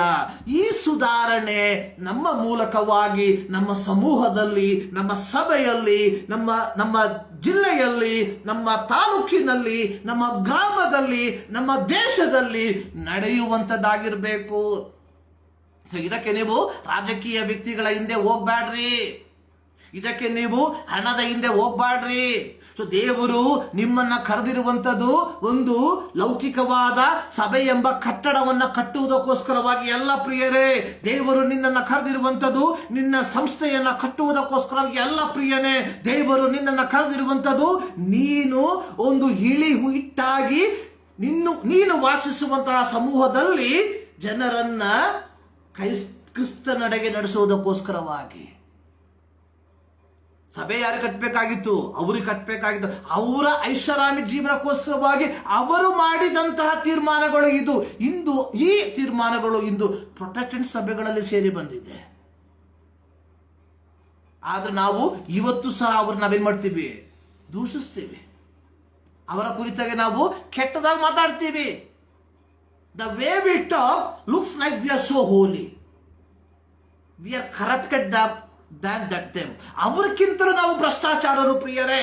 ಈ ಸುಧಾರಣೆ ನಮ್ಮ ಮೂಲಕವಾಗಿ ನಮ್ಮ ಸಮೂಹದಲ್ಲಿ, ನಮ್ಮ ಸಭೆಯಲ್ಲಿ, ನಮ್ಮ ಜಿಲ್ಲೆಯಲ್ಲಿ, ನಮ್ಮ ತಾಲೂಕಿನಲ್ಲಿ, ನಮ್ಮ ಗ್ರಾಮದಲ್ಲಿ, ನಮ್ಮ ದೇಶದಲ್ಲಿ ನಡೆಯುವಂಥದ್ದಾಗಿರ್ಬೇಕು. ಸೊ ಇದಕ್ಕೆ ನೀವು ರಾಜಕೀಯ ವ್ಯಕ್ತಿಗಳ ಹಿಂದೆ ಹೋಗ್ಬ್ಯಾಡ್ರಿ, ಇದಕ್ಕೆ ನೀವು ಹಣದ ಹಿಂದೆ ಹೋಗ್ಬ್ಯಾಡ್ರಿ. ಸೊ ದೇವರು ನಿಮ್ಮನ್ನ ಕರೆದಿರುವಂಥದ್ದು ಒಂದು ಲೌಕಿಕವಾದ ಸಭೆ ಎಂಬ ಕಟ್ಟಡವನ್ನ ಕಟ್ಟುವುದಕ್ಕೋಸ್ಕರವಾಗಿ ಎಲ್ಲ. ಪ್ರಿಯರೇ, ದೇವರು ನಿನ್ನನ್ನು ಕರೆದಿರುವಂಥದ್ದು ನಿನ್ನ ಸಂಸ್ಥೆಯನ್ನ ಕಟ್ಟುವುದಕ್ಕೋಸ್ಕರವಾಗಿ ಎಲ್ಲ. ಪ್ರಿಯನೇ, ದೇವರು ನಿನ್ನನ್ನು ಕರೆದಿರುವಂಥದ್ದು ನೀನು ಒಂದು ಹಿಟ್ಟಾಗಿ ನೀನು ವಾಸಿಸುವಂತಹ ಸಮೂಹದಲ್ಲಿ ಜನರನ್ನ ಕ್ರಿಸ್ತನೆಡೆಗೆ ನಡೆಸುವುದಕ್ಕೋಸ್ಕರವಾಗಿ. ಸಭೆ ಯಾರು ಕಟ್ಟಬೇಕಾಗಿತ್ತು? ಅವ್ರಿಗೆ ಕಟ್ಟಬೇಕಾಗಿತ್ತು. ಅವರ ಐಷಾರಾಮಿ ಜೀವನಕ್ಕೋಸ್ಕರವಾಗಿ ಅವರು ಮಾಡಿದಂತಹ ತೀರ್ಮಾನಗಳು ಇದು. ಇಂದು ಈ ತೀರ್ಮಾನಗಳು ಇಂದು ಪ್ರೊಟೆಸ್ಟೆಂಟ್ ಸಭೆಗಳಲ್ಲಿ ಸೇರಿ ಬಂದಿದೆ. ಆದ್ರೆ ನಾವು ಇವತ್ತು ಸಹ ಅವ್ರು ನಾವೇನ್ ಮಾಡ್ತೀವಿ? ದೂಷಿಸ್ತೀವಿ. ಅವರ ಕುರಿತಾಗಿ ನಾವು ಕೆಟ್ಟದಾಗಿ ಮಾತಾಡ್ತೀವಿ. The way we talk looks like we are so holy. We are corrupted that them. ಅವರಿಗಿಂತಲೂ ನಾವು ಭ್ರಷ್ಟಾಚಾರರು. ಪ್ರಿಯರೇ,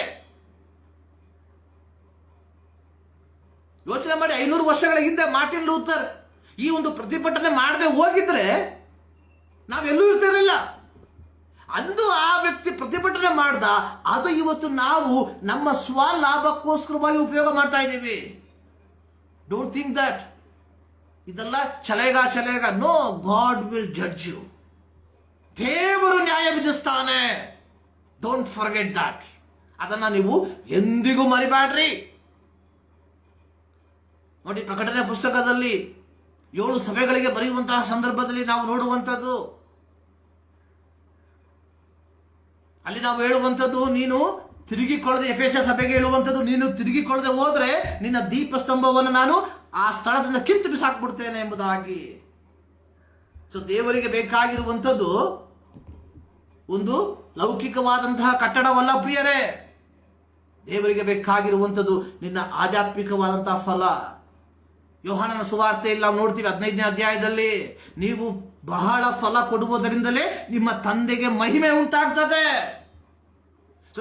ಯೋಚನೆ ಮಾಡಿ, 500 ವರ್ಷಗಳ ಹಿಂದೆ ಮಾರ್ಟಿನ್ ಲೂಥರ್ ಈ ಒಂದು ಪ್ರತಿಭಟನೆ ಮಾಡದೆ ಹೋಗಿದ್ರೆ ನಾವೆಲ್ಲೂ ಇರ್ತಿರಲಿಲ್ಲ. ಅಂದು ಆ ವ್ಯಕ್ತಿ ಪ್ರತಿಭಟನೆ ಮಾಡ್ದ, ಅದು ಇವತ್ತು ನಾವು ನಮ್ಮ ಸ್ವಲಾಭಕ್ಕೋಸ್ಕರವಾಗಿ ಉಪಯೋಗ ಮಾಡ್ತಾ ಇದ್ದೀವಿ. ಡೋಂಟ್ ಥಿಂಕ್ ದಟ್ ಇದೆಲ್ಲ ಚಲೇಗ. No, God will judge you. ದೇವರು ನ್ಯಾಯ ವಿಧಿಸ್ತಾನೆ. Don't forget that. ಅದನ್ನ ನೀವು ಎಂದಿಗೂ ಮರಿಬೇಡ್ರಿ. ನೋಡಿ, ಪ್ರಕಟಣೆ ಪುಸ್ತಕದಲ್ಲಿ 7 ಸಭೆಗಳಿಗೆ ಬರೆಯುವಂತಹ ಸಂದರ್ಭದಲ್ಲಿ ನಾವು ನೋಡುವಂಥದ್ದು, ಅಲ್ಲಿ ನಾವು ಹೇಳುವಂಥದ್ದು, ನೀನು ತಿರುಗಿಕೊಳ್ಳದೆ, ಎಫೆಸ ಸಭೆಗೆ ಹೇಳುವಂಥದ್ದು, ನೀನು ತಿರುಗಿಕೊಳ್ಳದೆ ಹೋದ್ರೆ ನಿನ್ನ ದೀಪಸ್ತಂಭವನ್ನು ನಾನು ಆ ಸ್ಥಳದಿಂದ ಕಿತ್ತು ಬಿಸಾಕ್ಬಿಡ್ತೇನೆ ಎಂಬುದಾಗಿ. ಸೊ ದೇವರಿಗೆ ಬೇಕಾಗಿರುವಂಥದ್ದು ಒಂದು ಲೌಕಿಕವಾದಂತಹ ಕಟ್ಟಡವಲ್ಲ. ಪ್ರಿಯರೇ, ದೇವರಿಗೆ ಬೇಕಾಗಿರುವಂಥದ್ದು ನಿನ್ನ ಆಧ್ಯಾತ್ಮಿಕವಾದಂತಹ ಫಲ. ಯೋಹಾನನ ಸುವಾರ್ತೆಯಲ್ಲಿ ನಾವು ನೋಡ್ತೀವಿ 15ನೇ ಅಧ್ಯಾಯದಲ್ಲಿ, ನೀವು ಬಹಳ ಫಲ ಕೊಡುವುದರಿಂದಲೇ ನಿಮ್ಮ ತಂದೆಗೆ ಮಹಿಮೆ ಉಂಟಾಗ್ತದೆ. ಸೊ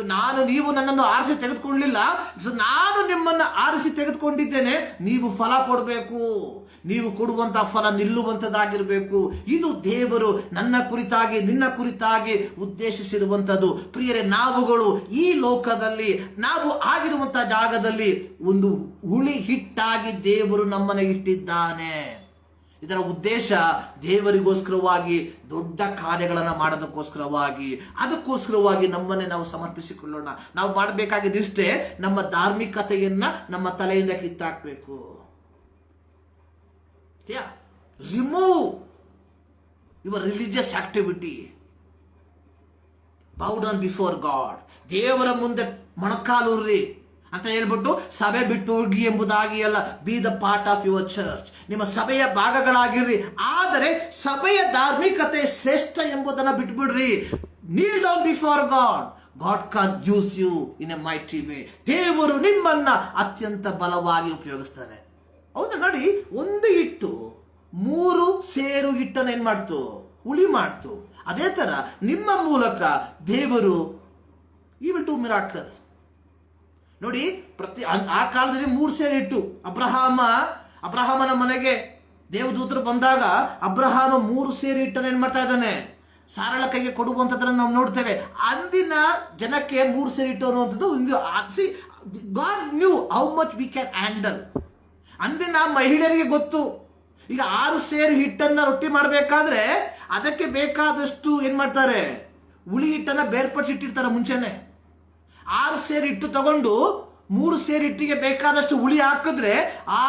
ನೀವು ನನ್ನನ್ನು ಆರಿಸಿ ತೆಗೆದುಕೊಳ್ಳಲಿಲ್ಲ, ಸೊ ನಾನು ನಿಮ್ಮನ್ನು ಆರಿಸಿ ತೆಗೆದುಕೊಂಡಿದ್ದೇನೆ. ನೀವು ಫಲ ಕೊಡಬೇಕು. ನೀವು ಕೊಡುವಂತ ಫಲ ನಿಲ್ಲುವಂತದ್ದಾಗಿರಬೇಕು. ಇದು ದೇವರು ನನ್ನ ಕುರಿತಾಗಿ ನಿನ್ನ ಕುರಿತಾಗಿ ಉದ್ದೇಶಿಸಿರುವಂತದ್ದು. ಪ್ರಿಯರೇ, ನಾವುಗಳು ಈ ಲೋಕದಲ್ಲಿ ನಾವು ಆಗಿರುವಂತ ಜಾಗದಲ್ಲಿ ಒಂದು ಹುಳಿ ಹಿಟ್ಟಾಗಿ ದೇವರು ನಮ್ಮನ್ನು ಇಟ್ಟಿದ್ದಾನೆ. ಇದರ ಉದ್ದೇಶ ದೇವರಿಗೋಸ್ಕರವಾಗಿ ದೊಡ್ಡ ಕಾರ್ಯಗಳನ್ನು ಮಾಡೋದಕ್ಕೋಸ್ಕರವಾಗಿ, ಅದಕ್ಕೋಸ್ಕರವಾಗಿ ನಮ್ಮನ್ನೇ ನಾವು ಸಮರ್ಪಿಸಿಕೊಳ್ಳೋಣ. ನಾವು ಮಾಡಬೇಕಾಗಿದ್ದಿಷ್ಟೇ, ನಮ್ಮ ಧಾರ್ಮಿಕತೆಯನ್ನ ನಮ್ಮ ತಲೆಯಿಂದ ಕಿತ್ತಾಕ್ಬೇಕು. Remove your religious activity. Bow down before God. ದೇವರ ಮುಂದೆ ಮೊಣಕಾಲೂರ್ರಿ ಅಂತ ಹೇಳ್ಬಿಟ್ಟು ಸಭೆ ಬಿಟ್ಟು ಹೋಗಿ ಎಂಬುದಾಗಿ ಅಲ್ಲ. Be the part of your church. ನಿಮ್ಮ ಸಭೆಯ ಭಾಗಗಳಾಗಿರ್ರಿ, ಆದರೆ ಸಭೆಯ ಧಾರ್ಮಿಕತೆ ಶ್ರೇಷ್ಠ ಎಂಬುದನ್ನು ಬಿಟ್ಬಿಡ್ರಿ. Kneel down before God. God can use you in a mighty way. ದೇವರು ನಿಮ್ಮನ್ನ ಅತ್ಯಂತ ಬಲವಾಗಿ ಉಪಯೋಗಿಸ್ತಾರೆ. ಹೌದಾ? ನೋಡಿ, ಒಂದು ಹಿಟ್ಟು 3 ಸೇರು ಹಿಟ್ಟನ್ನು ಏನ್ ಮಾಡ್ತು? ಹುಳಿ ಮಾಡ್ತು. ಅದೇ ತರ ನಿಮ್ಮ ಮೂಲಕ ದೇವರು ಈ ವಿಲ್ ಡೂ ಮಿರಾಕಲ್. ನೋಡಿ, ಆ ಕಾಲದಲ್ಲಿ 3 ಸೇರು ಹಿಟ್ಟು. ಅಬ್ರಹಾಮನ ಮನೆಗೆ ದೇವದೂತರು ಬಂದಾಗ ಅಬ್ರಹಾಮ 3 ಸೇರು ಹಿಟ್ಟನ್ನು ಏನ್ ಮಾಡ್ತಾ ಇದ್ದಾನೆ? ಸಾರಳ ಕೈಗೆ ಕೊಡುವಂಥದ್ದನ್ನು ನಾವು ನೋಡ್ತೇವೆ. ಅಂದಿನ ಜನಕ್ಕೆ 3 ಸೇರು ಹಿಟ್ಟು ಅನ್ನುವಂಥದ್ದು god new how much we can handle. ಅಂದಿನ ಮಹಿಳೆಯರಿಗೆ ಗೊತ್ತು, ಈಗ 6 ಸೇರು ಹಿಟ್ಟನ್ನ ರೊಟ್ಟಿ ಮಾಡಬೇಕಾದ್ರೆ ಅದಕ್ಕೆ ಬೇಕಾದಷ್ಟು ಏನ್ ಮಾಡ್ತಾರೆ? ಹುಳಿ ಹಿಟ್ಟನ್ನ ಬೇರ್ಪಡಿಸಿ ಇಟ್ಟಿರ್ತಾರೆ ಮುಂಚೆನೆ. 6 ಸೇರು ಹಿಟ್ಟು ತಗೊಂಡು 3 ಸೇರು ಹಿಟ್ಟಿಗೆ ಬೇಕಾದಷ್ಟು ಹುಳಿ ಹಾಕಿದ್ರೆ ಆ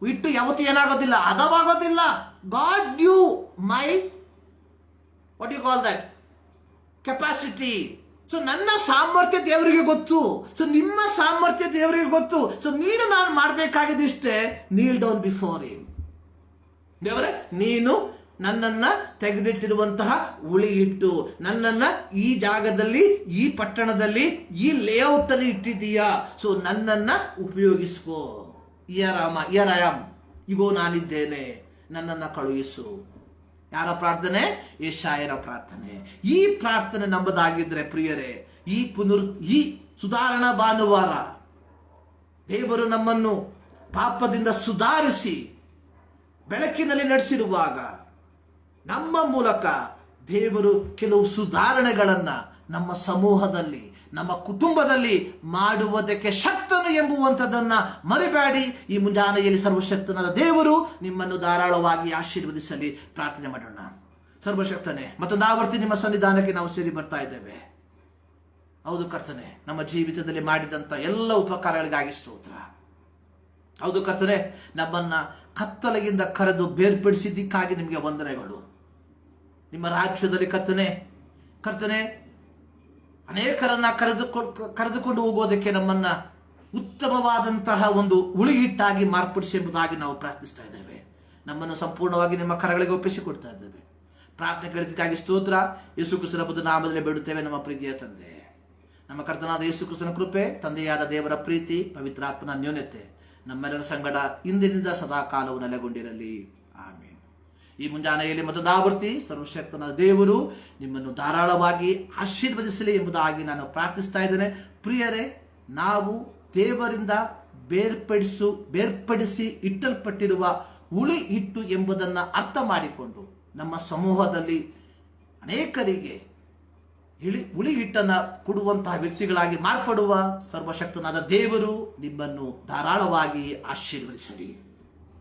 ಹಿಟ್ಟು ಯಾವತ್ತೂ ಏನಾಗೋದಿಲ್ಲ, ಹದವಾಗೋದಿಲ್ಲ. God knew my what you call that capacity. So ನನ್ನ ಸಾಮರ್ಥ್ಯ ದೇವರಿಗೆ ಗೊತ್ತು. ಸೊ ನಿಮ್ಮ ಸಾಮರ್ಥ್ಯ ದೇವರಿಗೆ ಗೊತ್ತು. ಸೊ ನಾನು ಮಾಡಬೇಕಾಗಿದ್ದಿಷ್ಟೇ, ನೀಲ್ ಡೌನ್ ಬಿಫೋರ್ ಹಿಮ್. ದೇವರೇ, ನೀನು ನನ್ನನ್ನ ತೆಗೆದಿಟ್ಟಿರುವಂತಹ ಹುಳಿ ಹಿಟ್ಟು, ನನ್ನನ್ನ ಈ ಜಾಗದಲ್ಲಿ, ಈ ಪಟ್ಟಣದಲ್ಲಿ, ಈ ಲೇಔಟ್ ಅಲ್ಲಿ ಇಟ್ಟಿದ್ದೀಯಾ. ಸೊ ನನ್ನನ್ನ ಉಪಯೋಗಿಸ್ಕೋ. ಇಗೋ ನಾನಿದ್ದೇನೆ, ನನ್ನನ್ನ ಕಳುಹಿಸು. ಯಾರ ಪ್ರಾರ್ಥನೆ? ಯೆಶಾಯನ ಪ್ರಾರ್ಥನೆ. ಈ ಪ್ರಾರ್ಥನೆ ನಮ್ಮದಾಗಿದ್ರೆ ಪ್ರಿಯರೇ, ಈ ಸುಧಾರಣಾ ಭಾನುವಾರ ದೇವರು ನಮ್ಮನ್ನು ಪಾಪದಿಂದ ಸುಧಾರಿಸಿ ಬೆಳಕಿನಲ್ಲಿ ನಡೆಸಿರುವಾಗ ನಮ್ಮ ಮೂಲಕ ದೇವರು ಕೆಲವು ಸುಧಾರಣೆಗಳನ್ನ ನಮ್ಮ ಸಮೂಹದಲ್ಲಿ, ನಮ್ಮ ಕುಟುಂಬದಲ್ಲಿ ಮಾಡುವುದಕ್ಕೆ ಶಕ್ತನು ಎಂಬುವಂಥದ್ದನ್ನ ಮರಿಬೇಡಿ. ಈ ಮುಂಜಾನೆಯಲ್ಲಿ ಸರ್ವಶಕ್ತನಾದ ದೇವರು ನಿಮ್ಮನ್ನು ಧಾರಾಳವಾಗಿ ಆಶೀರ್ವದಿಸಲಿ. ಪ್ರಾರ್ಥನೆ ಮಾಡೋಣ. ಸರ್ವಶಕ್ತನೇ, ಮತ್ತೊಂದು ಆವರ್ತಿ ನಿಮ್ಮ ಸನ್ನಿಧಾನಕ್ಕೆ ನಾವು ಸೇರಿ ಬರ್ತಾ ಇದ್ದೇವೆ. ಹೌದು ಕರ್ತನೆ, ನಮ್ಮ ಜೀವಿತದಲ್ಲಿ ಮಾಡಿದಂತ ಎಲ್ಲ ಉಪಕಾರಗಳಿಗಾಗಿ ಸ್ತೋತ್ರ. ಹೌದು ಕರ್ತನೆ, ನಮ್ಮನ್ನ ಕತ್ತಲೆಯಿಂದ ಕರೆದು ಬೇರ್ಪಡಿಸಿದ್ದಕ್ಕಾಗಿ ನಿಮಗೆ ವಂದನೆಗಳು. ನಿಮ್ಮ ರಾಜ್ಯದಲ್ಲಿ ಕರ್ತನೆ ಅನೇಕರನ್ನ ಕರೆದುಕೊಂಡು ಹೋಗೋದಕ್ಕೆ ನಮ್ಮನ್ನ ಉತ್ತಮವಾದಂತಹ ಒಂದು ಹುಳಿಹಿಟ್ಟಾಗಿ ಮಾರ್ಪಡಿಸಿ ಎಂಬುದಾಗಿ ನಾವು ಪ್ರಾರ್ಥಿಸ್ತಾ ಇದ್ದೇವೆ. ನಮ್ಮನ್ನು ಸಂಪೂರ್ಣವಾಗಿ ನಿಮ್ಮ ಕರಗಳಿಗೆ ಒಪ್ಪಿಸಿಕೊಡ್ತಾ ಇದ್ದೇವೆ. ಪ್ರಾರ್ಥನೆ ಕೇಳಿದ್ದಕ್ಕಾಗಿ ಸ್ತೋತ್ರ. ಯೇಸು ಕ್ರಿಸ್ತನ ನಾಮದಲ್ಲಿ ಬೇಡುತ್ತೇವೆ ನಮ್ಮ ಪ್ರೀತಿಯ ತಂದೆ. ನಮ್ಮ ಕರ್ತನಾದ ಯೇಸು ಕ್ರಿಸ್ತನ ಕೃಪೆ, ತಂದೆಯಾದ ದೇವರ ಪ್ರೀತಿ, ಪವಿತ್ರಾತ್ಮನ ನ್ಯೂನತೆ ನಮ್ಮೆಲ್ಲರ ಸಂಗಡ ಇಂದಿನಿಂದ ಸದಾ ಕಾಲವು ನೆಲೆಗೊಂಡಿರಲಿ. ಆಮೇಲೆ ಈ ಮುಂಜಾನೆಯಲ್ಲಿ ಮತದಾವರ್ತಿ ಸರ್ವಶಕ್ತನ ದೇವರು ನಿಮ್ಮನ್ನು ಧಾರಾಳವಾಗಿ ಆಶೀರ್ವದಿಸಲಿ ಎಂಬುದಾಗಿ ನಾನು ಪ್ರಾರ್ಥಿಸ್ತಾ ಇದ್ದೇನೆ. ಪ್ರಿಯರೇ, ನಾವು ದೇವರಿಂದ ಬೇರ್ಪಡಿಸಿ ಇಟ್ಟಲ್ಪಟ್ಟಿರುವ ಹುಳಿ ಹಿಟ್ಟು ಎಂಬುದನ್ನು ಅರ್ಥ ಮಾಡಿಕೊಂಡು ನಮ್ಮ ಸಮೂಹದಲ್ಲಿ ಅನೇಕರಿಗೆ ಹುಳಿ ಹಿಟ್ಟನ್ನು ಕೊಡುವಂತಹ ವ್ಯಕ್ತಿಗಳಾಗಿ ಮಾರ್ಪಡುವ ಸರ್ವಶಕ್ತನಾದ ದೇವರು ನಿಮ್ಮನ್ನು ಧಾರಾಳವಾಗಿ ಆಶೀರ್ವದಿಸಲಿ.